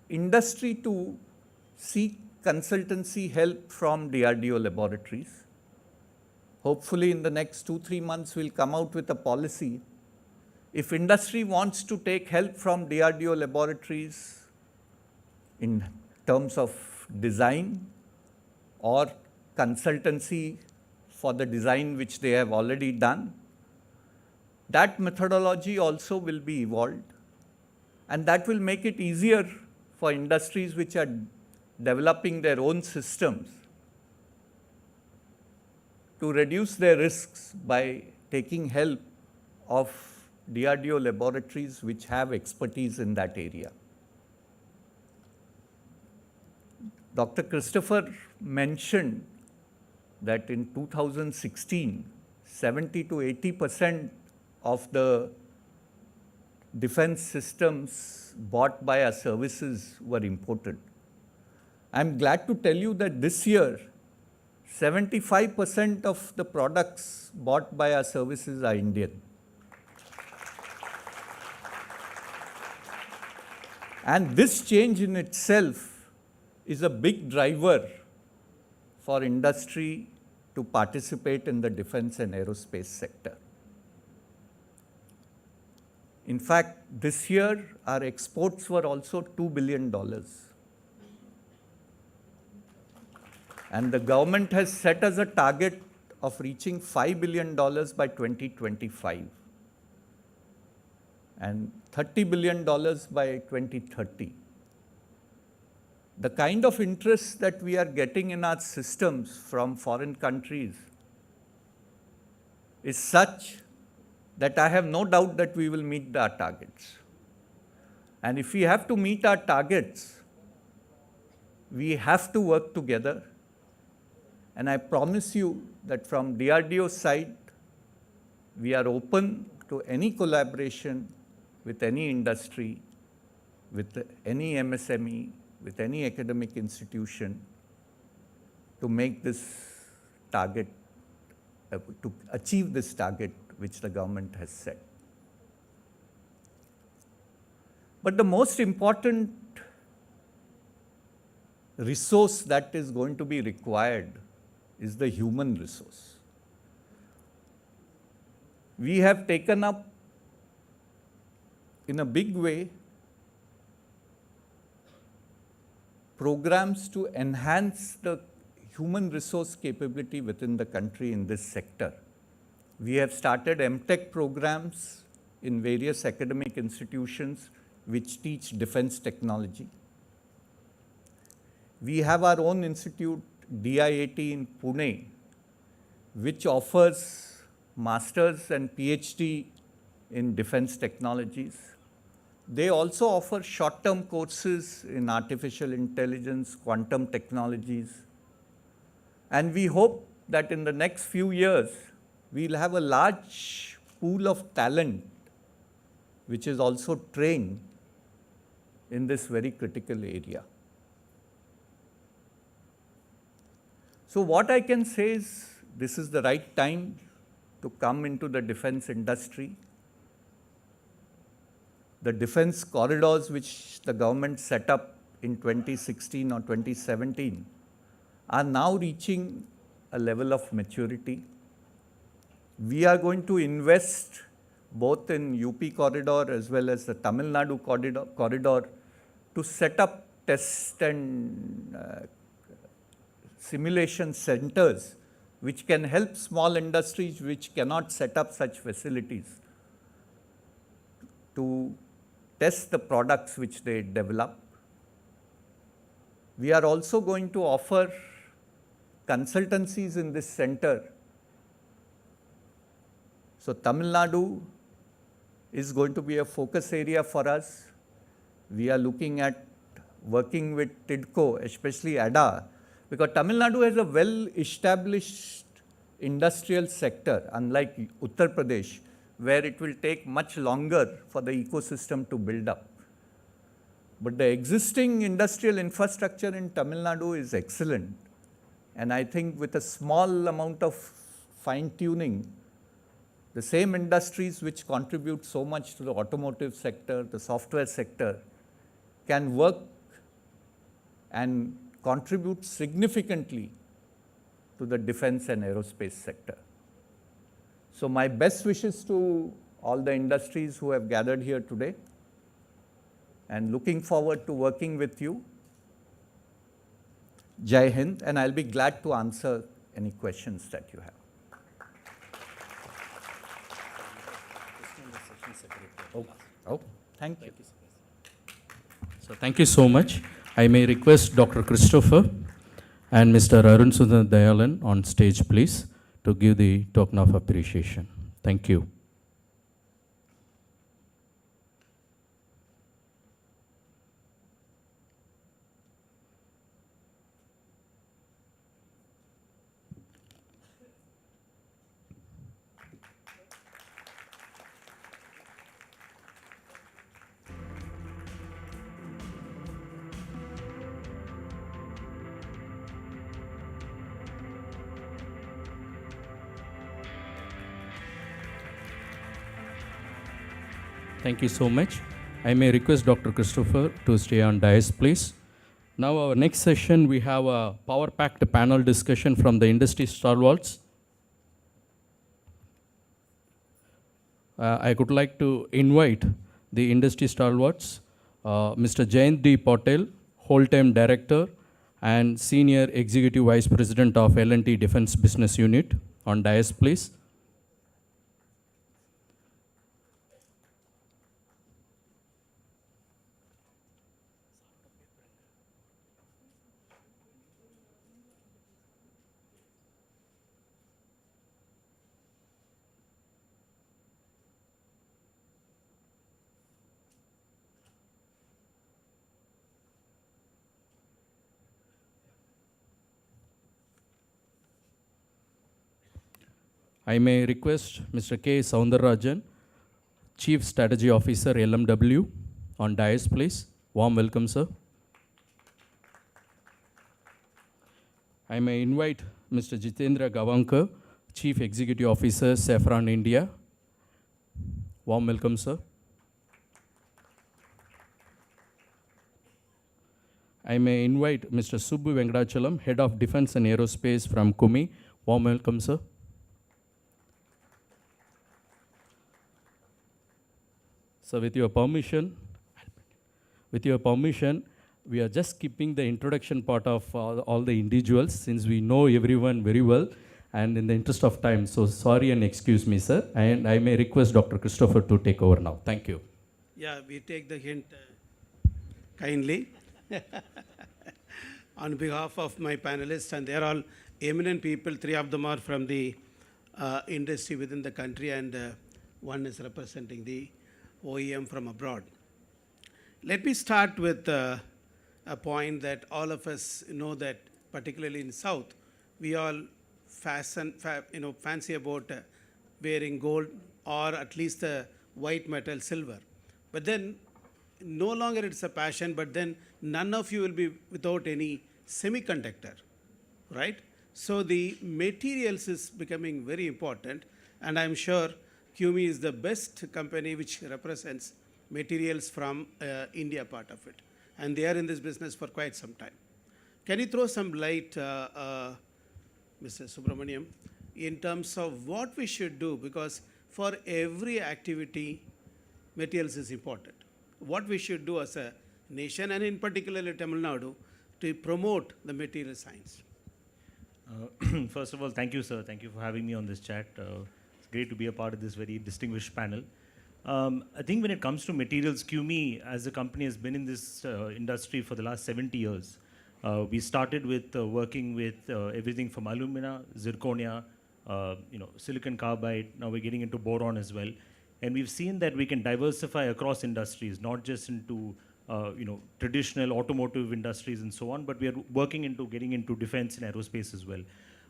industry to seek consultancy help from DRDO laboratories. Hopefully in the next 2-3 months we'll come out with a policy. If industry wants to take help from DRDO laboratories in terms of design or consultancy for the design which they have already done, that methodology also will be evolved, and that will make it easier for industries which are developing their own systems to reduce their risks by taking help of DRDO laboratories which have expertise in that area. Dr. Christopher mentioned that in 2016, 70 to 80% of the defense systems bought by our services were imported. I'm glad to tell you that this year, 75% of the products bought by our services are Indian. And this change in itself is a big driver for industry to participate in the defense and aerospace sector. In fact, this year our exports were also $2 billion. And the government has set us a target of reaching $5 billion by 2025 and $30 billion by 2030. The kind of interest that we are getting in our systems from foreign countries is such that I have no doubt that we will meet our targets. And if we have to meet our targets, we have to work together. And I promise you that from DRDO side, we are open to any collaboration with any industry, with any MSME, with any academic institution to make this target, to achieve this target which the government has set. But the most important resource that is going to be required is the human resource. We have taken up in a big way programs to enhance the human resource capability within the country in this sector. We have started MTech programs in various academic institutions which teach defense technology. We have our own institute, DIAT in Pune, which offers masters and PhD in defense technologies. They also offer short-term courses in artificial intelligence, quantum technologies. And we hope that in the next few years, we'll have a large pool of talent which is also trained in this very critical area. So what I can say is this is the right time to come into the defense industry. The defense corridors which the government set up in 2016 or 2017 are now reaching a level of maturity. We are going to invest both in UP corridor as well as the Tamil Nadu corridor to set up test and simulation centers which can help small industries which cannot set up such facilities to test the products which they develop. We are also going to offer consultancies in this center. So Tamil Nadu is going to be a focus area for us. We are looking at working with TIDCO, especially ADA, because Tamil Nadu has a well-established industrial sector, unlike Uttar Pradesh, where it will take much longer for the ecosystem to build up. But the existing industrial infrastructure in Tamil Nadu is excellent. And I think with a small amount of fine-tuning, the same industries which contribute so much to the automotive sector, the software sector, can work and contribute significantly to the defense and aerospace sector. So my best wishes to all the industries who have gathered here today, and looking forward to working with you. Jai Hind, and I'll be glad to answer any questions that you have. Oh, thank you. So thank you so much. I may request Dr. Christopher and Mr. Arun Sundar Dayalan on stage, please, to give the token of appreciation. Thank you. Thank you so much. I may request Dr. Christopher to stay on dais, please. Now our next session, we have a power-packed panel discussion from the industry stalwarts. I would like to invite the industry stalwarts, Mr. Jayant D. Patel, whole-time director and senior executive vice president of L&T Defense Business Unit, on dais, please. I may request Mr. K. Soundararajan, Chief Strategy Officer, LMW, on dais, please. Warm welcome, sir. I may invite Mr. Jitendra Gavankar, Chief Executive Officer, Saffron India. Warm welcome, sir. I may invite Mr. Subbu Venkatachalam, Head of Defense and Aerospace from Kumi. Warm welcome, sir. So with your permission, we are just skipping the introduction part of all the individuals, since we know everyone very well, and in the interest of time, so sorry and excuse me, sir. And I may request Dr. Christopher to take over now. Thank you. Yeah, we take the hint kindly. On behalf of my panelists, and they're all eminent people, 3 of them are from the industry within the country, and one is representing the OEM from abroad. Let me start with a point that all of us know, that particularly in South, we all fancy about wearing gold, or at least white metal, silver. But then no longer it's a passion, but then none of you will be without any semiconductor, right? So the materials is becoming very important, and I'm sure QME is the best company which represents materials from India part of it. And they are in this business for quite some time. Can you throw some light, Mr. Subramaniam, in terms of what we should do? Because for every activity, materials is important. What we should do as a nation, and in particular Tamil Nadu, to promote the material science. First of all, thank you, sir. Thank you for having me on this chat. It's great to be a part of this very distinguished panel. I think when it comes to materials, QME as a company has been in this industry for the last 70 years. We started with working with everything from alumina, zirconia, silicon carbide. Now we're getting into boron as well. And we've seen that we can diversify across industries, not just into traditional automotive industries and so on, but we are working into getting into defense and aerospace as well.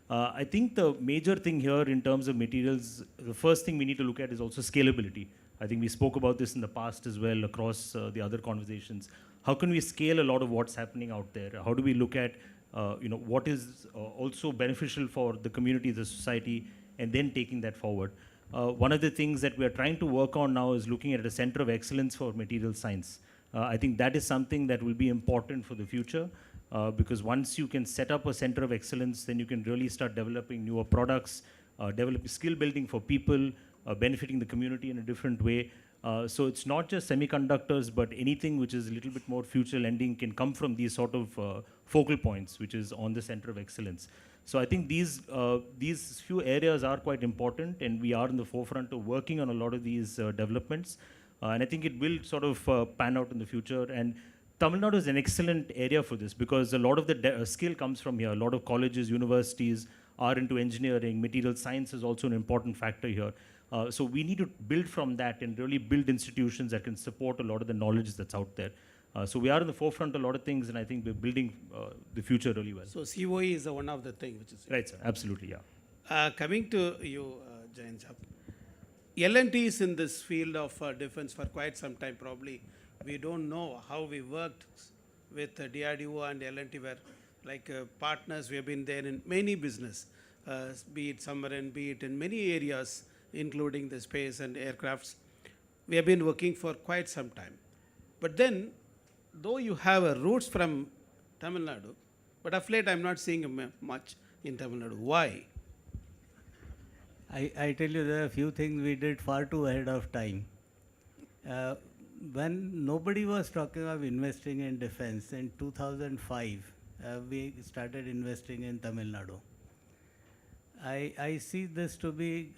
I think the major thing here in terms of materials, the first thing we need to look at is also scalability. I think we spoke about this in the past as well across the other conversations. How can we scale a lot of what's happening out there? How do we look at what is also beneficial for the community, the society, and then taking that forward? One of the things that we are trying to work on now is looking at a center of excellence for material science. I think that is something that will be important for the future. because once you can set up a center of excellence, then you can really start developing newer products, developing skill building for people, benefiting the community in a different way. So it's not just semiconductors, but anything which is a little bit more future lending can come from these sort of focal points, which is on the center of excellence. So I think these few areas are quite important, and we are in the forefront of working on a lot of these developments. And I think it will sort of pan out in the future. And Tamil Nadu is an excellent area for this because a lot of the skill comes from here. A lot of colleges, universities are into engineering. Material science is also an important factor here. So we need to build from that and really build institutions that can support a lot of the knowledge that's out there. So we are in the forefront of a lot of things, and I think we're building the future really well. So COE is one of the things which is right, sir. Absolutely, yeah. Coming to you, Jain Sahab, L&T is in this field of defense for quite some time. Probably we don't know how we worked with DRDO and L&T were like partners. We have been there in many business, be it submarine, be it in many areas, including the space and aircrafts. We have been working for quite some time. But then, though you have roots from Tamil Nadu, but of late I'm not seeing much in Tamil Nadu. Why? I tell you, there are a few things we did far too ahead of time. When nobody was talking of investing in defense, in 2005, we started investing in Tamil Nadu. I see this to be,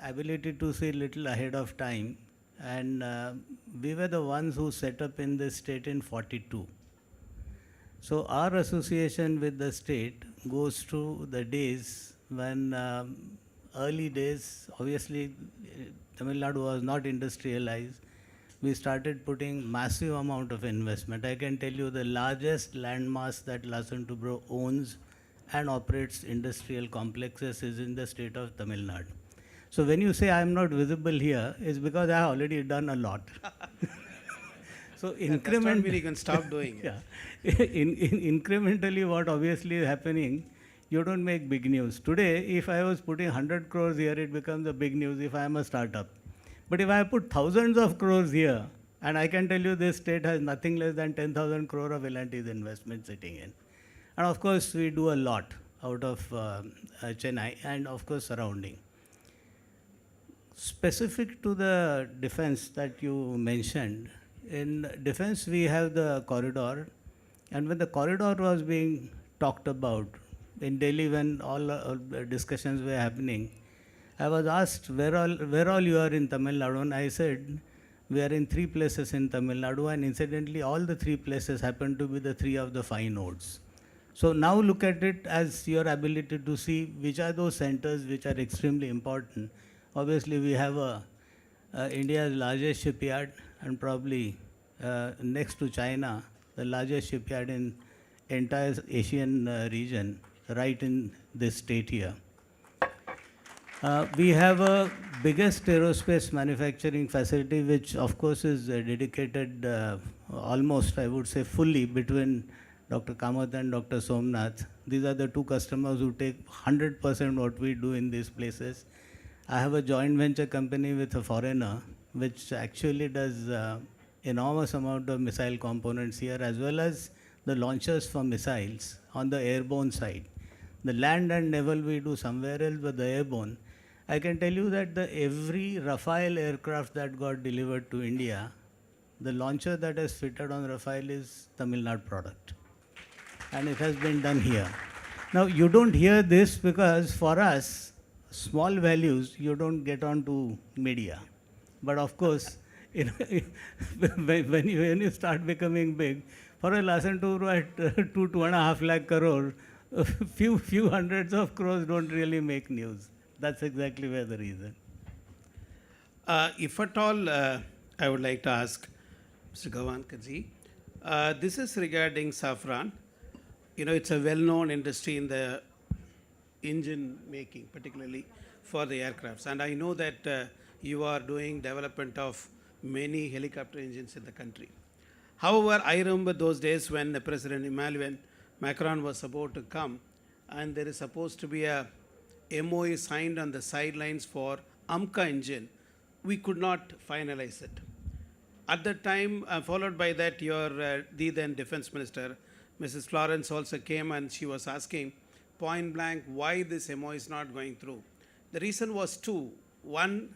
ability to see little ahead of time. And we were the ones who set up in this state in 42. So our association with the state goes to the days when, early days, obviously Tamil Nadu was not industrialized. We started putting massive amount of investment. I can tell you the largest landmass that Larsen & Toubro owns and operates industrial complexes is in the state of Tamil Nadu. So when you say I'm not visible here, it's because I have already done a lot. So incrementally, you can stop doing it. Yeah. Incrementally, what obviously is happening, you don't make big news. Today, if I was putting 100 crores here, it becomes a big news if I am a startup. But if I put thousands of crores here, and I can tell you this state has nothing less than 10,000 crore of L&T's investment sitting in. And of course, we do a lot out of Chennai and of course surrounding. Specific to the defense that you mentioned, in defense we have the corridor, and when the corridor was being talked about in Delhi, when all discussions were happening, I was asked where all you are in Tamil Nadu, and I said we are in 3 places in Tamil Nadu, and incidentally all the 3 places happen to be the 3 of the 5 nodes. So now look at it as your ability to see which are those centers which are extremely important. Obviously, we have India's largest shipyard, and probably next to China, the largest shipyard in entire Asian region, right in this state here. We have a biggest aerospace manufacturing facility, which of course is dedicated almost, I would say, fully between Dr. Kamath and Dr. Somnath. These are the 2 customers who take 100% what we do in these places. I have a joint venture company with a foreigner, which actually does enormous amount of missile components here, as well as the launchers for missiles on the airborne side. The land and naval we do somewhere else, but the airborne, I can tell you that every Rafale aircraft that got delivered to India, the launcher that is fitted on Rafale is Tamil Nadu product. And it has been done here. Now, you don't hear this because for us, small values, you don't get onto media. But of course, when you start becoming big, for a Larsen & Toubro at 2.5 lakh crore, few hundreds of crores don't really make news. That's exactly where the reason. If at all, I would like to ask Mr. Gawankarji, this is regarding saffron. It's a well-known industry in the engine making, particularly for the aircrafts. And I know that you are doing development of many helicopter engines in the country. However, I remember those days when the President Emmanuel Macron was about to come, and there is supposed to be a MOA signed on the sidelines for AMCA engine. We could not finalize it. At that time, followed by that, the then Defense Minister, Mrs. Florence also came and she was asking point blank why this MO is not going through. The reason was two. One,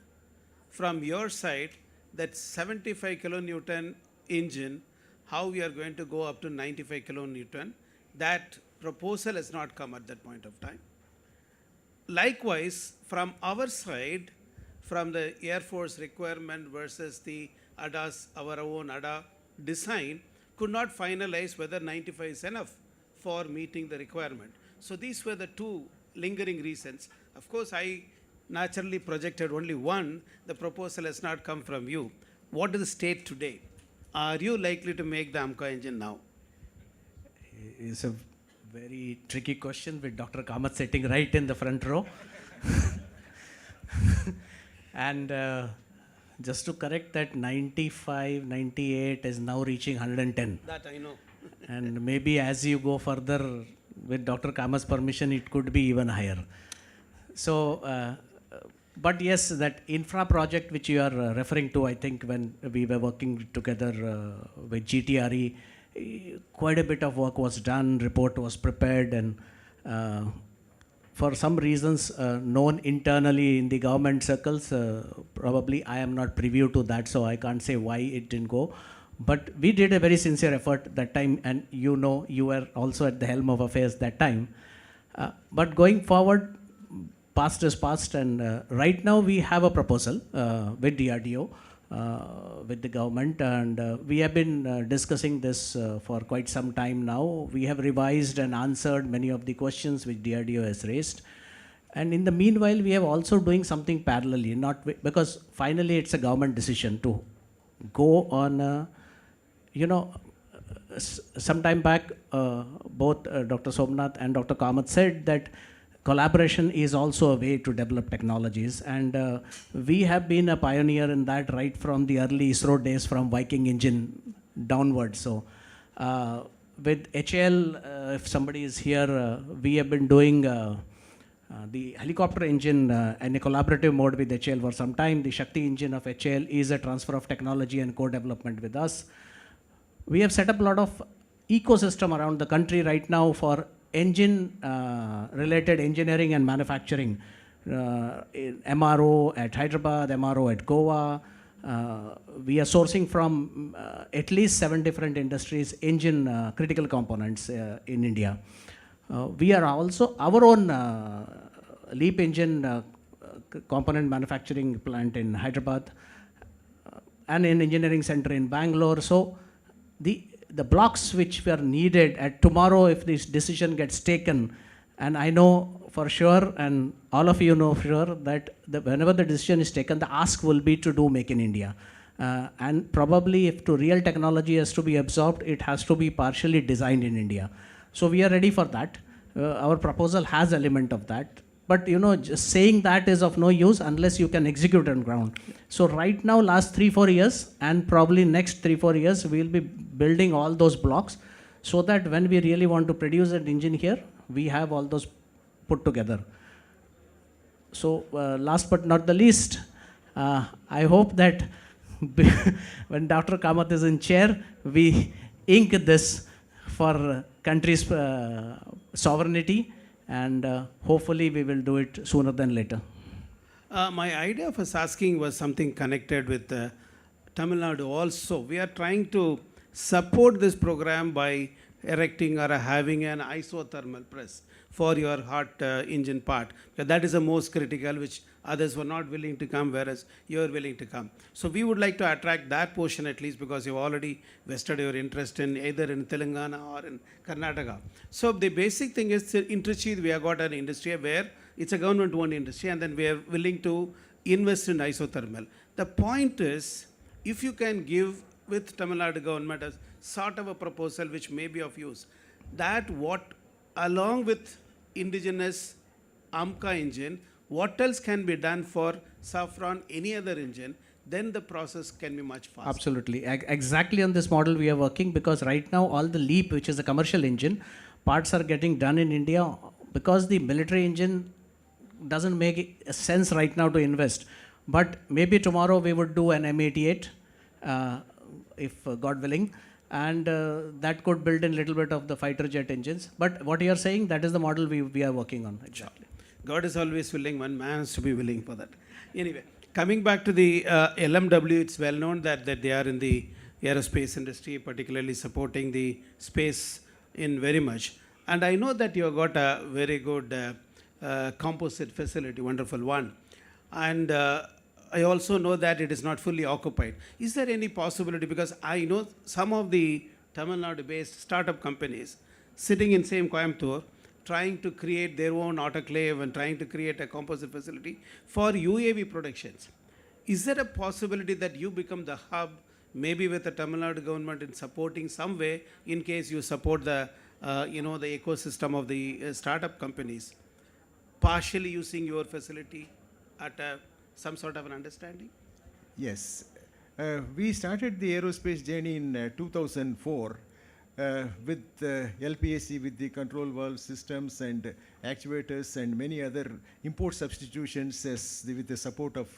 from your side, that 75 kilonewton engine, how we are going to go up to 95 kilonewton, that proposal has not come at that point of time. Likewise, from our side, from the Air Force requirement versus the ADA's, our own ADA design, could not finalize whether 95 is enough for meeting the requirement. So these were the two lingering reasons. Of course, I naturally projected only one. The proposal has not come from you. What is the state today? Are you likely to make the AMCA engine now? It's a very tricky question with Dr. Kamath sitting right in the front row. And just to correct that, 95, 98 is now reaching 110. That I know. And maybe as you go further, with Dr. Kamath's permission, it could be even higher. So, but yes, that infra project which you are referring to, I think when we were working together with GTRE, quite a bit of work was done, report was prepared, and for some reasons known internally in the government circles, probably I am not privy to that, so I can't say why it didn't go. But we did a very sincere effort that time, and you know, you were also at the helm of affairs that time. But going forward, past is past, and right now we have a proposal with DRDO, with the government, and we have been discussing this for quite some time now. We have revised and answered many of the questions which DRDO has raised. And in the meanwhile, we have also doing something parallelly, not because finally it's a government decision to go on, you know, some time back, both Dr. Somnath and Dr. Kamath said that collaboration is also a way to develop technologies, and we have been a pioneer in that right from the early ISRO days, from Viking engine downwards. So with HAL, if somebody is here, we have been doing the helicopter engine in a collaborative mode with HAL for some time. The Shakti engine of HAL is a transfer of technology and co-development with us. We have set up a lot of ecosystem around the country right now for engine related engineering and manufacturing. MRO at Hyderabad, MRO at Goa. We are sourcing from at least 7 different industries engine critical components in India. We are also our own LEAP engine component manufacturing plant in Hyderabad and an engineering center in Bangalore. So the blocks which were needed at tomorrow, if this decision gets taken, and I know for sure, and all of you know for sure, that whenever the decision is taken, the ask will be to do Make in India. And probably if to real technology has to be absorbed, it has to be partially designed in India. So we are ready for that. Our proposal has element of that. But you know, just saying that is of no use unless you can execute on ground. So right now, last 3-4 years, and probably next 3-4 years, we will be building all those blocks so that when we really want to produce an engine here, we have all those put together. So last but not the least, I hope that when Dr. Kamath is in chair, we ink this for country's sovereignty, and hopefully we will do it sooner than later. My idea of us asking was something connected with Tamil Nadu also. We are trying to support this program by erecting or having an isothermal press for your hot engine part. That is the most critical, which others were not willing to come, whereas you are willing to come. So we would like to attract that portion at least, because you've already vested your interest in either in Telangana or in Karnataka. So the basic thing is, in Trichy we have got an industry where it's a government-owned industry, and then we are willing to invest in isothermal. The point is, if you can give with Tamil Nadu government a sort of a proposal which may be of use, that what along with indigenous AMCA engine, what else can be done for Saffron, any other engine, then the process can be much faster. Absolutely. Exactly on this model we are working, because right now all the LEAP, which is a commercial engine, parts are getting done in India because the military engine doesn't make sense right now to invest. But maybe tomorrow we would do an M88, if God willing. and that could build in a little bit of the fighter jet engines. But what you are saying, that is the model we are working on. Exactly. God is always willing, one man has to be willing for that. Anyway, coming back to the LMW, it's well known that they are in the aerospace industry, particularly supporting the space in very much. And I know that you have got a very good composite facility, wonderful one. And I also know that it is not fully occupied. Is there any possibility, because I know some of the Tamil Nadu-based startup companies sitting in same Coimbatore, trying to create their own autoclave and trying to create a composite facility for UAV productions. Is there a possibility that you become the hub, maybe with the Tamil Nadu government in supporting some way, in case you support the, the ecosystem of the startup companies, partially using your facility at some sort of an understanding? Yes. We started the aerospace journey in 2004 with LPAC, with the control valve systems and actuators and many other import substitutions with the support of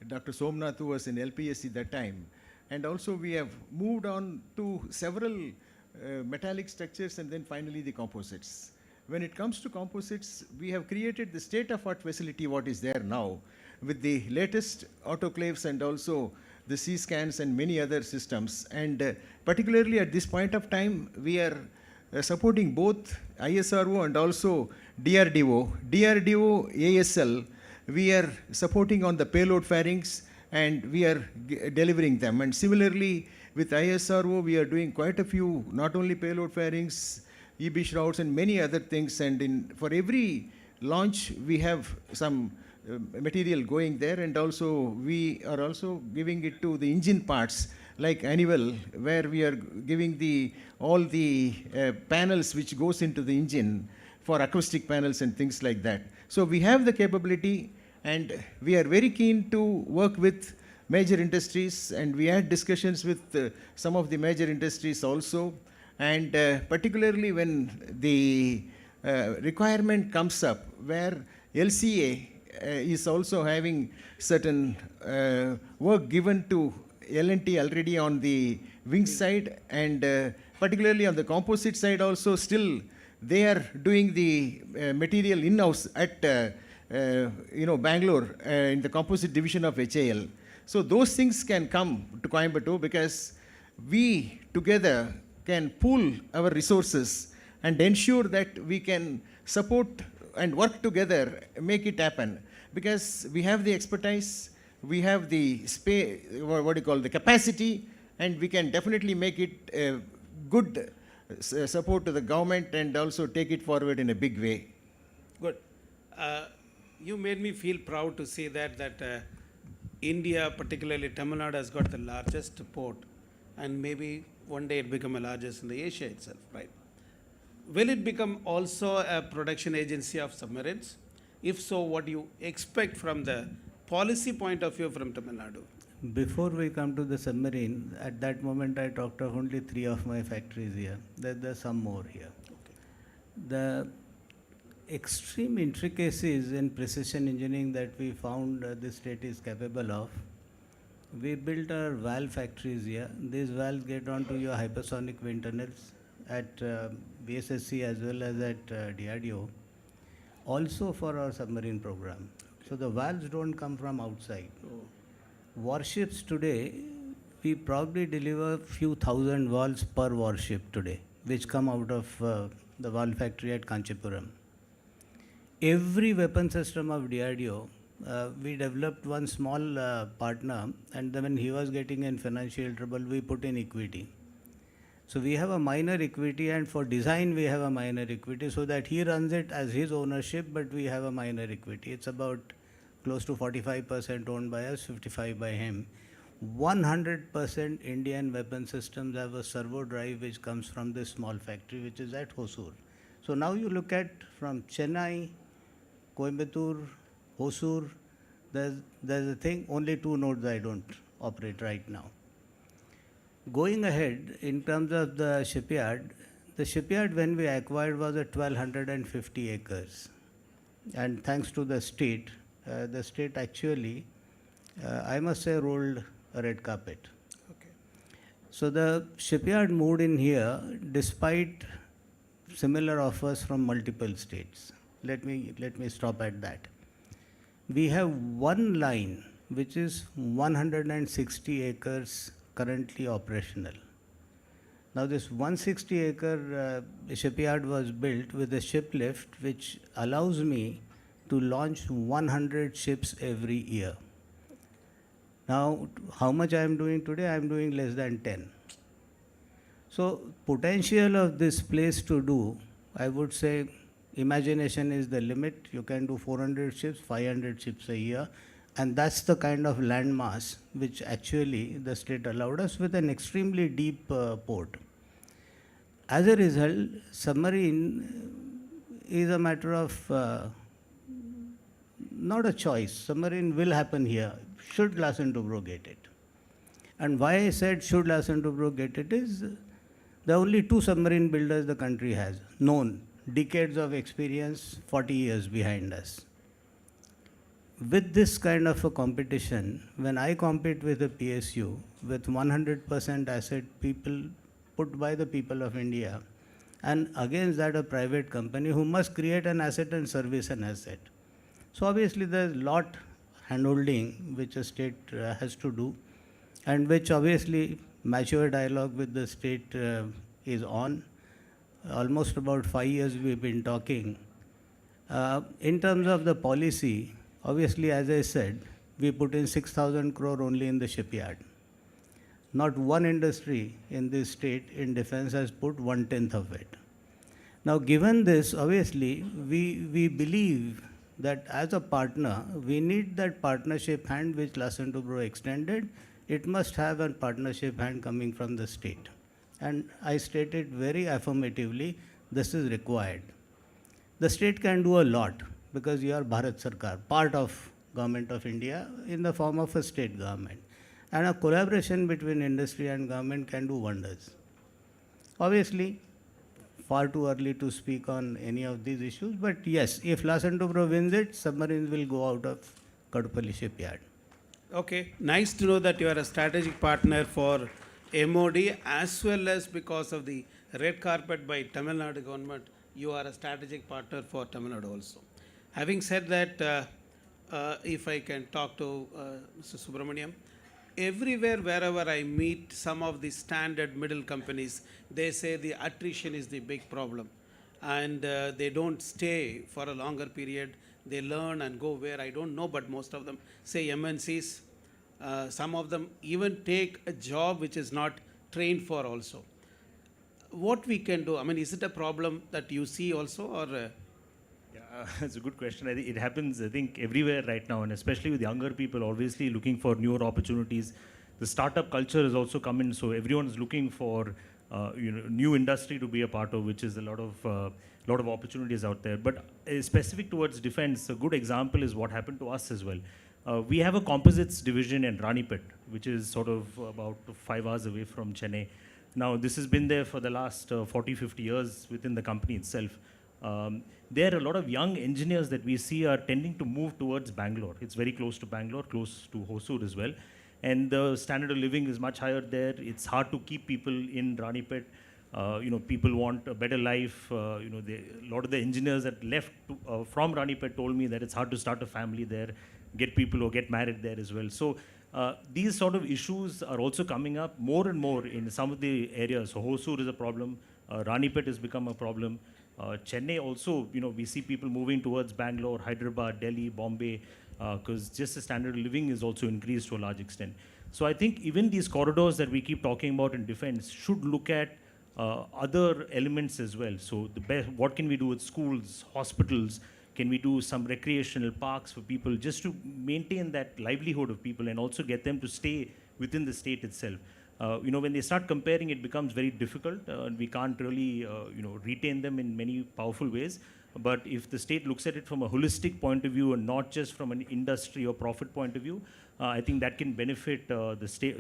Dr. Somnath, who was in LPAC that time. And also we have moved on to several metallic structures and then finally the composites. When it comes to composites, we have created the state-of-art facility what is there now with the latest autoclaves and also the C-scans and many other systems. And particularly at this point of time, we are supporting both ISRO and also DRDO. DRDO ASL, we are supporting on the payload fairings and we are delivering them. And similarly, with ISRO, we are doing quite a few, not only payload fairings, EB shrouds and many other things. And for every launch, we have some material going there, and also we are also giving it to the engine parts like annual, where we are giving all the panels which goes into the engine for acoustic panels and things like that. So we have the capability and we are very keen to work with major industries, and we had discussions with some of the major industries also, and particularly when the requirement comes up where LCA is also having certain work given to L&T already on the wing side, and particularly on the composite side also, still they are doing the material in-house at Bangalore in the composite division of HAL. So those things can come to Coimbatore because we together can pool our resources and ensure that we can support and work together, make it happen. Because we have the expertise, we have the space, the capacity, and we can definitely make it a good support to the government and also take it forward in a big way. Good. You made me feel proud to say that India, particularly Tamil Nadu, has got the largest port, and maybe one day it become the largest in the Asia itself, right? Will it become also a production agency of submarines? If so, what do you expect from the policy point of view from Tamil Nadu? Before we come to the submarine, at that moment I talked of only 3 of my factories here. There's some more here. Okay. The extreme intricacies in precision engineering that we found this state is capable of, we built our valve factories here. These valves get onto your hypersonic wind tunnels at VSSC as well as at DRDO, also for our submarine program. So the valves don't come from outside. Warships today, we probably deliver few thousand valves per warship today, which come out of the valve factory at Kanchipuram. Every weapon system of DRDO, we developed one small partner, and then when he was getting in financial trouble, we put in equity. So we have a minor equity, and for design we have a minor equity, so that he runs it as his ownership, but we have a minor equity. It's about close to 45% owned by us, 55% by him. 100% Indian weapon systems have a servo drive which comes from this small factory which is at Hosur. So now you look at from Chennai, Coimbatore, Hosur, there's a thing, only 2 nodes I don't operate right now. Going ahead, in terms of the shipyard when we acquired was at 1,250 acres. And thanks to the state actually, I must say, rolled a red carpet. Okay. So the shipyard moved in here despite similar offers from multiple states. Let me stop at that. We have one line which is 160 acres currently operational. Now this 160 acre shipyard was built with a ship lift which allows me to launch 100 ships every year. Now how much I am doing today? I am doing less than 10. So potential of this place to do, I would say imagination is the limit. You can do 400 ships, 500 ships a year. And that's the kind of land mass which actually the state allowed us with an extremely deep port. As a result, submarine is a matter of not a choice. Submarine will happen here, should Larsen & Toubro get it. And why I said should Larsen & Toubro get it is the only 2 submarine builders the country has, known, decades of experience, 40 years behind us. With this kind of a competition, when I compete with a PSU, with 100% asset people put by the people of India, and against that a private company who must create an asset and service an asset. So obviously there's a lot handholding which a state has to do, and which obviously mature dialogue with the state is on. Almost about 5 years we've been talking. In terms of the policy, obviously, as I said, we put in 6,000 crore only in the shipyard. Not one industry in this state in defense has put 1/10 of it. Now, given this, obviously, we believe that as a partner, we need that partnership hand which Larsen & Toubro extended. It must have a partnership hand coming from the state. And I stated very affirmatively, this is required. The state can do a lot because you are Bharat Sarkar, part of Government of India in the form of a state government. And a collaboration between industry and government can do wonders. Obviously, far too early to speak on any of these issues, but yes, if Larsen & Toubro wins it, submarines will go out of Kadupalli shipyard. Okay, nice to know that you are a strategic partner for MOD as well as because of the red carpet by Tamil Nadu government, you are a strategic partner for Tamil Nadu also. Having said that, if I can talk to Mr. Subramaniam, everywhere wherever I meet some of the standard middle companies, they say the attrition is the big problem. And they don't stay for a longer period. They learn and go where I don't know, but most of them say MNCs. Some of them even take a job which is not trained for also. What we can do? I mean, is it a problem that you see also, or? It's a good question. I think it happens, I think, everywhere right now, and especially with younger people, obviously looking for newer opportunities. The startup culture has also come in, so everyone is looking for new industry to be a part of, which is a lot of opportunities out there. But specific towards defense, a good example is what happened to us as well. We have a composites division in Ranipet, which is sort of about 5 hours away from Chennai. Now, this has been there for the last 40, 50 years within the company itself. There are a lot of young engineers that we see are tending to move towards Bangalore. It's very close to Bangalore, close to Hosur as well. And the standard of living is much higher there. It's hard to keep people in Ranipet. People want a better life. A lot of the engineers that left from Ranipet told me that it's hard to start a family there, get people or get married there as well. So these sort of issues are also coming up more and more in some of the areas. So Hosur is a problem. Ranipet has become a problem. Chennai also, we see people moving towards Bangalore, Hyderabad, Delhi, Bombay, because just the standard of living is also increased to a large extent. So I think even these corridors that we keep talking about in defense should look at other elements as well. So what can we do with schools, hospitals? Can we do some recreational parks for people just to maintain that livelihood of people and also get them to stay within the state itself? When they start comparing, it becomes very difficult, and we can't really, retain them in many powerful ways. But if the state looks at it from a holistic point of view and not just from an industry or profit point of view, I think that can benefit the state,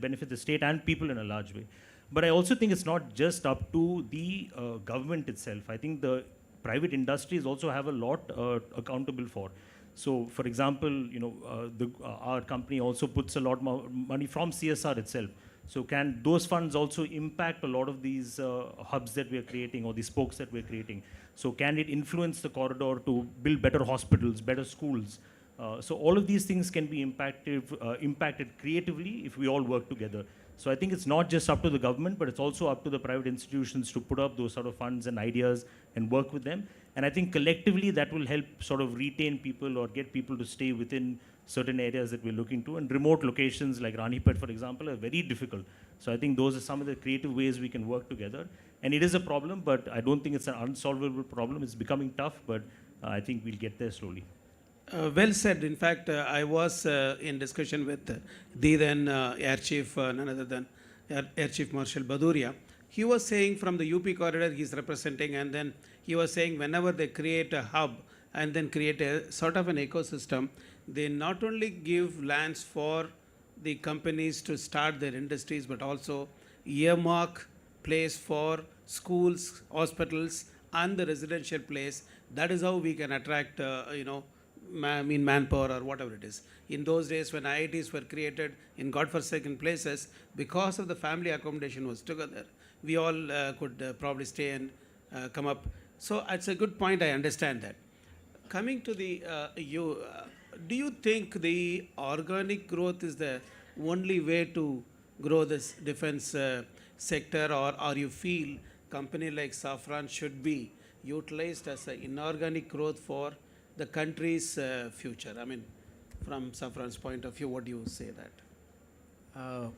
benefit the state and people in a large way. But I also think it's not just up to the government itself. I think the private industries also have a lot accountable for. So, for example, our company also puts a lot more money from CSR itself. So can those funds also impact a lot of these hubs that we are creating or the spokes that we're creating? So can it influence the corridor to build better hospitals, better schools? So all of these things can be impacted creatively if we all work together. So I think it's not just up to the government, but it's also up to the private institutions to put up those sort of funds and ideas and work with them. And I think collectively that will help sort of retain people or get people to stay within certain areas that we're looking to. And remote locations like Ranipet, for example, are very difficult. So I think those are some of the creative ways we can work together. And it is a problem, but I don't think it's an unsolvable problem. It's becoming tough, but I think we'll get there slowly. Well said. In fact, I was in discussion with the then Air Chief, none other than Air Chief Marshal Baduria. He was saying from the UP corridor he's representing, and then he was saying whenever they create a hub and then create a sort of an ecosystem, they not only give lands for the companies to start their industries, but also earmark place for schools, hospitals, and the residential place. That is how we can attract, manpower or whatever it is. In those days when IITs were created in godforsaken places, because of the family accommodation was together, we all could probably stay and come up. So it's a good point, I understand that. Coming to the, do you think the organic growth is the only way to grow this defense sector, or you feel company like Safran should be utilized as an inorganic growth for the country's future? I mean, from Safran's point of view, what do you say that?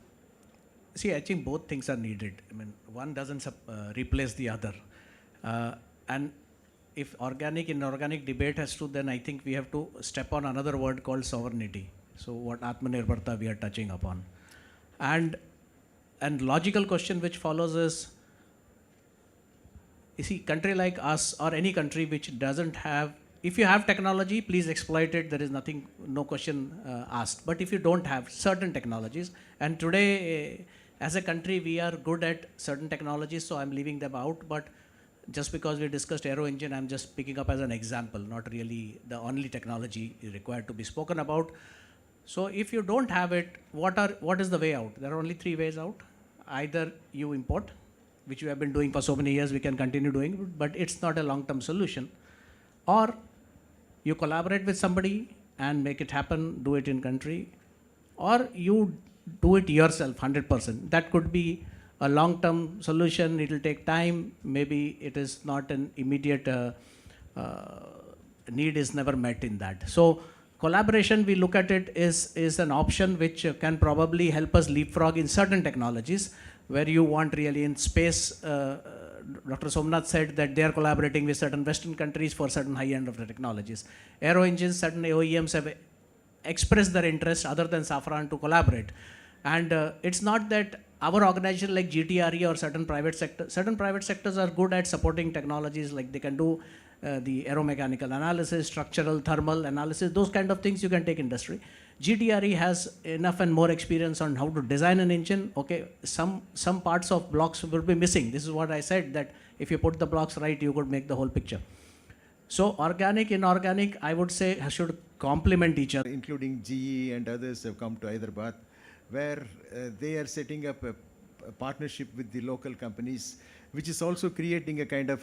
See, I think both things are needed. I mean, one doesn't replace the other. And if organic, inorganic debate has to, then I think we have to step on another word called sovereignty. So what Atmanirbharta we are touching upon. And logical question which follows is, you see, country like us or any country which doesn't have, if you have technology, please exploit it. There is nothing, no question asked. But if you don't have certain technologies, and today as a country we are good at certain technologies, so I'm leaving them out. But just because we discussed aero engine, I'm just picking up as an example, not really the only technology required to be spoken about. So if you don't have it, what is the way out? There are only three ways out. Either you import, which we have been doing for so many years, we can continue doing, but it's not a long-term solution. Or you collaborate with somebody and make it happen, do it in country, or you do it yourself 100%. That could be a long-term solution. It will take time. Maybe it is not an immediate need is never met in that. So collaboration, we look at it, is an option which can probably help us leapfrog in certain technologies where you want really in space. Dr. Somnath said that they are collaborating with certain Western countries for certain high end of the technologies. Aero engines, certain OEMs have expressed their interest other than Safran to collaborate. And it's not that our organization like GTRE or certain private sectors are good at supporting technologies, like they can do the aeromechanical analysis, structural, thermal analysis, those kind of things you can take industry. GTRE has enough and more experience on how to design an engine. Okay, some parts of blocks will be missing. This is what I said, that if you put the blocks right, you could make the whole picture. So organic, inorganic, I would say should complement each other. Including GE and others have come to Hyderabad, where they are setting up a partnership with the local companies, which is also creating a kind of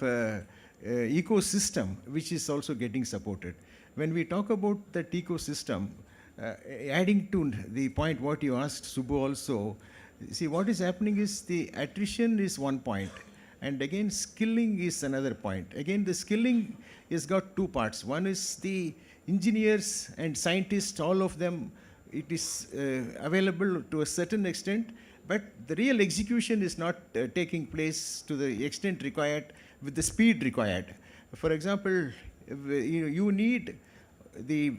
ecosystem, which is also getting supported. When we talk about that ecosystem, adding to the point what you asked, Subbu, also, see what is happening is the attrition is one point, and again skilling is another point. Again, the skilling has got two parts. One is the engineers and scientists, all of them, it is available to a certain extent, but the real execution is not taking place to the extent required with the speed required. For example, you need the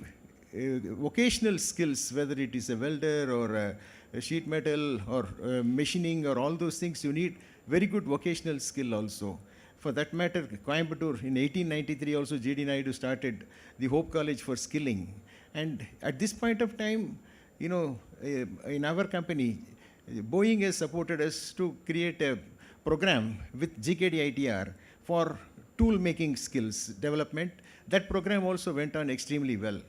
vocational skills, whether it is a welder or a sheet metal or machining or all those things, you need very good vocational skill also. For that matter, Coimbatore in 1893 also G.D. Nadu started the Hope College for skilling. And at this point of time, in our company, Boeing has supported us to create a program with GKD ITR for tool making skills development. That program also went on extremely well.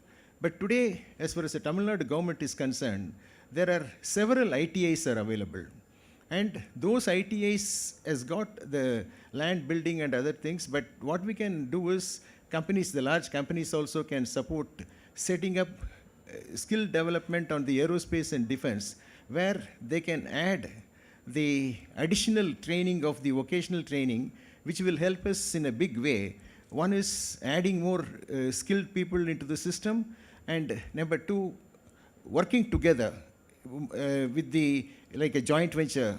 But today, as far as the Tamil Nadu government is concerned, there are several ITIs are available. And those ITIs has got the land building and other things, but what we can do is companies, the large companies also can support setting up skill development on the aerospace and defense, where they can add the additional training of the vocational training, which will help us in a big way. One is adding more skilled people into the system, and number two, working together with the, like a joint venture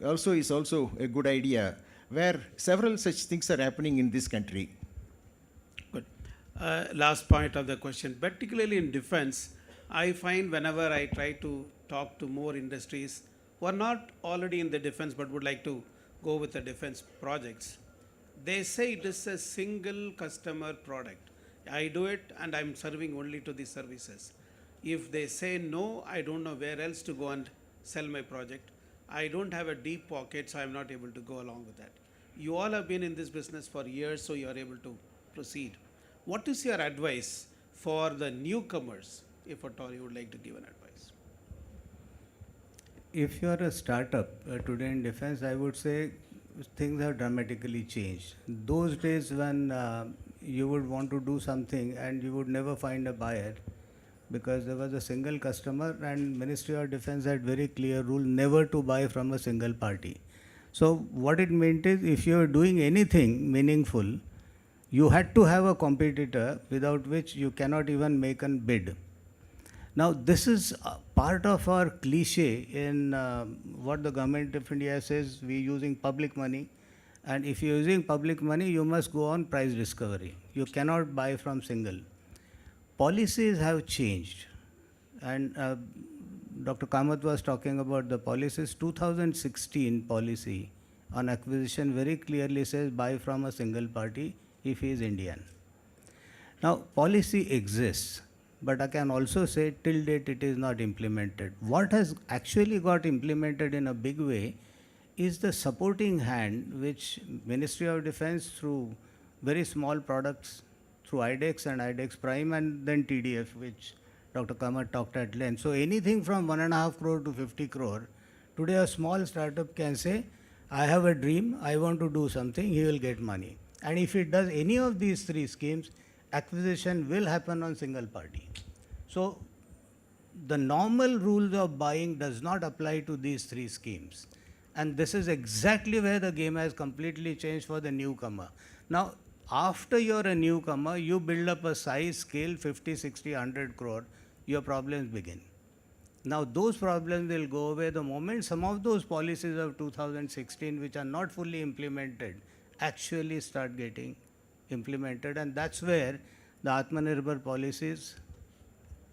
also is also a good idea, where several such things are happening in this country. Good. Last point of the question, particularly in defense, I find whenever I try to talk to more industries who are not already in the defense but would like to go with the defense projects, they say it is a single customer product. I do it and I'm serving only to the services. If they say no, I don't know where else to go and sell my project. I don't have a deep pocket, so I'm not able to go along with that. You all have been in this business for years, so you are able to proceed. What is your advice for the newcomers, if at all you would like to give an advice? If you are a startup today in defense, I would say things have dramatically changed. Those days when you would want to do something and you would never find a buyer because there was a single customer, and Ministry of Defense had very clear rule never to buy from a single party. So what it meant is, if you are doing anything meaningful, you had to have a competitor without which you cannot even make a bid. Now this is part of our cliche in what the government of India says, we are using public money, and if you are using public money, you must go on price discovery. You cannot buy from single. Policies have changed, and Dr. Kamath was talking about the policies. 2016 policy on acquisition very clearly says buy from a single party if he is Indian. Now policy exists, but I can also say till date it is not implemented. What has actually got implemented in a big way is the supporting hand which Ministry of Defense through very small products, through IDEX and IDEX Prime and then TDF, which Dr. Kamath talked at length. So anything from 1.5 crore to 50 crore, today a small startup can say, I have a dream, I want to do something, he will get money. And if it does any of these three schemes, acquisition will happen on single party. So the normal rules of buying does not apply to these three schemes. And this is exactly where the game has completely changed for the newcomer. Now, after you're a newcomer, you build up a size, scale, 50, 60, 100 crore, your problems begin. Now, those problems will go away the moment some of those policies of 2016, which are not fully implemented, actually start getting implemented. And that's where the Atmanirbhar policies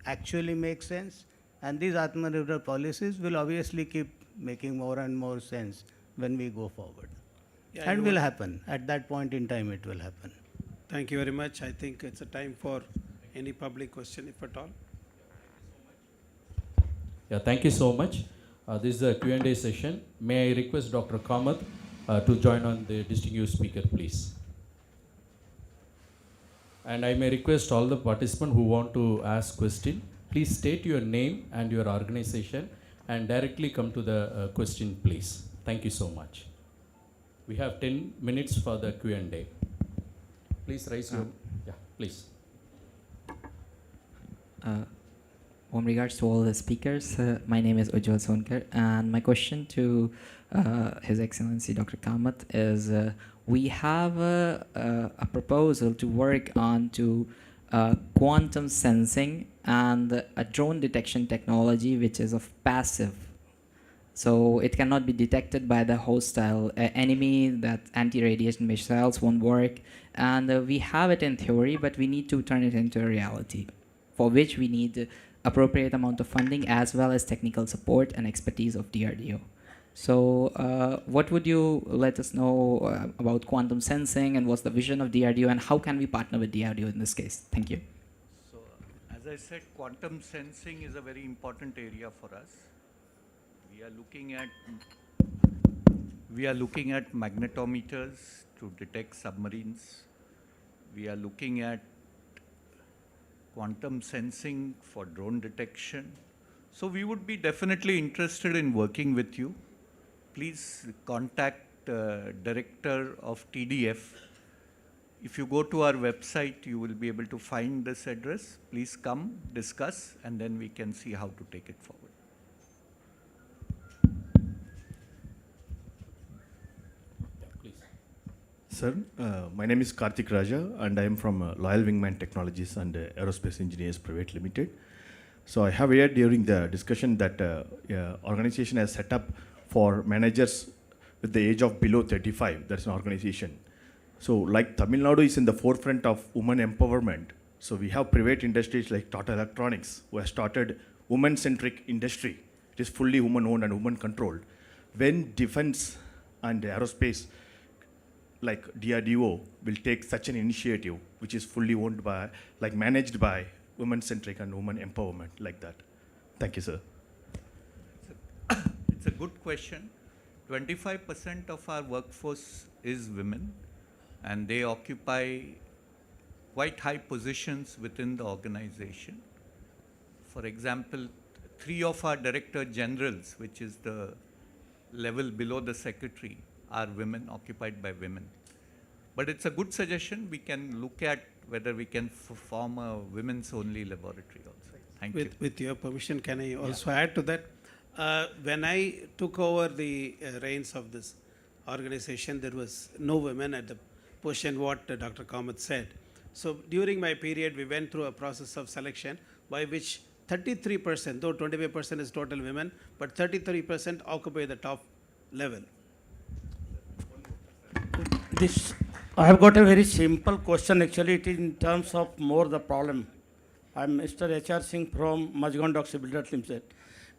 actually make sense. And these Atmanirbhar policies will obviously keep making more and more sense when we go forward. Yeah, and will happen. At that point in time, it will happen. Thank you very much. I think it's a time for any public question, if at all. Yeah, thank you so much. This is a Q&A session. May I request Dr. Kamath to join on the distinguished speaker, please. And I may request all the participants who want to ask question, please state your name and your organization and directly come to the question, please. Thank you so much. We have 10 minutes for the Q&A. Please raise your, yeah, please. On regards to all the speakers, my name is Ujjwal Sonkar, and my question to His Excellency Dr. Kamath is, we have a proposal to work on quantum sensing and a drone detection technology which is of passive. So it cannot be detected by the hostile enemy, that anti-radiation missiles won't work. And we have it in theory, but we need to turn it into a reality, for which we need appropriate amount of funding as well as technical support and expertise of DRDO. So what would you let us know about quantum sensing, and what's the vision of DRDO, and how can we partner with DRDO in this case? Thank you. So as I said, quantum sensing is a very important area for us. We are looking at magnetometers to detect submarines. We are looking at quantum sensing for drone detection. So we would be definitely interested in working with you. please contact Director of TDF. If you go to our website, you will be able to find this address. Please come, discuss, and then we can see how to take it forward. Sir, my name is Karthik Raja, and I am from Loyal Wingman Technologies and Aerospace Engineers Private Limited. So I have heard during the discussion that organization has set up for managers with the age of below 35. That's an organization. So like Tamil Nadu is in the forefront of women empowerment. So we have private industries like Tata Electronics, who has started women-centric industry. It is fully woman-owned and woman-controlled. When defense and aerospace, like DRDO, will take such an initiative, which is fully owned by, like managed by women-centric and women empowerment, like that. Thank you, sir. It's a good question. 25% of our workforce is women, and they occupy quite high positions within the organization. For example, 3 of our director generals, which is the level below the secretary, are women, occupied by women. But it's a good suggestion. We can look at whether we can form a women's only laboratory also. Thank you. With your permission, can I also add to that? When I took over the reins of this organization, there was no women at the position what Dr. Kamath said. So during my period, we went through a process of selection by which 33%, though 25% is total women, but 33% occupy the top level. I have got a very simple question. Actually, it is in terms of more the problem. I'm Mr. H.R. Singh from Majgan Dock Shipbuilders Limited.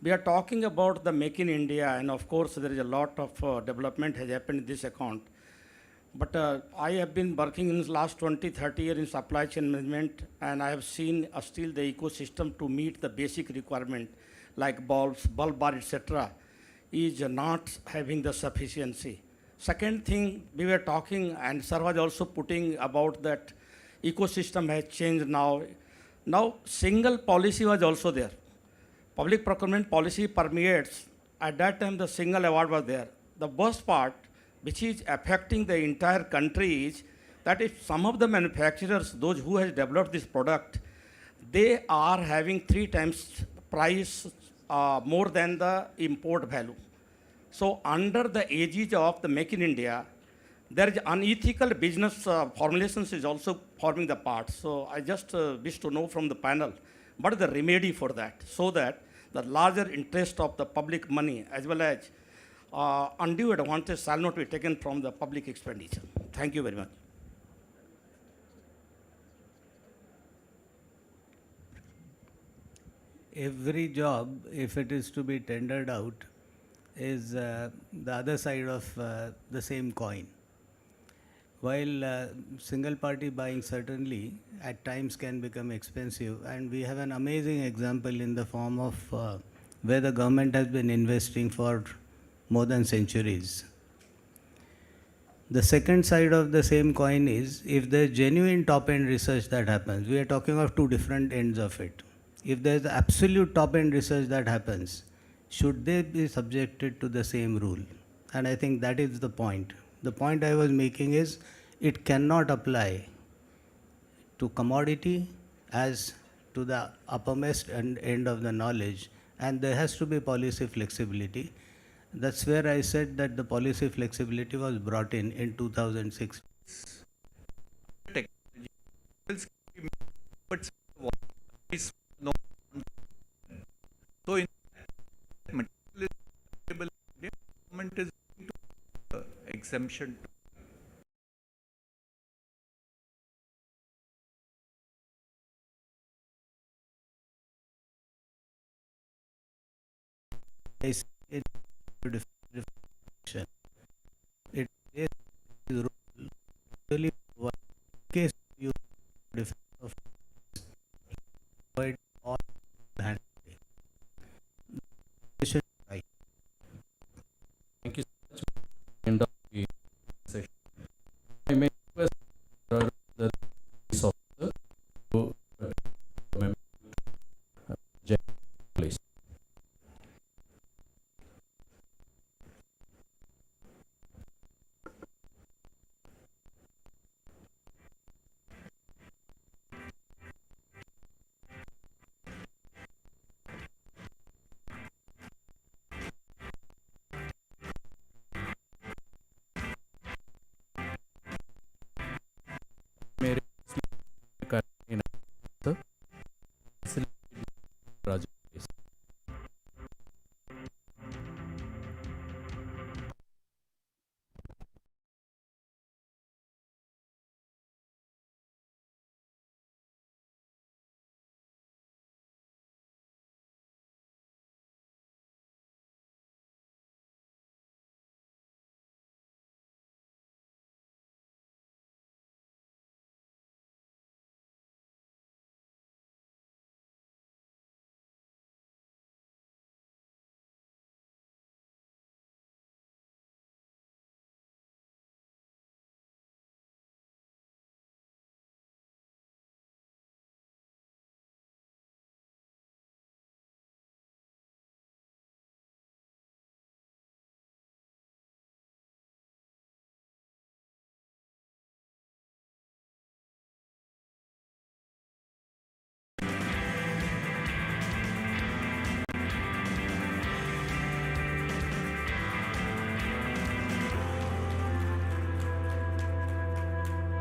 We are talking about the Make in India, and of course, there is a lot of development has happened in this account. But I have been working in the last 20-30 years in supply chain management, and I have seen still the ecosystem to meet the basic requirement like bulbs, bulb bar, etc. is not having the sufficiency. Second thing, we were talking, and sir was also putting about that ecosystem has changed now. Now, single policy was also there. Public procurement policy permeates. At that time, the single award was there. The worst part, which is affecting the entire country, is that if some of the manufacturers, those who has developed this product, they are having 3 times price more than the import value. So under the aegis of the Make in India, there is unethical business formulations is also forming the part. So I just wish to know from the panel, what is the remedy for that, so that the larger interest of the public money as well as undue advantage shall not be taken from the public expenditure. Thank you very much. Every job, if it is to be tendered out, is the other side of the same coin. While single party buying certainly at times can become expensive, and we have an amazing example in the form of where the government has been investing for more than centuries. The second side of the same coin is, if there's genuine top-end research that happens, we are talking of 2 different ends of it. If there's absolute top-end research that happens, should they be subjected to the same rule? And I think that is the point. The point I was making is, it cannot apply to commodity as to the uppermost end of the knowledge, and there has to be policy flexibility. That's where I said that the policy flexibility was brought in 2006. So in government is exemption. It is really one case you of avoid all hand. Thank you so much. End of the session. I may request the officer to please.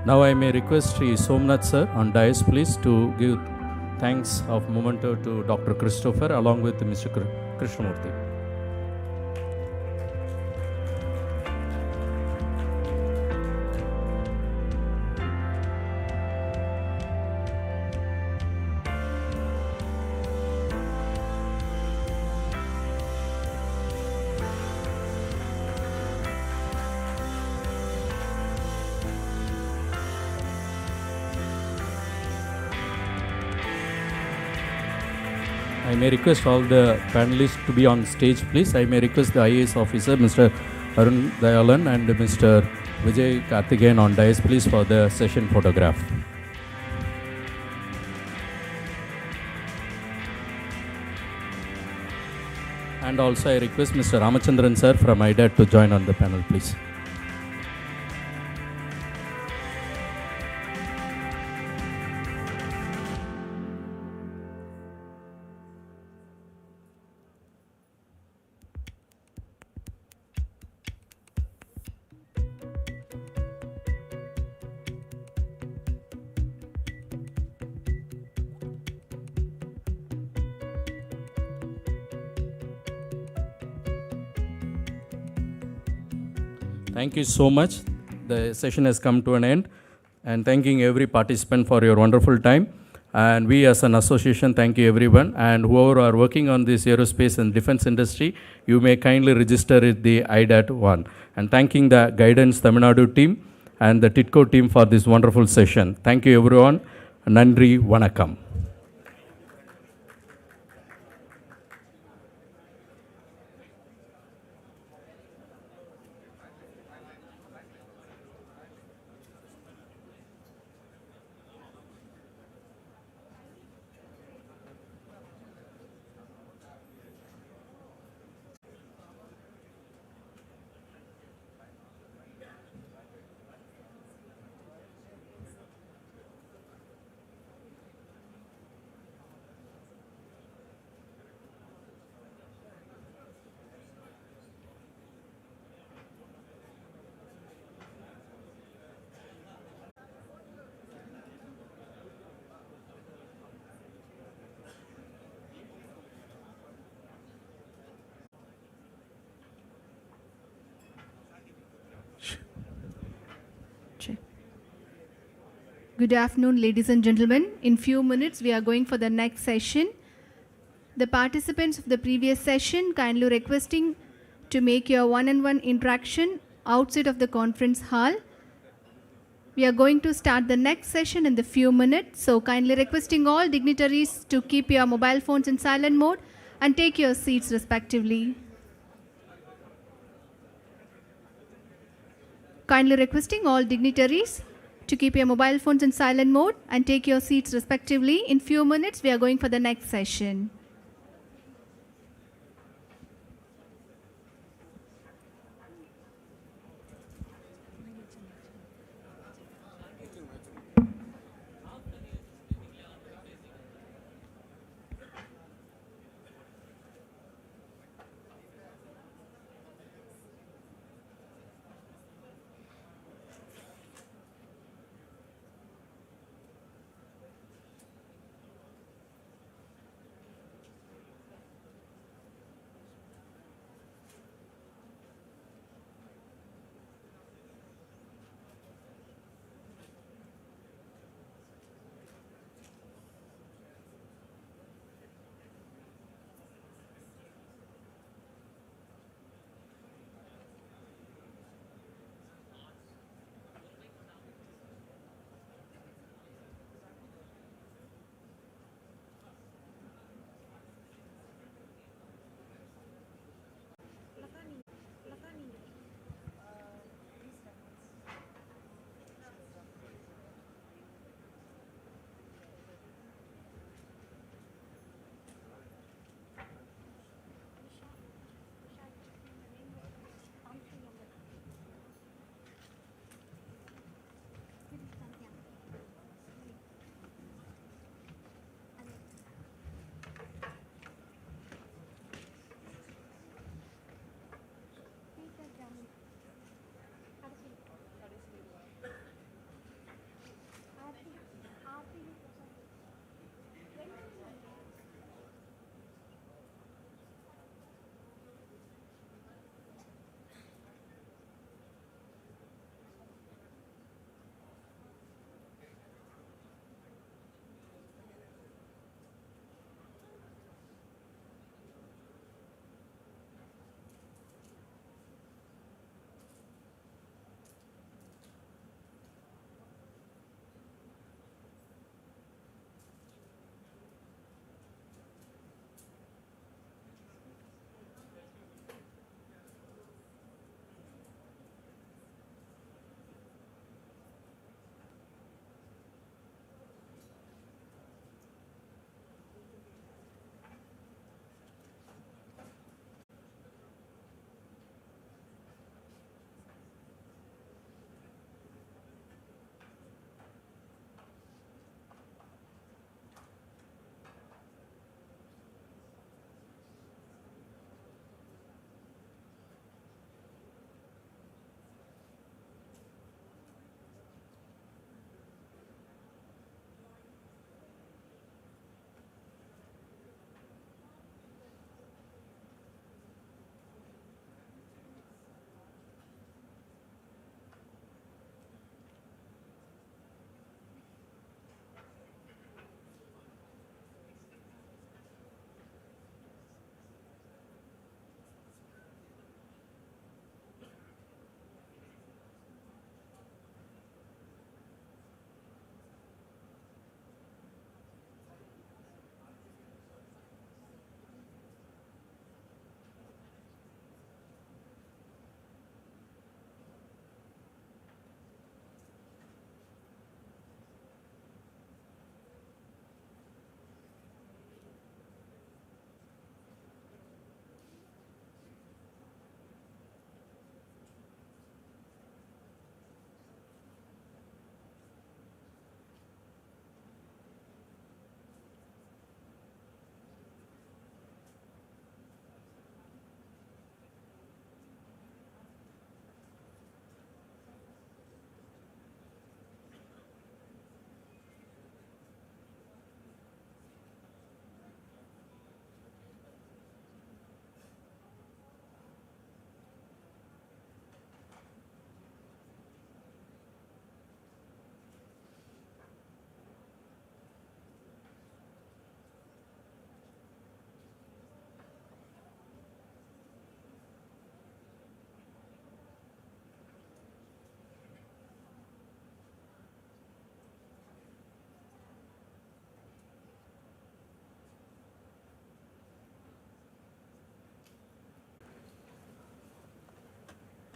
Now I may request Sri Somnath sir on dais please to give thanks of memento to Dr. Christopher along with Mr. Krishnamurthy. I may request all the panelists to be on stage, please. I may request the IAS officer, Mr. Arun Dayalan and Mr. Vijay Karthikeyan on dais, please, for the session photograph. And also I request Mr. Ramachandran sir from IDAT to join on the panel, please. Thank you so much. The session has come to an end, and thanking every participant for your wonderful time. And we as an association thank you everyone, and whoever are working on this aerospace and defense industry, you may kindly register at the IDAT 1. And thanking the Guidance Tamil Nadu team and the TITCO team for this wonderful session. Thank you everyone. Nandri Vanakkam. Good afternoon, ladies and gentlemen. In few minutes, we are going for the next session. The participants of the previous session kindly requesting to make your one-on-one interaction outside of the conference hall. We are going to start the next session in the few minutes. So kindly requesting all dignitaries to keep your mobile phones in silent mode and take your seats respectively. Kindly requesting all dignitaries to keep your mobile phones in silent mode and take your seats respectively. In few minutes, we are going for the next session.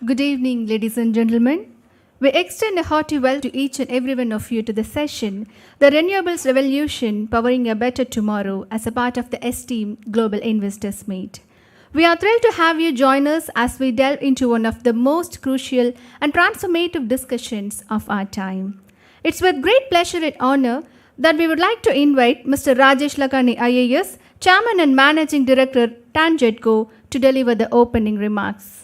Good evening, ladies and gentlemen. We extend a hearty welcome to each and every one of you to the session, The Renewables Revolution, Powering a Better Tomorrow, as a part of the esteemed Global Investors Meet. We are thrilled to have you join us as we delve into one of the most crucial and transformative discussions of our time. It's with great pleasure and honor that we would like to invite Mr. Rajesh Lakhani, IAS, Chairman and Managing Director, TANGEDCO, to deliver the opening remarks.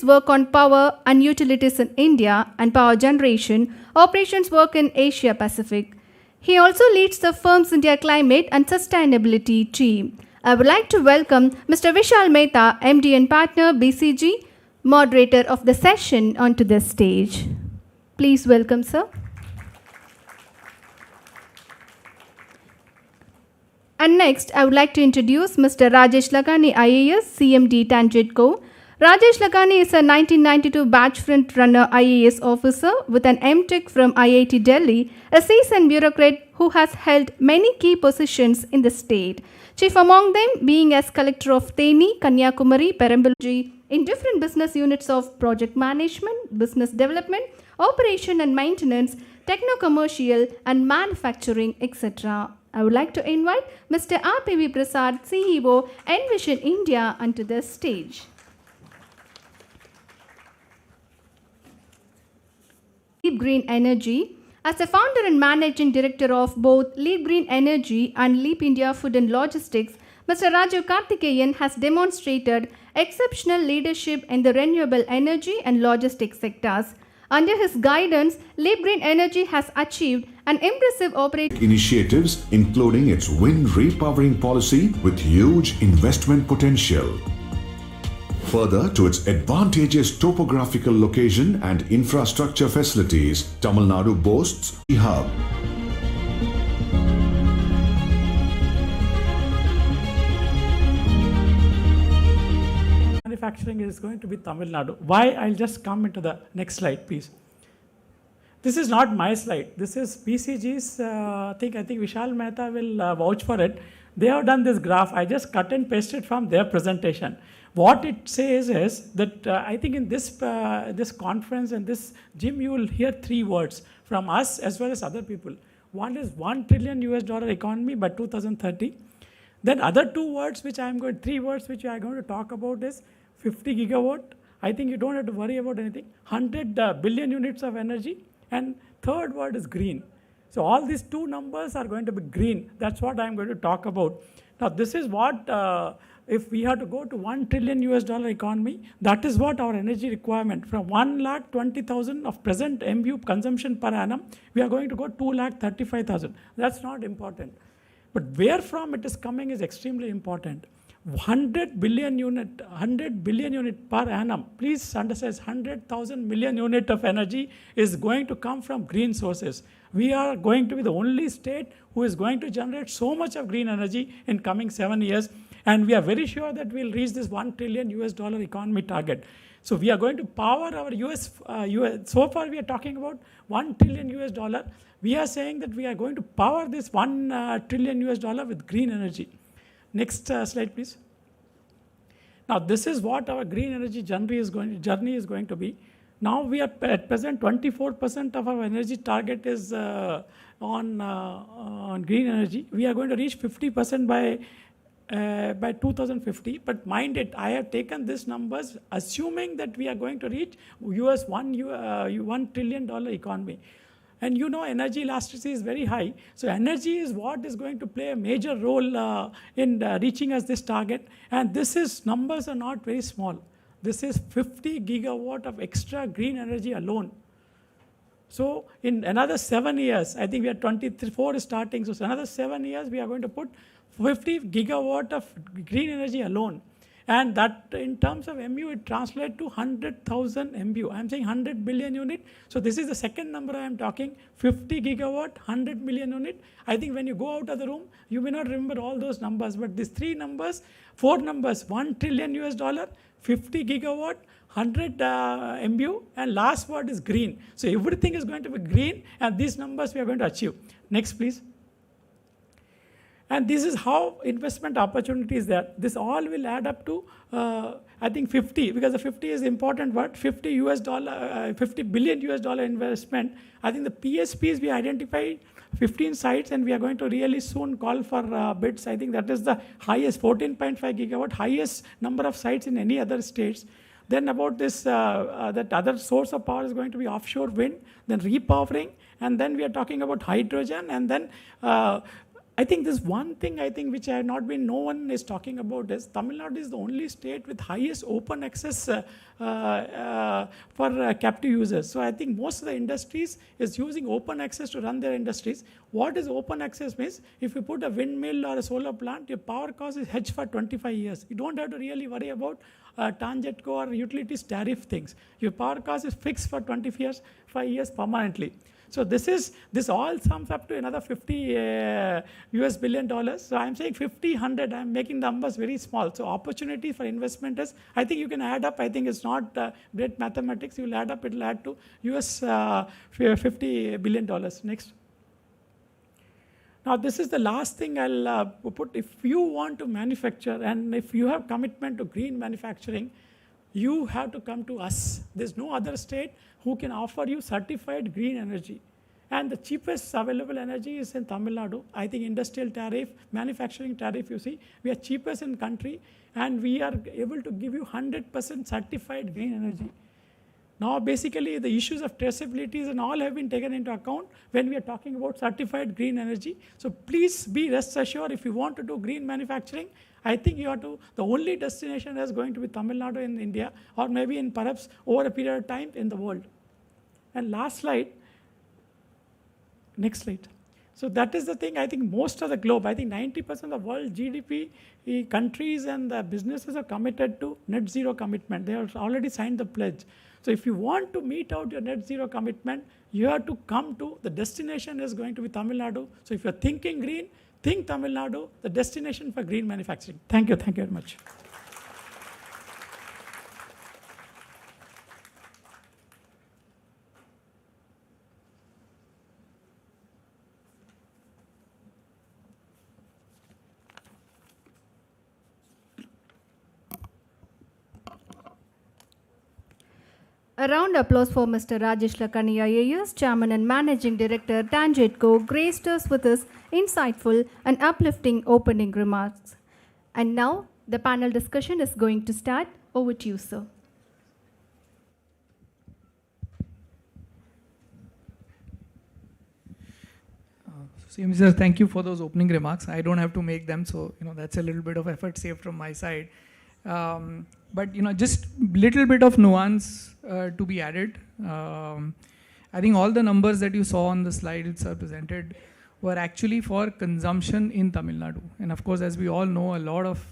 Work on power and utilities in India and power generation, operations work in Asia Pacific. He also leads the firm's India Climate and Sustainability team. I would like to welcome Mr. Vishal Mehta, MD and Partner, BCG, moderator of the session, onto the stage. Please welcome, sir. And next, I would like to introduce Mr. Rajesh Lakhani, IAS, CMD, TANGEDCO. Rajesh Lakhani is a 1992 batch front runner IAS officer with an MTech from IIT Delhi, a seasoned bureaucrat who has held many key positions in the state, chief among them being as collector of Theni, Kanyakumari, Perambuluji, in different business units of project management, business development, operation and maintenance, techno-commercial and manufacturing, etc. I would like to invite Mr. R.P.V. Prasad, CEO, Envision India, onto the stage. Leap Green Energy. As the founder and managing director of both Leap Green Energy and Leap India Food and Logistics, Mr. Raju Karthikeyan has demonstrated exceptional leadership in the renewable energy and logistics sectors. Under his guidance, Leap Green Energy has achieved an impressive operating initiatives, including its wind repowering policy with huge investment potential. Further to its advantageous topographical location and infrastructure facilities, Tamil Nadu boasts a hub. Manufacturing is going to be Tamil Nadu. Why? I'll just come into the next slide, please. This is not my slide. This is BCG's thing. I think Vishal Mehta will vouch for it. They have done this graph. I just cut and pasted from their presentation. What it says is that I think in this conference and this gym, you will hear three words from us as well as other people. One is $1 trillion economy by 2030. Then other three words which I am going to talk about is 50 gigawatt. I think you don't have to worry about anything. 100 billion units of energy. And third word is green. So all these two numbers are going to be green. That's what I'm going to talk about. Now this is what, if we have to go to $1 trillion economy, that is what our energy requirement. From 1,20,000 of present MU consumption per annum, we are going to go 2,35,000. That's not important. But where from it is coming is extremely important. 100 billion unit per annum. Please understand, 100,000 million unit of energy is going to come from green sources. We are going to be the only state who is going to generate so much of green energy in coming 7 years. And we are very sure that we'll reach this $1 trillion economy target. So we are going to power our US. So far we are talking about $1 trillion. We are saying that we are going to power this $1 trillion with green energy. Next slide, please. Now this is what our green energy journey is going to be. Now we are at present 24% of our energy target is on green energy. We are going to reach 50% by 2050, but mind it, I have taken these numbers assuming that we are going to reach $1 trillion economy. And you know energy elasticity is very high. So energy is what is going to play a major role in reaching us this target. And numbers are not very small. This is 50 gigawatt of extra green energy alone. So in another 7 years, I think we are 24 starting, so another 7 years we are going to put 50 gigawatt of green energy alone. And that in terms of MU, it translates to 100,000 MU. I'm saying 100 billion unit. So this is the second number I am talking, 50 gigawatt, 100 million unit. I think when you go out of the room, you may not remember all those numbers, but these four numbers, $1 trillion US, 50 gigawatt, 100 MU, and last word is green. So everything is going to be green, and these numbers we are going to achieve. Next, please. And this is how investment opportunity is there. This all will add up to, I think 50, because the 50 is the important word, $50 billion US investment. I think the PSPs we identified 15 sites, and we are going to really soon call for bids. I think that is the highest, 14.5 gigawatt, highest number of sites in any other states. Then about this, that other source of power is going to be offshore wind, then repowering, and then we are talking about hydrogen, and then I think this one thing which I have not been, no one is talking about is Tamil Nadu is the only state with highest open access for captive users. So I think most of the industries is using open access to run their industries. What is open access means? If you put a windmill or a solar plant, your power cost is hedged for 25 years. You don't have to really worry about TANGEDCO or utilities tariff things. Your power cost is fixed for 25 years permanently. So this all sums up to another $50 US billion. So I'm saying 50, 100, I'm making the numbers very small. So opportunity for investment is, I think you can add up, I think it's not great mathematics, you'll add up, it'll add to US $50 billion. Next. Now this is the last thing I'll put. If you want to manufacture and if you have commitment to green manufacturing, you have to come to us. There's no other state who can offer you certified green energy. And the cheapest available energy is in Tamil Nadu. I think industrial tariff, manufacturing tariff, you see, we are cheapest in country, and we are able to give you 100% certified green energy. Now basically the issues of traceabilities and all have been taken into account when we are talking about certified green energy. So please be rest assured, if you want to do green manufacturing, I think you have to, the only destination is going to be Tamil Nadu in India, or maybe in perhaps over a period of time in the world. And last slide, next slide. So that is the thing, I think most of the globe, I think 90% of the world GDP countries and the businesses are committed to net zero commitment. They have already signed the pledge. So if you want to meet out your net zero commitment, you have to come to, the destination is going to be Tamil Nadu. So if you're thinking green, think Tamil Nadu, the destination for green manufacturing. Thank you very much. A round of applause for Mr. Rajesh Lakania AS, Chairman and Managing Director, TANGEDCO, graced us with his insightful and uplifting opening remarks. And now, the panel discussion is going to start. Over to you, sir. CM sir, thank you for those opening remarks. I don't have to make them, so that's a little bit of effort saved from my side. But just little bit of nuance to be added. I think all the numbers that you saw on the slides presented were actually for consumption in Tamil Nadu. And of course, as we all know, a lot of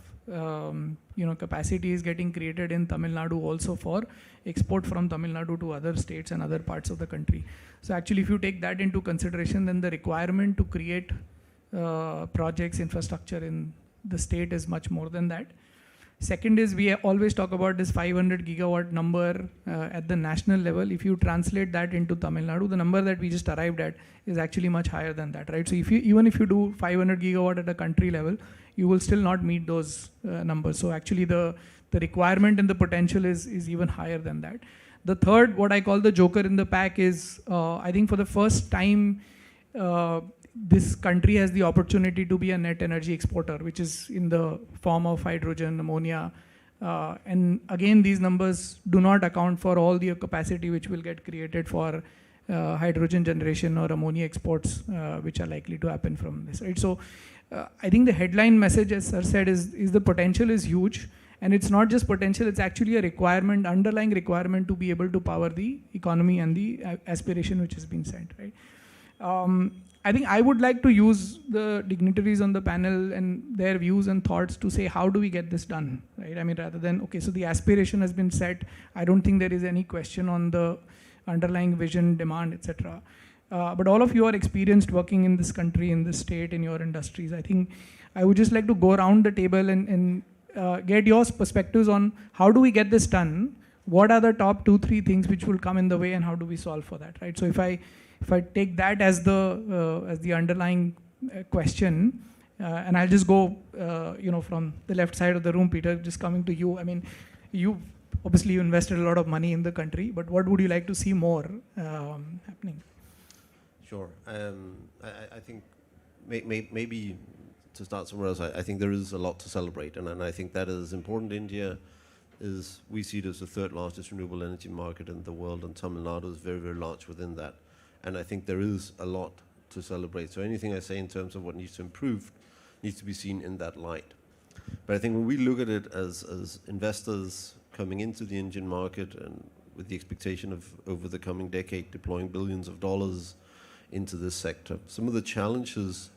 capacity is getting created in Tamil Nadu also for export from Tamil Nadu to other states and other parts of the country. So actually, if you take that into consideration, then the requirement to create projects, infrastructure in the state is much more than that. Second is, we always talk about this 500 gigawatt number at the national level. If you translate that into Tamil Nadu, the number that we just arrived at is actually much higher than that, right? So even if you do 500 gigawatt at a country level, you will still not meet those numbers. So actually the requirement and the potential is even higher than that. The third, what I call the joker in the pack, is I think for the first time, this country has the opportunity to be a net energy exporter, which is in the form of hydrogen, ammonia. And again, these numbers do not account for all the capacity which will get created for hydrogen generation or ammonia exports, which are likely to happen from this, right? So I think the headline message, as sir said, is the potential is huge. And it's not just potential, it's actually a requirement, underlying requirement to be able to power the economy and the aspiration which has been set, right? I think I would like to use the dignitaries on the panel and their views and thoughts to say, how do we get this done, right? I mean, rather than, okay, so the aspiration has been set. I don't think there is any question on the underlying vision, demand, etc. But all of you are experienced working in this country, in this state, in your industries. I think I would just like to go around the table and get your perspectives on how do we get this done? What are the top 2-3 things which will come in the way, and how do we solve for that, right? So if I take that as the underlying question, and I'll just go, from the left side of the room, Peter, just coming to you. I mean, you obviously invested a lot of money in the country, but what would you like to see more happening? Sure. I think maybe to start somewhere else, I think there is a lot to celebrate, and I think that is important. India is, we see it as the third largest renewable energy market in the world, and Tamil Nadu is very, very large within that. And I think there is a lot to celebrate. So anything I say in terms of what needs to improve needs to be seen in that light. But I think when we look at it as investors coming into the Indian market and with the expectation of over the coming decade deploying billions of dollars into this sector, some of the challenges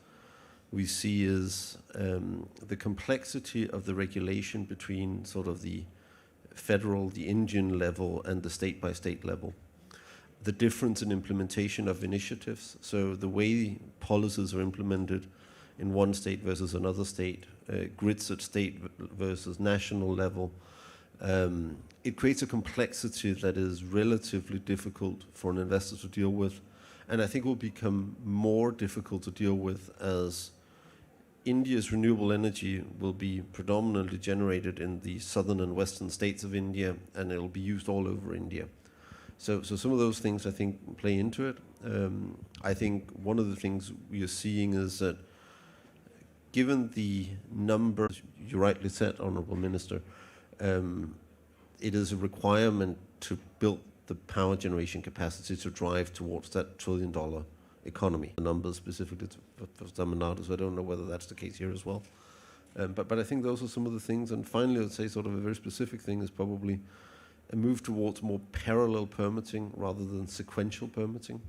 we see is the complexity of the regulation between sort of the federal, the Indian level, and the state-by-state level. The difference in implementation of initiatives, so the way policies are implemented in one state versus another state, grids at state versus national level, it creates a complexity that is relatively difficult for an investor to deal with, and I think will become more difficult to deal with as India's renewable energy will be predominantly generated in the southern and western states of India, and it will be used all over India. So some of those things I think play into it. I think one of the things we are seeing is that given the number, you rightly said, Honourable Minister, it is a requirement to build the power generation capacity to drive towards that $1 trillion economy. The numbers specifically for Tamil Nadu, so I don't know whether that's the case here as well. But I think those are some of the things. And finally, I'd say sort of a very specific thing is probably a move towards more parallel permitting rather than sequential permitting.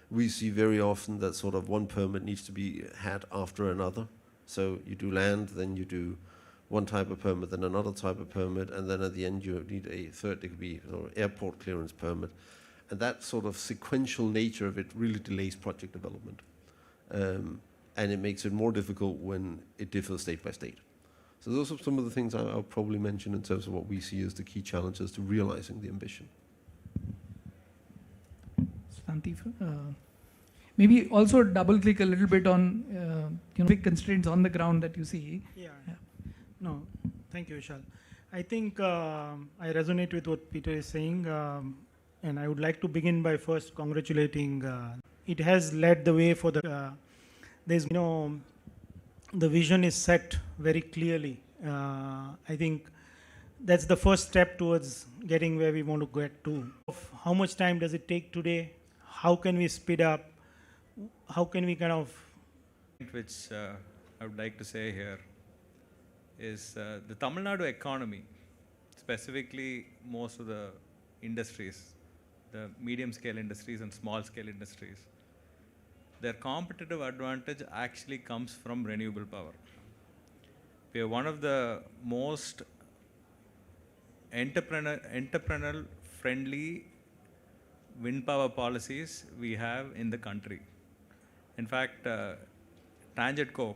We see very often that sort of one permit needs to be had after another. So you do land, then you do one type of permit, then another type of permit, and then at the end you need a third, it could be airport clearance permit. And that sort of sequential nature of it really delays project development. And it makes it more difficult when it differs state by state. So those are some of the things I'll probably mention in terms of what we see as the key challenges to realizing the ambition. Santi, maybe also double click a little bit on big constraints on the ground that you see. Yeah. No, thank you, Vishal. I think I resonate with what Peter is saying, and I would like to begin by first congratulating. It has led the way for the. There's the vision is set very clearly. I think that's the first step towards getting where we want to get to. How much time does it take today? How can we speed up? How can we kind of... Which I would like to say here is the Tamil Nadu economy, specifically most of the industries, the medium scale industries and small scale industries, their competitive advantage actually comes from renewable power. We are one of the most entrepreneurial friendly wind power policies we have in the country. In fact, Tangentco,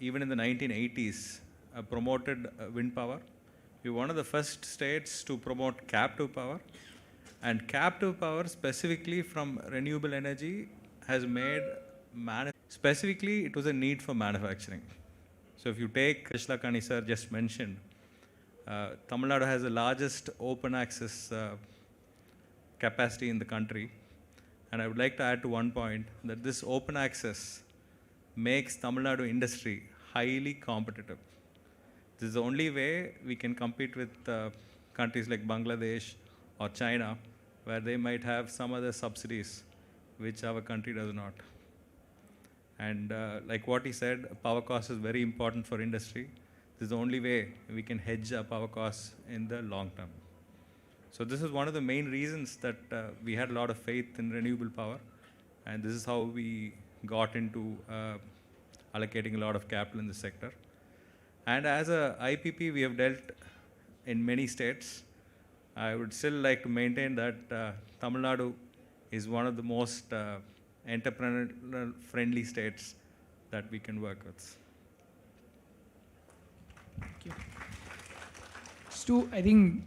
even in the 1980s, promoted wind power. We were one of the first states to promote captive power, and captive power specifically from renewable energy has made, specifically it was a need for manufacturing. So if you take, Krishlakani sir just mentioned, Tamil Nadu has the largest open access capacity in the country. And I would like to add to one point that this open access makes Tamil Nadu industry highly competitive. This is the only way we can compete with countries like Bangladesh or China, where they might have some other subsidies which our country does not. And like what he said, power cost is very important for industry. This is the only way we can hedge our power costs in the long term. So this is one of the main reasons that we had a lot of faith in renewable power. And this is how we got into allocating a lot of capital in the sector. And as a IPP, we have dealt in many states. I would still like to maintain that Tamil Nadu is one of the most entrepreneurial friendly states that we can work with. Thank you. Stu, I think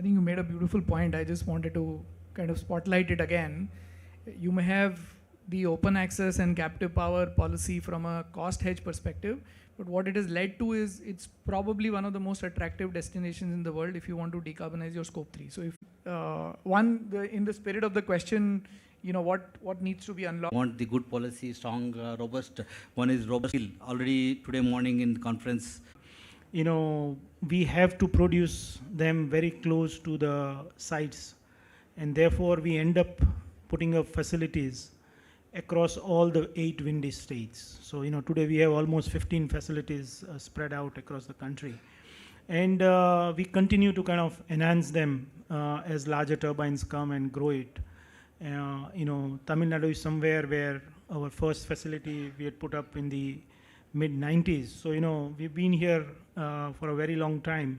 you made a beautiful point. I just wanted to kind of spotlight it again. You may have the open access and captive power policy from a cost hedge perspective, but what it has led to is it's probably one of the most attractive destinations in the world if you want to decarbonize your scope 3. So if in the spirit of the question, what needs to be unlocked? Want the good policy, strong, robust. One is robust. Already today morning in conference, we have to produce them very close to the sites, and therefore we end up putting up facilities across all the 8 windy states. So, today we have almost 15 facilities spread out across the country. And we continue to kind of enhance them as larger turbines come and grow it. Tamil Nadu is somewhere where our first facility we had put up in the mid-90s. So, we've been here for a very long time.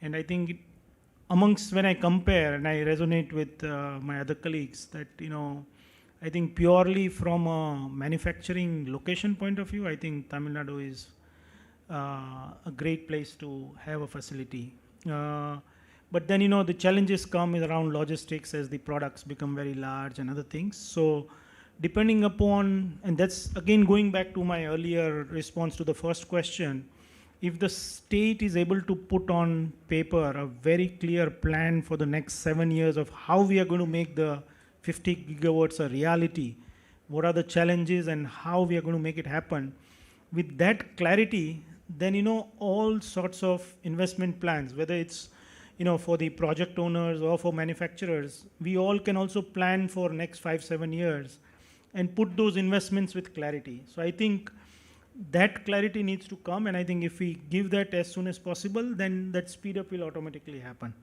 And I think amongst, when I compare and I resonate with my other colleagues, that, I think purely from a manufacturing location point of view, I think Tamil Nadu is a great place to have a facility. But then, the challenges come around logistics as the products become very large and other things. So depending upon, and that's again going back to my earlier response to the first question, if the state is able to put on paper a very clear plan for the next 7 years of how we are going to make the 50 gigawatts a reality, what are the challenges and how we are going to make it happen, with that clarity, then all sorts of investment plans, whether it's for the project owners or for manufacturers, we all can also plan for next 5-7 years and put those investments with clarity. So I think that clarity needs to come, and I think if we give that as soon as possible, then that speed up will automatically happen.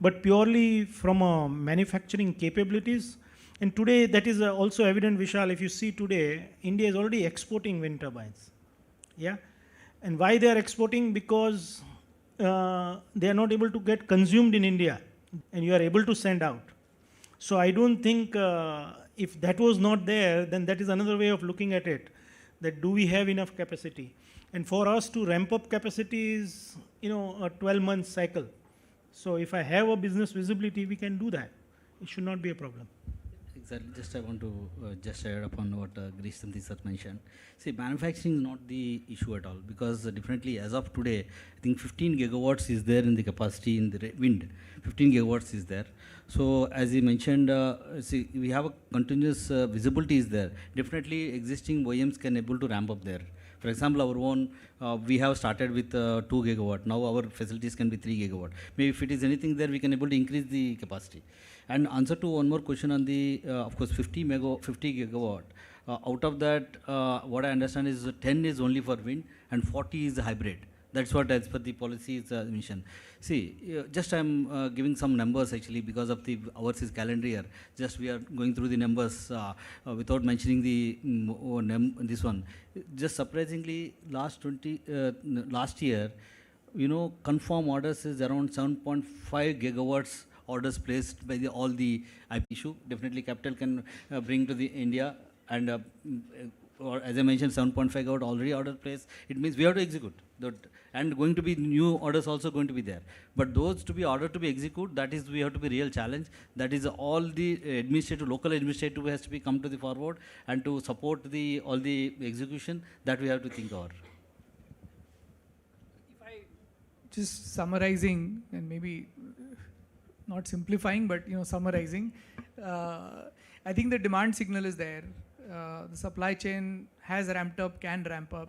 But purely from a manufacturing capabilities, and today that is also evident, Vishal, if you see today, India is already exporting wind turbines. Yeah? And why they are exporting? Because they are not able to get consumed in India, and you are able to send out. So I don't think if that was not there, then that is another way of looking at it, that do we have enough capacity? And for us to ramp up capacity is, a 12-month cycle. So if I have a business visibility, we can do that. It should not be a problem. Exactly. Just I want to just share upon what Girish sir mentioned. See, manufacturing is not the issue at all, because definitely as of today, I think 15 gigawatts is there in the capacity in the wind. 15 gigawatts is there. So as he mentioned, see, we have a continuous visibility is there. Definitely existing OEMs can able to ramp up there. For example, our own, we have started with 2 gigawatt. Now our facilities can be 3 gigawatt. Maybe if it is anything there, we can able to increase the capacity. And answer to one more question on the, of course, 50 gigawatt. Out of that, what I understand is 10 is only for wind and 40 is hybrid. That's what as per the policy is mentioned. See, just I'm giving some numbers actually because of the ours is calendar year. Just we are going through the numbers without mentioning the this one. Just surprisingly, last year, confirm orders is around 7.5 gigawatts orders placed by all the IP issue. Definitely capital can bring to the India, and or as I mentioned, 7.5 gigawatt already order placed. It means we have to execute. And going to be new orders also going to be there. But those to be ordered to be execute, that is we have to be real challenge. That is all the local administrative has to be come to the forward and to support all the execution that we have to think of. If I just summarizing and maybe not simplifying, but summarizing, I think the demand signal is there. The supply chain has ramped up, can ramp up.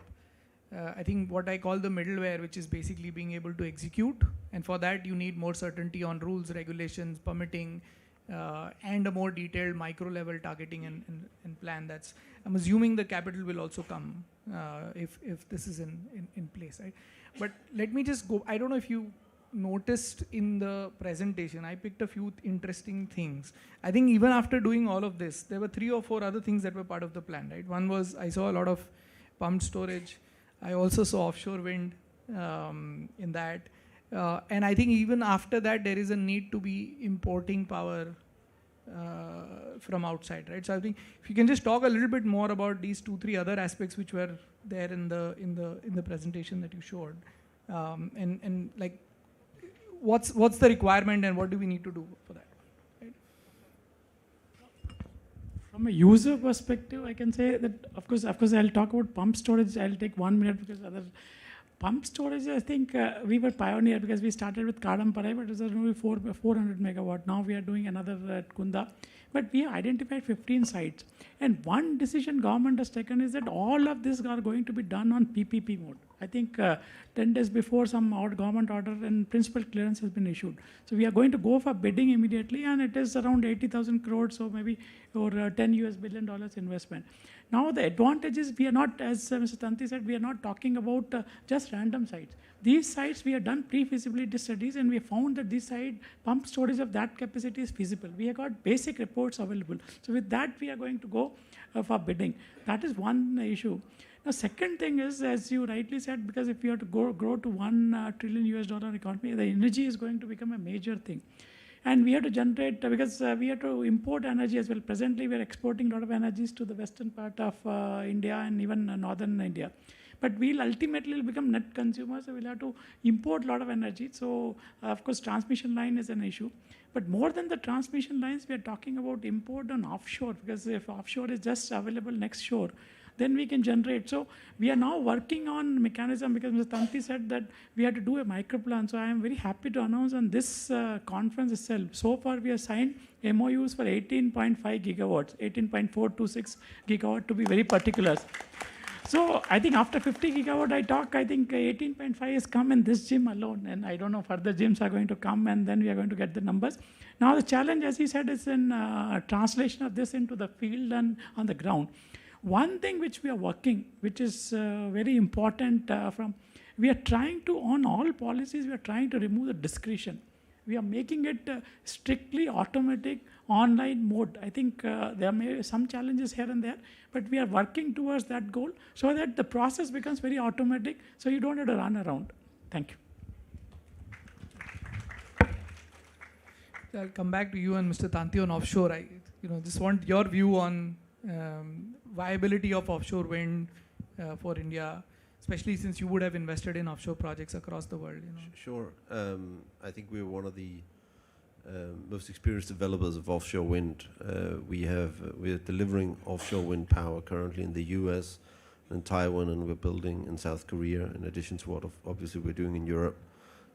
I think what I call the middleware, which is basically being able to execute, and for that you need more certainty on rules, regulations, permitting, and a more detailed micro level targeting and plan. I'm assuming the capital will also come if this is in place, right? But let me just go, I don't know if you noticed in the presentation, I picked a few interesting things. I think even after doing all of this, there were 3 or 4 other things that were part of the plan, right? One was I saw a lot of pumped storage. I also saw offshore wind in that. And I think even after that, there is a need to be importing power from outside, right? So I think if you can just talk a little bit more about these 2-3 other aspects which were there in the presentation that you showed, and like what's the requirement and what do we need to do for that? Right? From a user perspective, I can say that of course I'll talk about pump storage. I'll take 1 minute because other pump storage, I think we were pioneer because we started with Kadamparai, but it was only 400 megawatt. Now we are doing another at Kunda. But we identified 15 sites. And one decision government has taken is that all of this are going to be done on PPP mode. I think 10 days before some government order and principal clearance has been issued. So we are going to go for bidding immediately, and it is around 80,000 crores, so maybe or $10 billion investment. Now the advantage is we are not, as Mr. Tanti said, we are not talking about just random sites. These sites we have done pre-feasibility studies, and we found that this site pump storage of that capacity is feasible. We have got basic reports available. So with that we are going to go for bidding. That is one issue. Now second thing is, as you rightly said, because if you have to grow to $1 trillion economy, the energy is going to become a major thing. And we have to generate, because we have to import energy as well. Presently, we are exporting a lot of energies to the western part of India and even northern India. But we'll ultimately become net consumers, so we'll have to import a lot of energy. So, of course, transmission line is an issue. But more than the transmission lines, we are talking about import on offshore, because if offshore is just available next shore, then we can generate. So we are now working on mechanism, because Mr. Tanti said that we had to do a micro plan. So I am very happy to announce on this conference itself. So far we have signed MOUs for 18.5 gigawatts, 18.426 gigawatt to be very particular. So I think after 50 gigawatt I think 18.5 has come in this gym alone, and I don't know further gyms are going to come, and then we are going to get the numbers. Now the challenge, as he said, is in translation of this into the field and on the ground. One thing which we are working, which is very important we are trying to, on all policies, we are trying to remove the discretion. We are making it strictly automatic, online mode. I think there may be some challenges here and there, but we are working towards that goal so that the process becomes very automatic, so you don't have to run around. Thank you. I'll come back to you and Mr. Tanti on offshore. I just want your view on viability of offshore wind for India, especially since you would have invested in offshore projects across the world. Sure. I think we're one of the most experienced developers of offshore wind. We're delivering offshore wind power currently in the US and Taiwan, and we're building in South Korea, in addition to what obviously we're doing in Europe.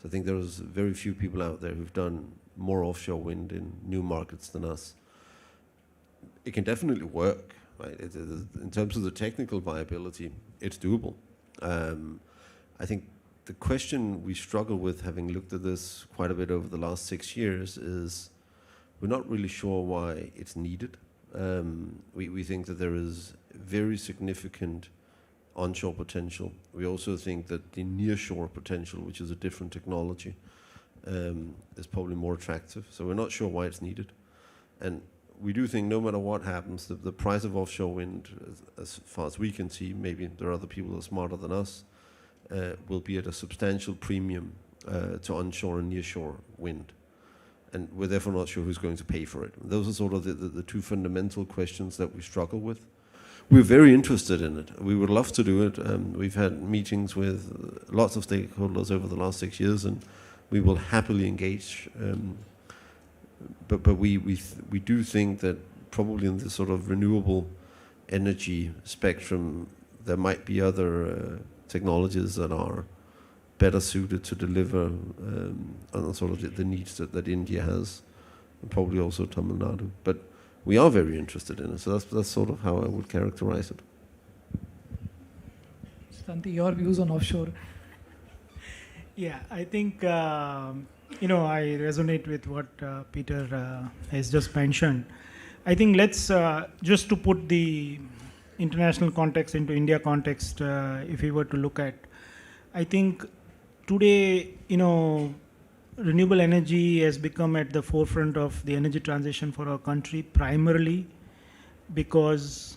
So I think there's very few people out there who've done more offshore wind in new markets than us. It can definitely work, right? In terms of the technical viability, it's doable. I think the question we struggle with, having looked at this quite a bit over the last 6 years, is we're not really sure why it's needed. We think that there is very significant onshore potential. We also think that the nearshore potential, which is a different technology, is probably more attractive. So we're not sure why it's needed. And we do think no matter what happens, the price of offshore wind, as far as we can see, maybe there are other people that are smarter than us, will be at a substantial premium to onshore and nearshore wind. And we're therefore not sure who's going to pay for it. Those are sort of the two fundamental questions that we struggle with. We're very interested in it. We would love to do it. We've had meetings with lots of stakeholders over the last 6 years, and we will happily engage. But we do think that probably in this sort of renewable energy spectrum, there might be other technologies that are better suited to deliver on sort of the needs that India has, and probably also Tamil Nadu. But we are very interested in it, so that's sort of how I would characterize it. Tanti, your views on offshore? Yeah, I think I resonate with what Peter has just mentioned. I think let's just to put the international context into India context, if we were to look at, I think today, renewable energy has become at the forefront of the energy transition for our country, primarily because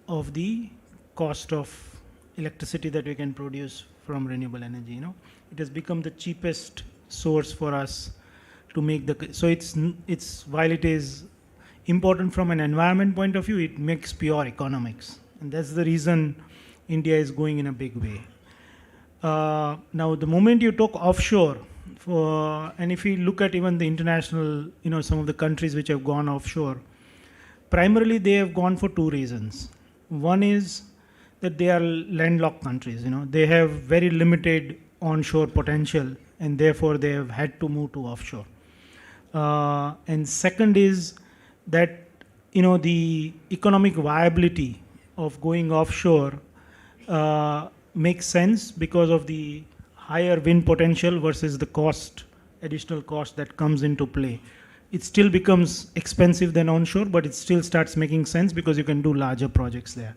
of the cost of electricity that we can produce from renewable energy. You know, it has become the cheapest source for us to make the. So it's while it is important from an environment point of view, it makes pure economics, and that's the reason India is going in a big way. Now, the moment you talk offshore, and if you look at even the international, you know, some of the countries which have gone offshore, primarily they have gone for two reasons. One is that they are landlocked countries, you know, they have very limited onshore potential, and therefore they have had to move to offshore. And second is that, you know, the economic viability of going offshore makes sense because of the higher wind potential versus the cost, additional cost that comes into play. It still becomes expensive than onshore, but it still starts making sense because you can do larger projects there.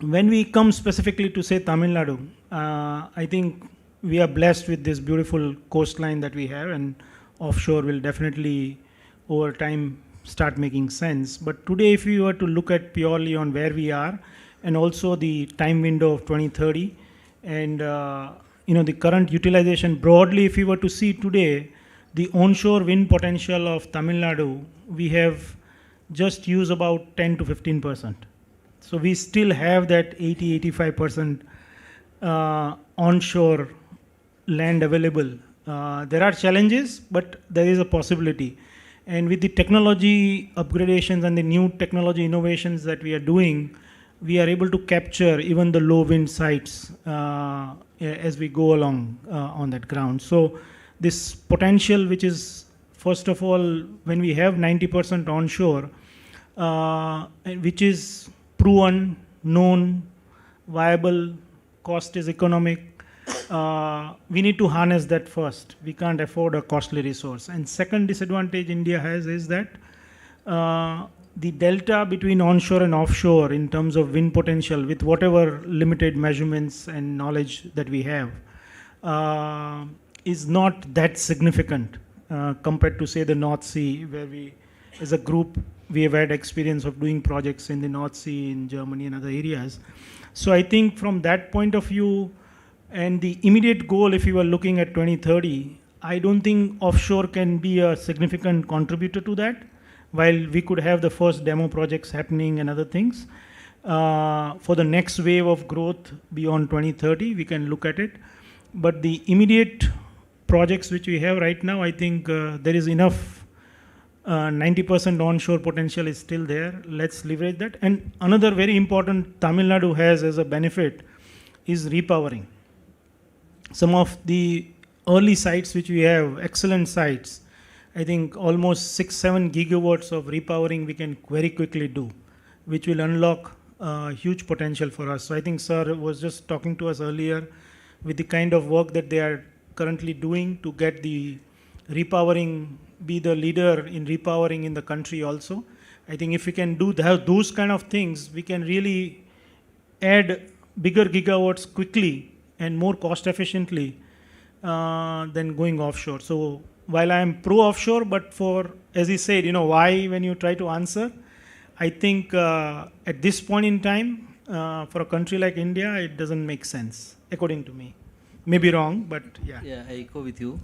When we come specifically to say Tamil Nadu, I think we are blessed with this beautiful coastline that we have, and offshore will definitely over time start making sense. But today, if we were to look at purely on where we are, and also the time window of 2030, and you know, the current utilization broadly, if we were to see today, the onshore wind potential of Tamil Nadu, we have just used about 10 to 15%. So we still have that 80-85% onshore land available. There are challenges, but there is a possibility. And with the technology upgradations and the new technology innovations that we are doing, we are able to capture even the low wind sites as we go along on that ground. So this potential, which is, first of all, when we have 90% onshore, which is proven, known, viable, cost is economic, we need to harness that first. We can't afford a costly resource. And second disadvantage India has is that the delta between onshore and offshore in terms of wind potential, with whatever limited measurements and knowledge that we have, is not that significant compared to, say, the North Sea, where we, as a group, we have had experience of doing projects in the North Sea, in Germany and other areas. So I think from that point of view, and the immediate goal, if you are looking at 2030, I don't think offshore can be a significant contributor to that. While we could have the first demo projects happening and other things, for the next wave of growth beyond 2030, we can look at it. But the immediate projects which we have right now, I think there is enough 90% onshore potential is still there. Let's leverage that. And another very important Tamil Nadu has as a benefit is repowering. Some of the early sites which we have, excellent sites, I think almost 6-7 gigawatts of repowering we can very quickly do, which will unlock huge potential for us. So I think Sir was just talking to us earlier with the kind of work that they are currently doing to get the repowering, be the leader in repowering in the country also. I think if we can do those kind of things, we can really add bigger gigawatts quickly and more cost efficiently than going offshore. So while I am pro offshore, but for, as he said, you know, why when you try to answer, I think at this point in time, for a country like India, it doesn't make sense, according to me. Maybe wrong, but yeah. Yeah, I echo with you.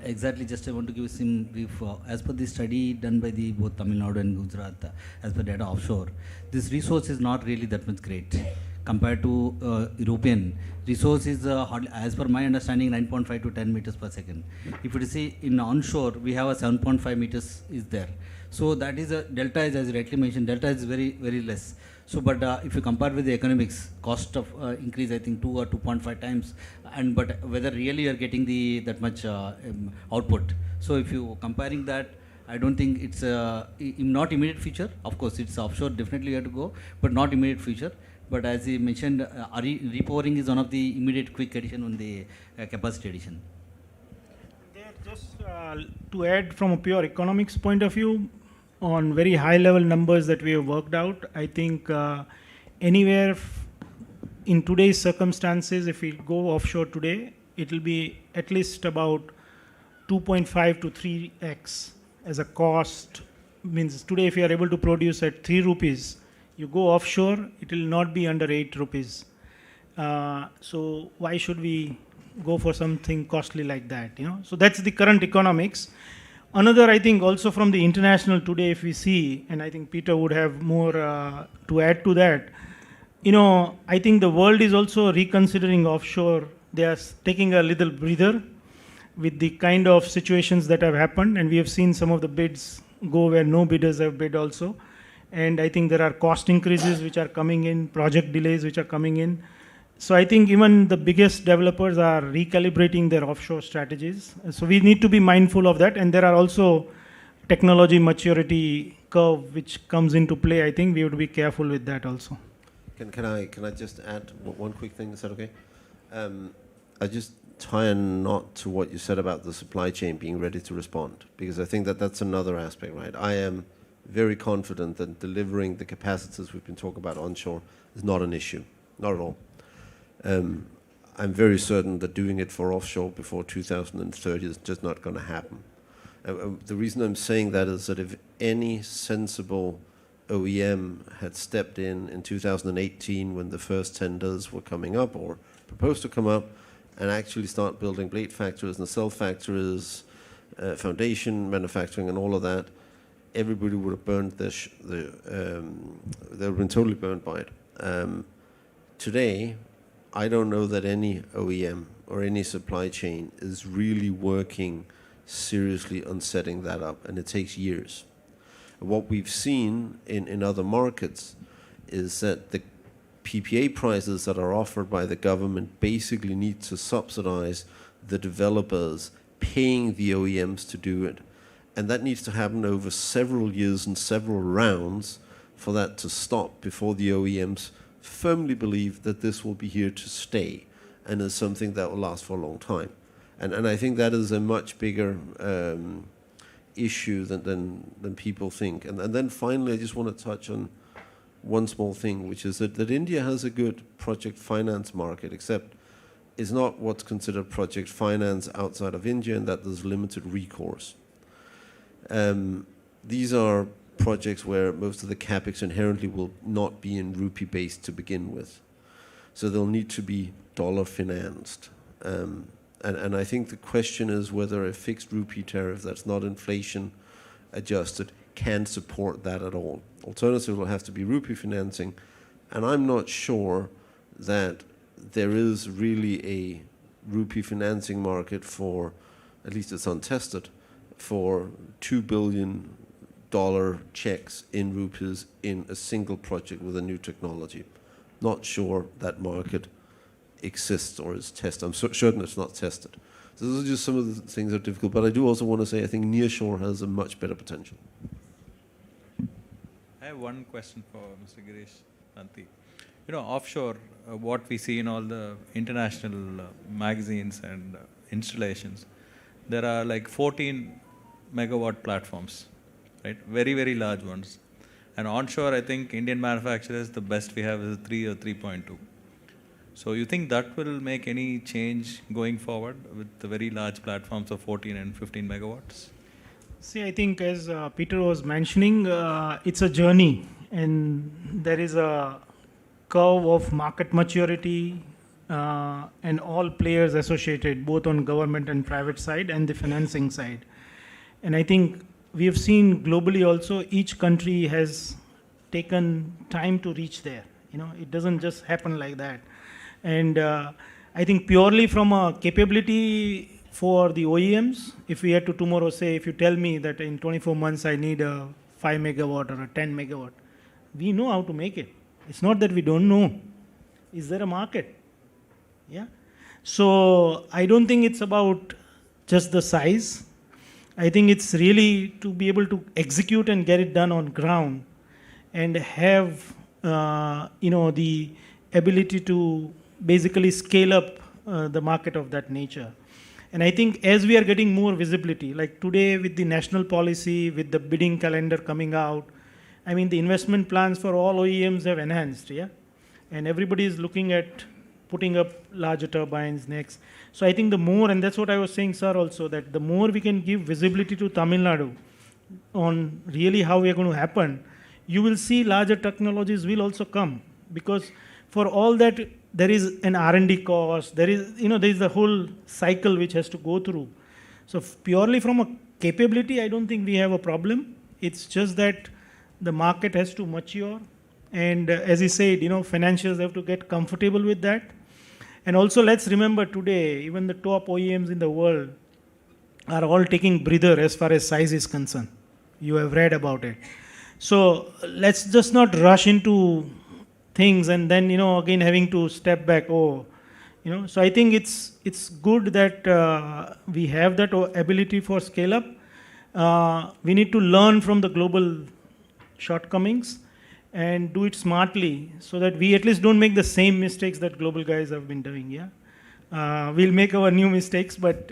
Exactly, just I want to give some brief. As per the study done by the both Tamil Nadu and Gujarat, as per data offshore, this resource is not really that much great compared to European. Resource is, as per my understanding, 9.5 to 10 meters per second. If you see in onshore, we have a 7.5 meters is there. So that is a delta, is, as you rightly mentioned, delta is very, very less. So, but if you compare with the economics, cost of increase, I think 2 or 2.5 times, and but whether really you are getting the that much output. So if you comparing that, I don't think it's not immediate future. Of course, it's offshore, definitely you have to go, but not immediate future. But as he mentioned, repowering is one of the immediate quick addition on the capacity addition. Just to add from a pure economics point of view, on very high level numbers that we have worked out, I think anywhere in today's circumstances, if we go offshore today, it will be at least about 2.5 to 3x as a cost. Means today if you are able to produce at 3 rupees, you go offshore, it will not be under 8 rupees. So why should we go for something costly like that? So that's the current economics. Another, I think, also from the international today, if we see, and I think Peter would have more to add to that, I think the world is also reconsidering offshore. They are taking a little breather with the kind of situations that have happened, and we have seen some of the bids go where no bidders have bid also. And I think there are cost increases which are coming in, project delays which are coming in. So I think even the biggest developers are recalibrating their offshore strategies. So we need to be mindful of that. And there are also technology maturity curve which comes into play. I think we have to be careful with that also. Can I just add one quick thing? Is that okay? I just tie a knot to what you said about the supply chain being ready to respond, because I think that that's another aspect, right? I am very confident that delivering the capacities we've been talking about onshore is not an issue, not at all. I'm very certain that doing it for offshore before 2030 is just not going to happen. The reason I'm saying that is that if any sensible OEM had stepped in 2018 when the first tenders were coming up or proposed to come up and actually start building blade factories, nacelle factories, foundation manufacturing and all of that, everybody would have burned they would have been totally burned by it. Today, I don't know that any OEM or any supply chain is really working seriously on setting that up, and it takes years. What we've seen in other markets is that the PPA prices that are offered by the government basically need to subsidize the developers paying the OEMs to do it. And that needs to happen over several years and several rounds for that to stop before the OEMs firmly believe that this will be here to stay and is something that will last for a long time. And I think that is a much bigger issue than people think. And then finally, I just want to touch on one small thing, which is that India has a good project finance market, except it's not what's considered project finance outside of India, and that there's limited recourse. These are projects where most of the capex inherently will not be in rupee based to begin with. So they'll need to be dollar financed. And I think the question is whether a fixed rupee tariff that's not inflation adjusted can support that at all. Alternatively, will have to be rupee financing. And I'm not sure that there is really a rupee financing market for, at least it's untested, for $2 billion checks in rupees in a single project with a new technology. Not sure that market exists or is tested. I'm certain it's not tested. So those are just some of the things that are difficult. But I do also want to say I think nearshore has a much better potential. I have one question for Mr. Girish Tanti. Offshore, what we see in all the international magazines and installations, there are like 14 megawatt platforms, right? Very, very large ones. And onshore, I think Indian manufacturers, the best we have is 3 or 3.2. So you think that will make any change going forward with the very large platforms of 14 and 15 megawatts? See, I think as Peter was mentioning, it's a journey, and there is a curve of market maturity and all players associated, both on government and private side and the financing side. And I think we have seen globally also, each country has taken time to reach there. It doesn't just happen like that. And I think purely from a capability for the OEMs, if we had to tomorrow say, if you tell me that in 24 months I need a 5 megawatt or a 10 megawatt, we know how to make it. It's not that we don't know. Is there a market? Yeah. So I don't think it's about just the size. I think it's really to be able to execute and get it done on ground and have the ability to basically scale up the market of that nature. And I think as we are getting more visibility, like today with the national policy, with the bidding calendar coming out, the investment plans for all OEMs have enhanced, yeah? And everybody is looking at putting up larger turbines next. So I think the more, and that's what I was saying, sir, also, that the more we can give visibility to Tamil Nadu on really how we are going to happen, you will see larger technologies will also come. Because for all that, there is an R&D cost, there is the whole cycle which has to go through. So purely from a capability, I don't think we have a problem. It's just that the market has to mature. And as he said, financials have to get comfortable with that. And also let's remember today, even the top OEMs in the world are all taking breather as far as size is concerned. You have read about it. So let's just not rush into things and then, again having to step back. So I think it's good that we have that ability for scale up. We need to learn from the global shortcomings and do it smartly so that we at least don't make the same mistakes that global guys have been doing. We'll make our new mistakes, but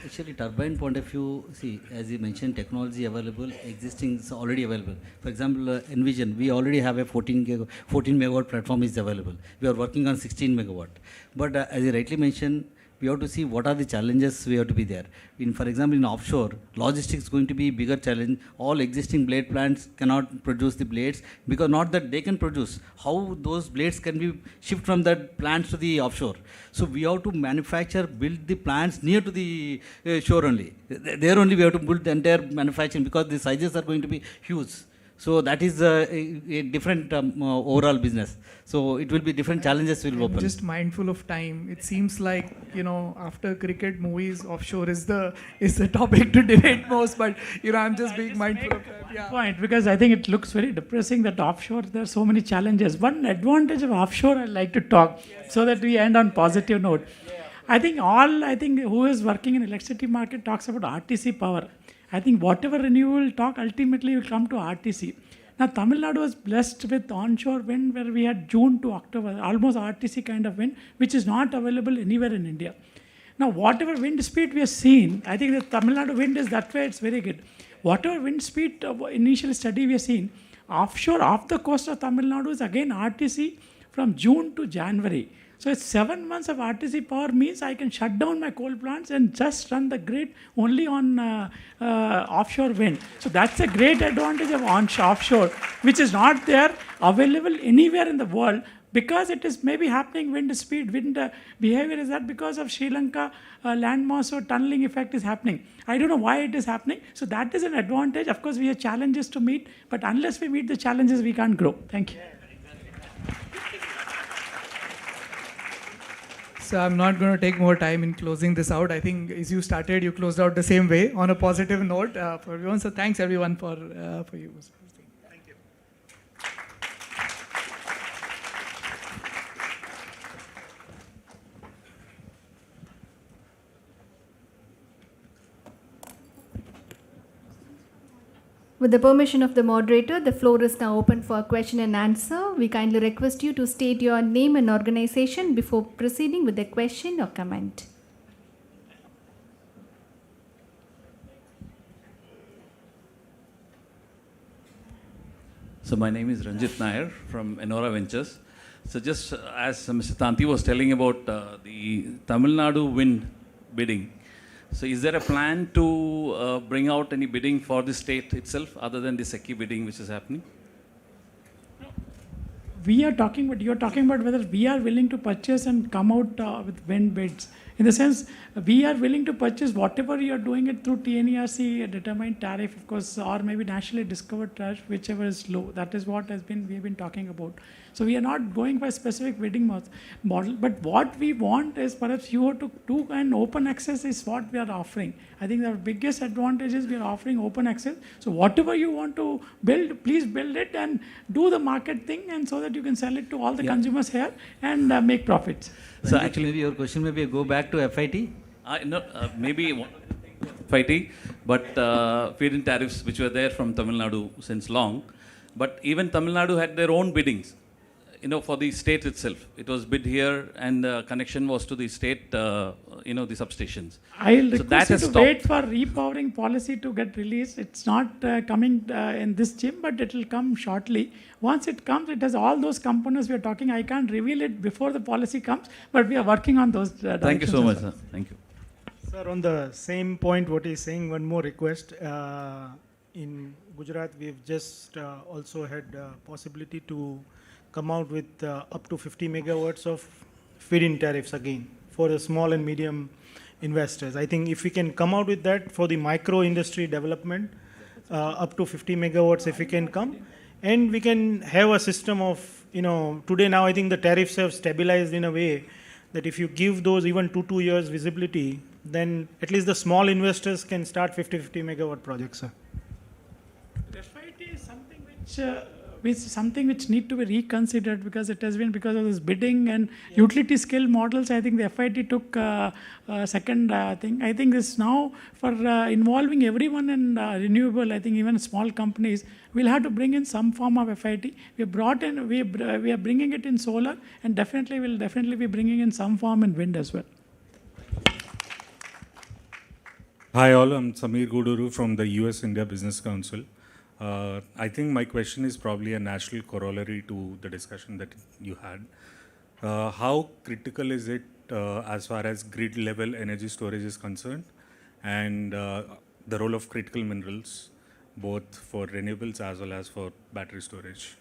actually, turbine point of view, see, as you mentioned, technology available, existing is already available. For example, Envision, we already have a 14 megawatt platform is available. We are working on 16 megawatt. But as you rightly mentioned, we have to see what are the challenges we have to be there. For example, in offshore, logistics is going to be a bigger challenge. All existing blade plants cannot produce the blades because not that they can produce. How those blades can be shipped from that plants to the offshore. So we have to manufacture, build the plants near to the shore only. There only we have to build the entire manufacturing because the sizes are going to be huge. So that is a different overall business. So it will be different challenges will open. Just mindful of time. It seems like after cricket movies, offshore is the topic to debate most. But I'm just being mindful of that. Yeah. Point, because I think it looks very depressing that offshore there are so many challenges. One advantage of offshore I'd like to talk so that we end on positive note. I think who is working in electricity market talks about RTC power. I think whatever renewable talk ultimately will come to RTC. Now Tamil Nadu was blessed with onshore wind where we had June to October, almost RTC kind of wind, which is not available anywhere in India. Now whatever wind speed we have seen, I think the Tamil Nadu wind is that way, it's very good. Whatever wind speed initial study we have seen, offshore off the coast of Tamil Nadu is again RTC from June to January. So it's 7 months of RTC power means I can shut down my coal plants and just run the grid only on offshore wind. So that's a great advantage of offshore, which is not there available anywhere in the world because it is maybe happening wind speed, wind behavior is that because of Sri Lanka landmass or tunneling effect is happening. I don't know why it is happening. So that is an advantage. Of course, we have challenges to meet, but unless we meet the challenges, we can't grow. Thank you. So I'm not going to take more time in closing this out. I think as you started, you closed out the same way on a positive note for everyone. So thanks everyone for you. Thank you. With the permission of the moderator, the floor is now open for question and answer. We kindly request you to state your name and organization before proceeding with the question or comment. So my name is Ranjit Nair from Enora Ventures. So just as Mr. Tanti was telling about the Tamil Nadu wind bidding, so is there a plan to bring out any bidding for the state itself other than the SECI bidding which is happening? We are talking, but you're talking about whether we are willing to purchase and come out with wind bids. In the sense, we are willing to purchase whatever you are doing it through TNERC determined tariff, of course, or maybe nationally discovered tariff, whichever is low. That is what we have been talking about. So we are not going by specific bidding model, but what we want is perhaps you have to do an open access is what we are offering. I think the biggest advantage is we are offering open access. So whatever you want to build, please build it and do the market thing, and so that you can sell it to all the consumers here and make profits. So actually, maybe your question maybe go back to FIT? No, maybe FIT, but feed-in tariffs which were there from Tamil Nadu since long. But even Tamil Nadu had their own biddings. for the state itself. It was bid here, and the connection was to the state, the substations. I'll So that request you has to stopped. wait for repowering policy to get released. It's not coming in this gym, but it will come shortly. Once it comes, it has all those components we are talking. I can't reveal it before the policy comes, but we are working on those Thank you so directions much, as well. sir. Thank you. Sir, on the same point, what he's saying, one more request. In Gujarat, we've just also had possibility to come out with up to 50 megawatts of feed-in tariffs again for the small and medium investors. I think if we can come out with that for the micro industry development, up to 50 megawatts if we can come, and we can have a system of, today now I think the tariffs have stabilized in a way that if you give those even 2 years visibility, then at least the small investors can start 50 megawatt projects, sir. FIT is something which need to be reconsidered, because it has been, because of this bidding and utility scale models. I think the FIT took second thing. I think this now for involving everyone in renewable, I think even small companies will have to bring in some form of FIT. We brought in, we are bringing it in solar, and definitely will be bringing in some form in wind as well. Hi all, I'm Samir Guduru from the US India Business Council. I think my question is probably a natural corollary to the discussion that you had. How critical is it as far as grid level energy storage is concerned, and the role of critical minerals, both for renewables as well as for battery storage?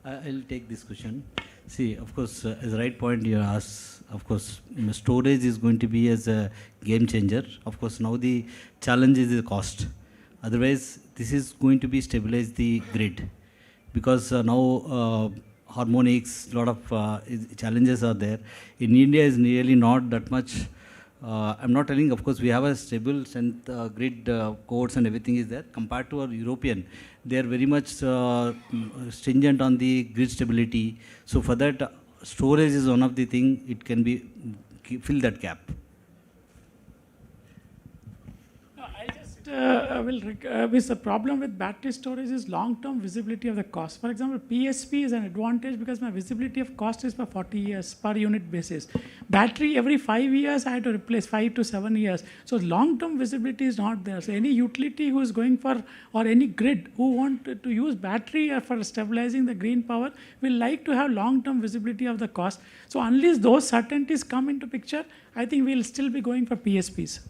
I'll take this question. See, of course, as a right point you asked, of course, storage is going to be as a game changer. Of course, now the challenge is the cost. Otherwise, this is going to be stabilize the grid, because now harmonics, lot of challenges are there. In India, is really not that much. I'm not telling, of course, we have a stable strength grid codes and everything is there. Compared to our European, they are very much stringent on the grid stability. So for that, storage is one of the thing, it can be fill that gap. With the problem with battery storage is long-term visibility of the cost. For example, PSP is an advantage because my visibility of cost is for 40 years per unit basis. Battery, every 5 years I have to replace, 5 to 7 years. So long-term visibility is not there. So any utility who is going for, or any grid who want to use battery for stabilizing the green power will like to have long-term visibility of the cost. So unless those certainties come into picture, I think we'll still be going for PSPs.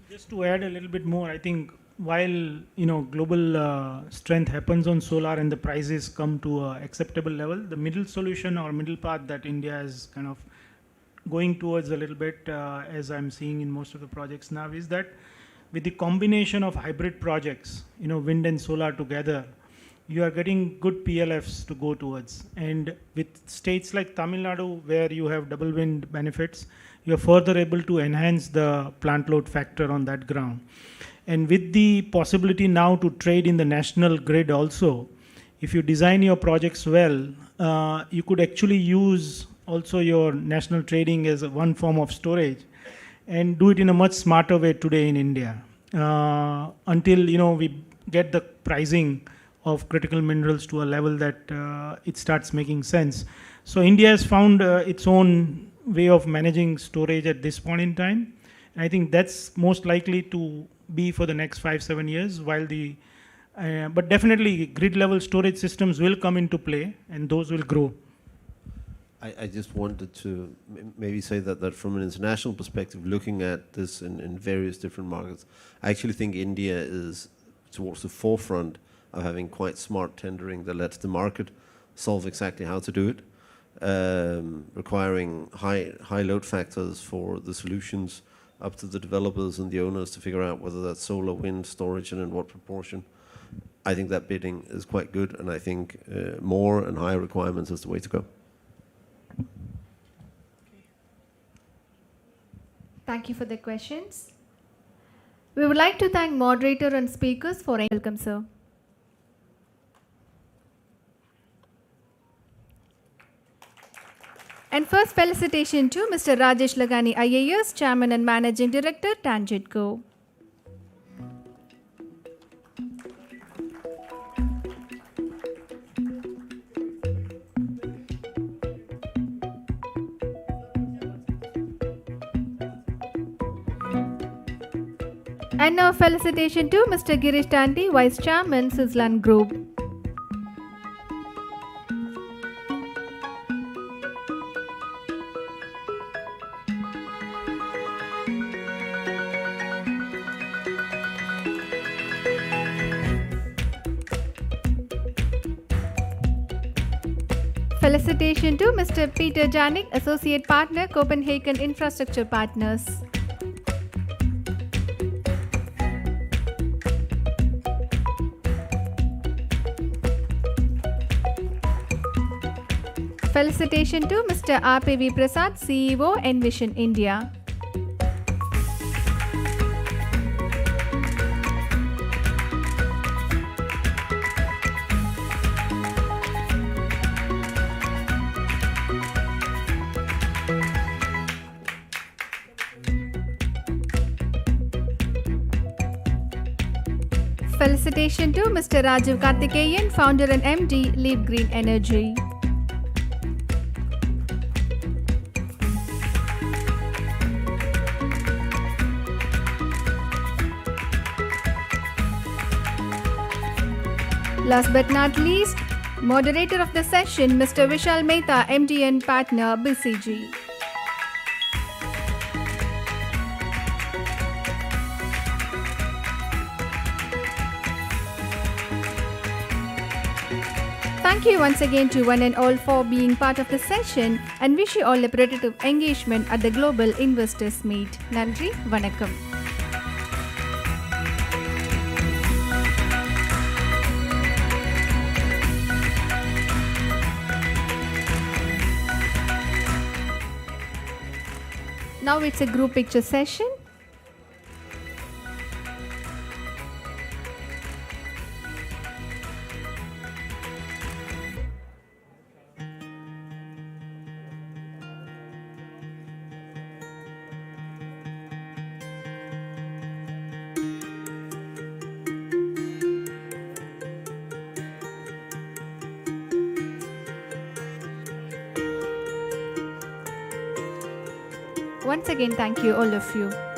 Just to add a little bit more, I think while global strength happens on solar and the prices come to an acceptable level, the middle solution or middle path that India is kind of going towards a little bit, as I'm seeing in most of the projects now, is that with the combination of hybrid projects, wind and solar together, you are getting good PLFs to go towards. And with states like Tamil Nadu, where you have double wind benefits, you are further able to enhance the plant load factor on that ground. And with the possibility now to trade in the national grid also, if you design your projects well, you could actually use also your national trading as one form of storage and do it in a much smarter way today in India. Until we get the pricing of critical minerals to a level that it starts making sense. So India has found its own way of managing storage at this point in time. And I think that's most likely to be for the next 5-7 years, while but definitely grid level storage systems will come into play and those will grow. I just wanted to maybe say that from an international perspective, looking at this in various different markets, I actually think India is towards the forefront of having quite smart tendering that lets the market solve exactly how to do it. Requiring high load factors for the solutions, up to the developers and the owners to figure out whether that's solar, wind, storage, and in what proportion. I think that bidding is quite good, and I think more and higher requirements is the way to go. Thank you for the questions. We would like to thank moderator and speakers for welcome, sir. And first felicitation to Mr. Rajesh Lagani, IAS, Chairman and Managing Director, Tangent Co. And now felicitation to Mr. Girish Tanti, Vice Chairman, Switzerland Group. Felicitation to Mr. Peter Janik, Associate Partner, Copenhagen Infrastructure Partners. Felicitation to Mr. RPV Prasad, CEO, Envision India. Felicitation to Mr. Rajiv Karthikeyan, Founder and MD, Leap Green Energy. Last but not least, moderator of the session, Mr. Vishal Mehta, MD and Partner, BCG. Thank you once again to one and all for being part of the session and wish you all a productive engagement at the Global Investors Meet. Nandri, Vanakkam. Now it's a group picture session. Once again, thank you all of you.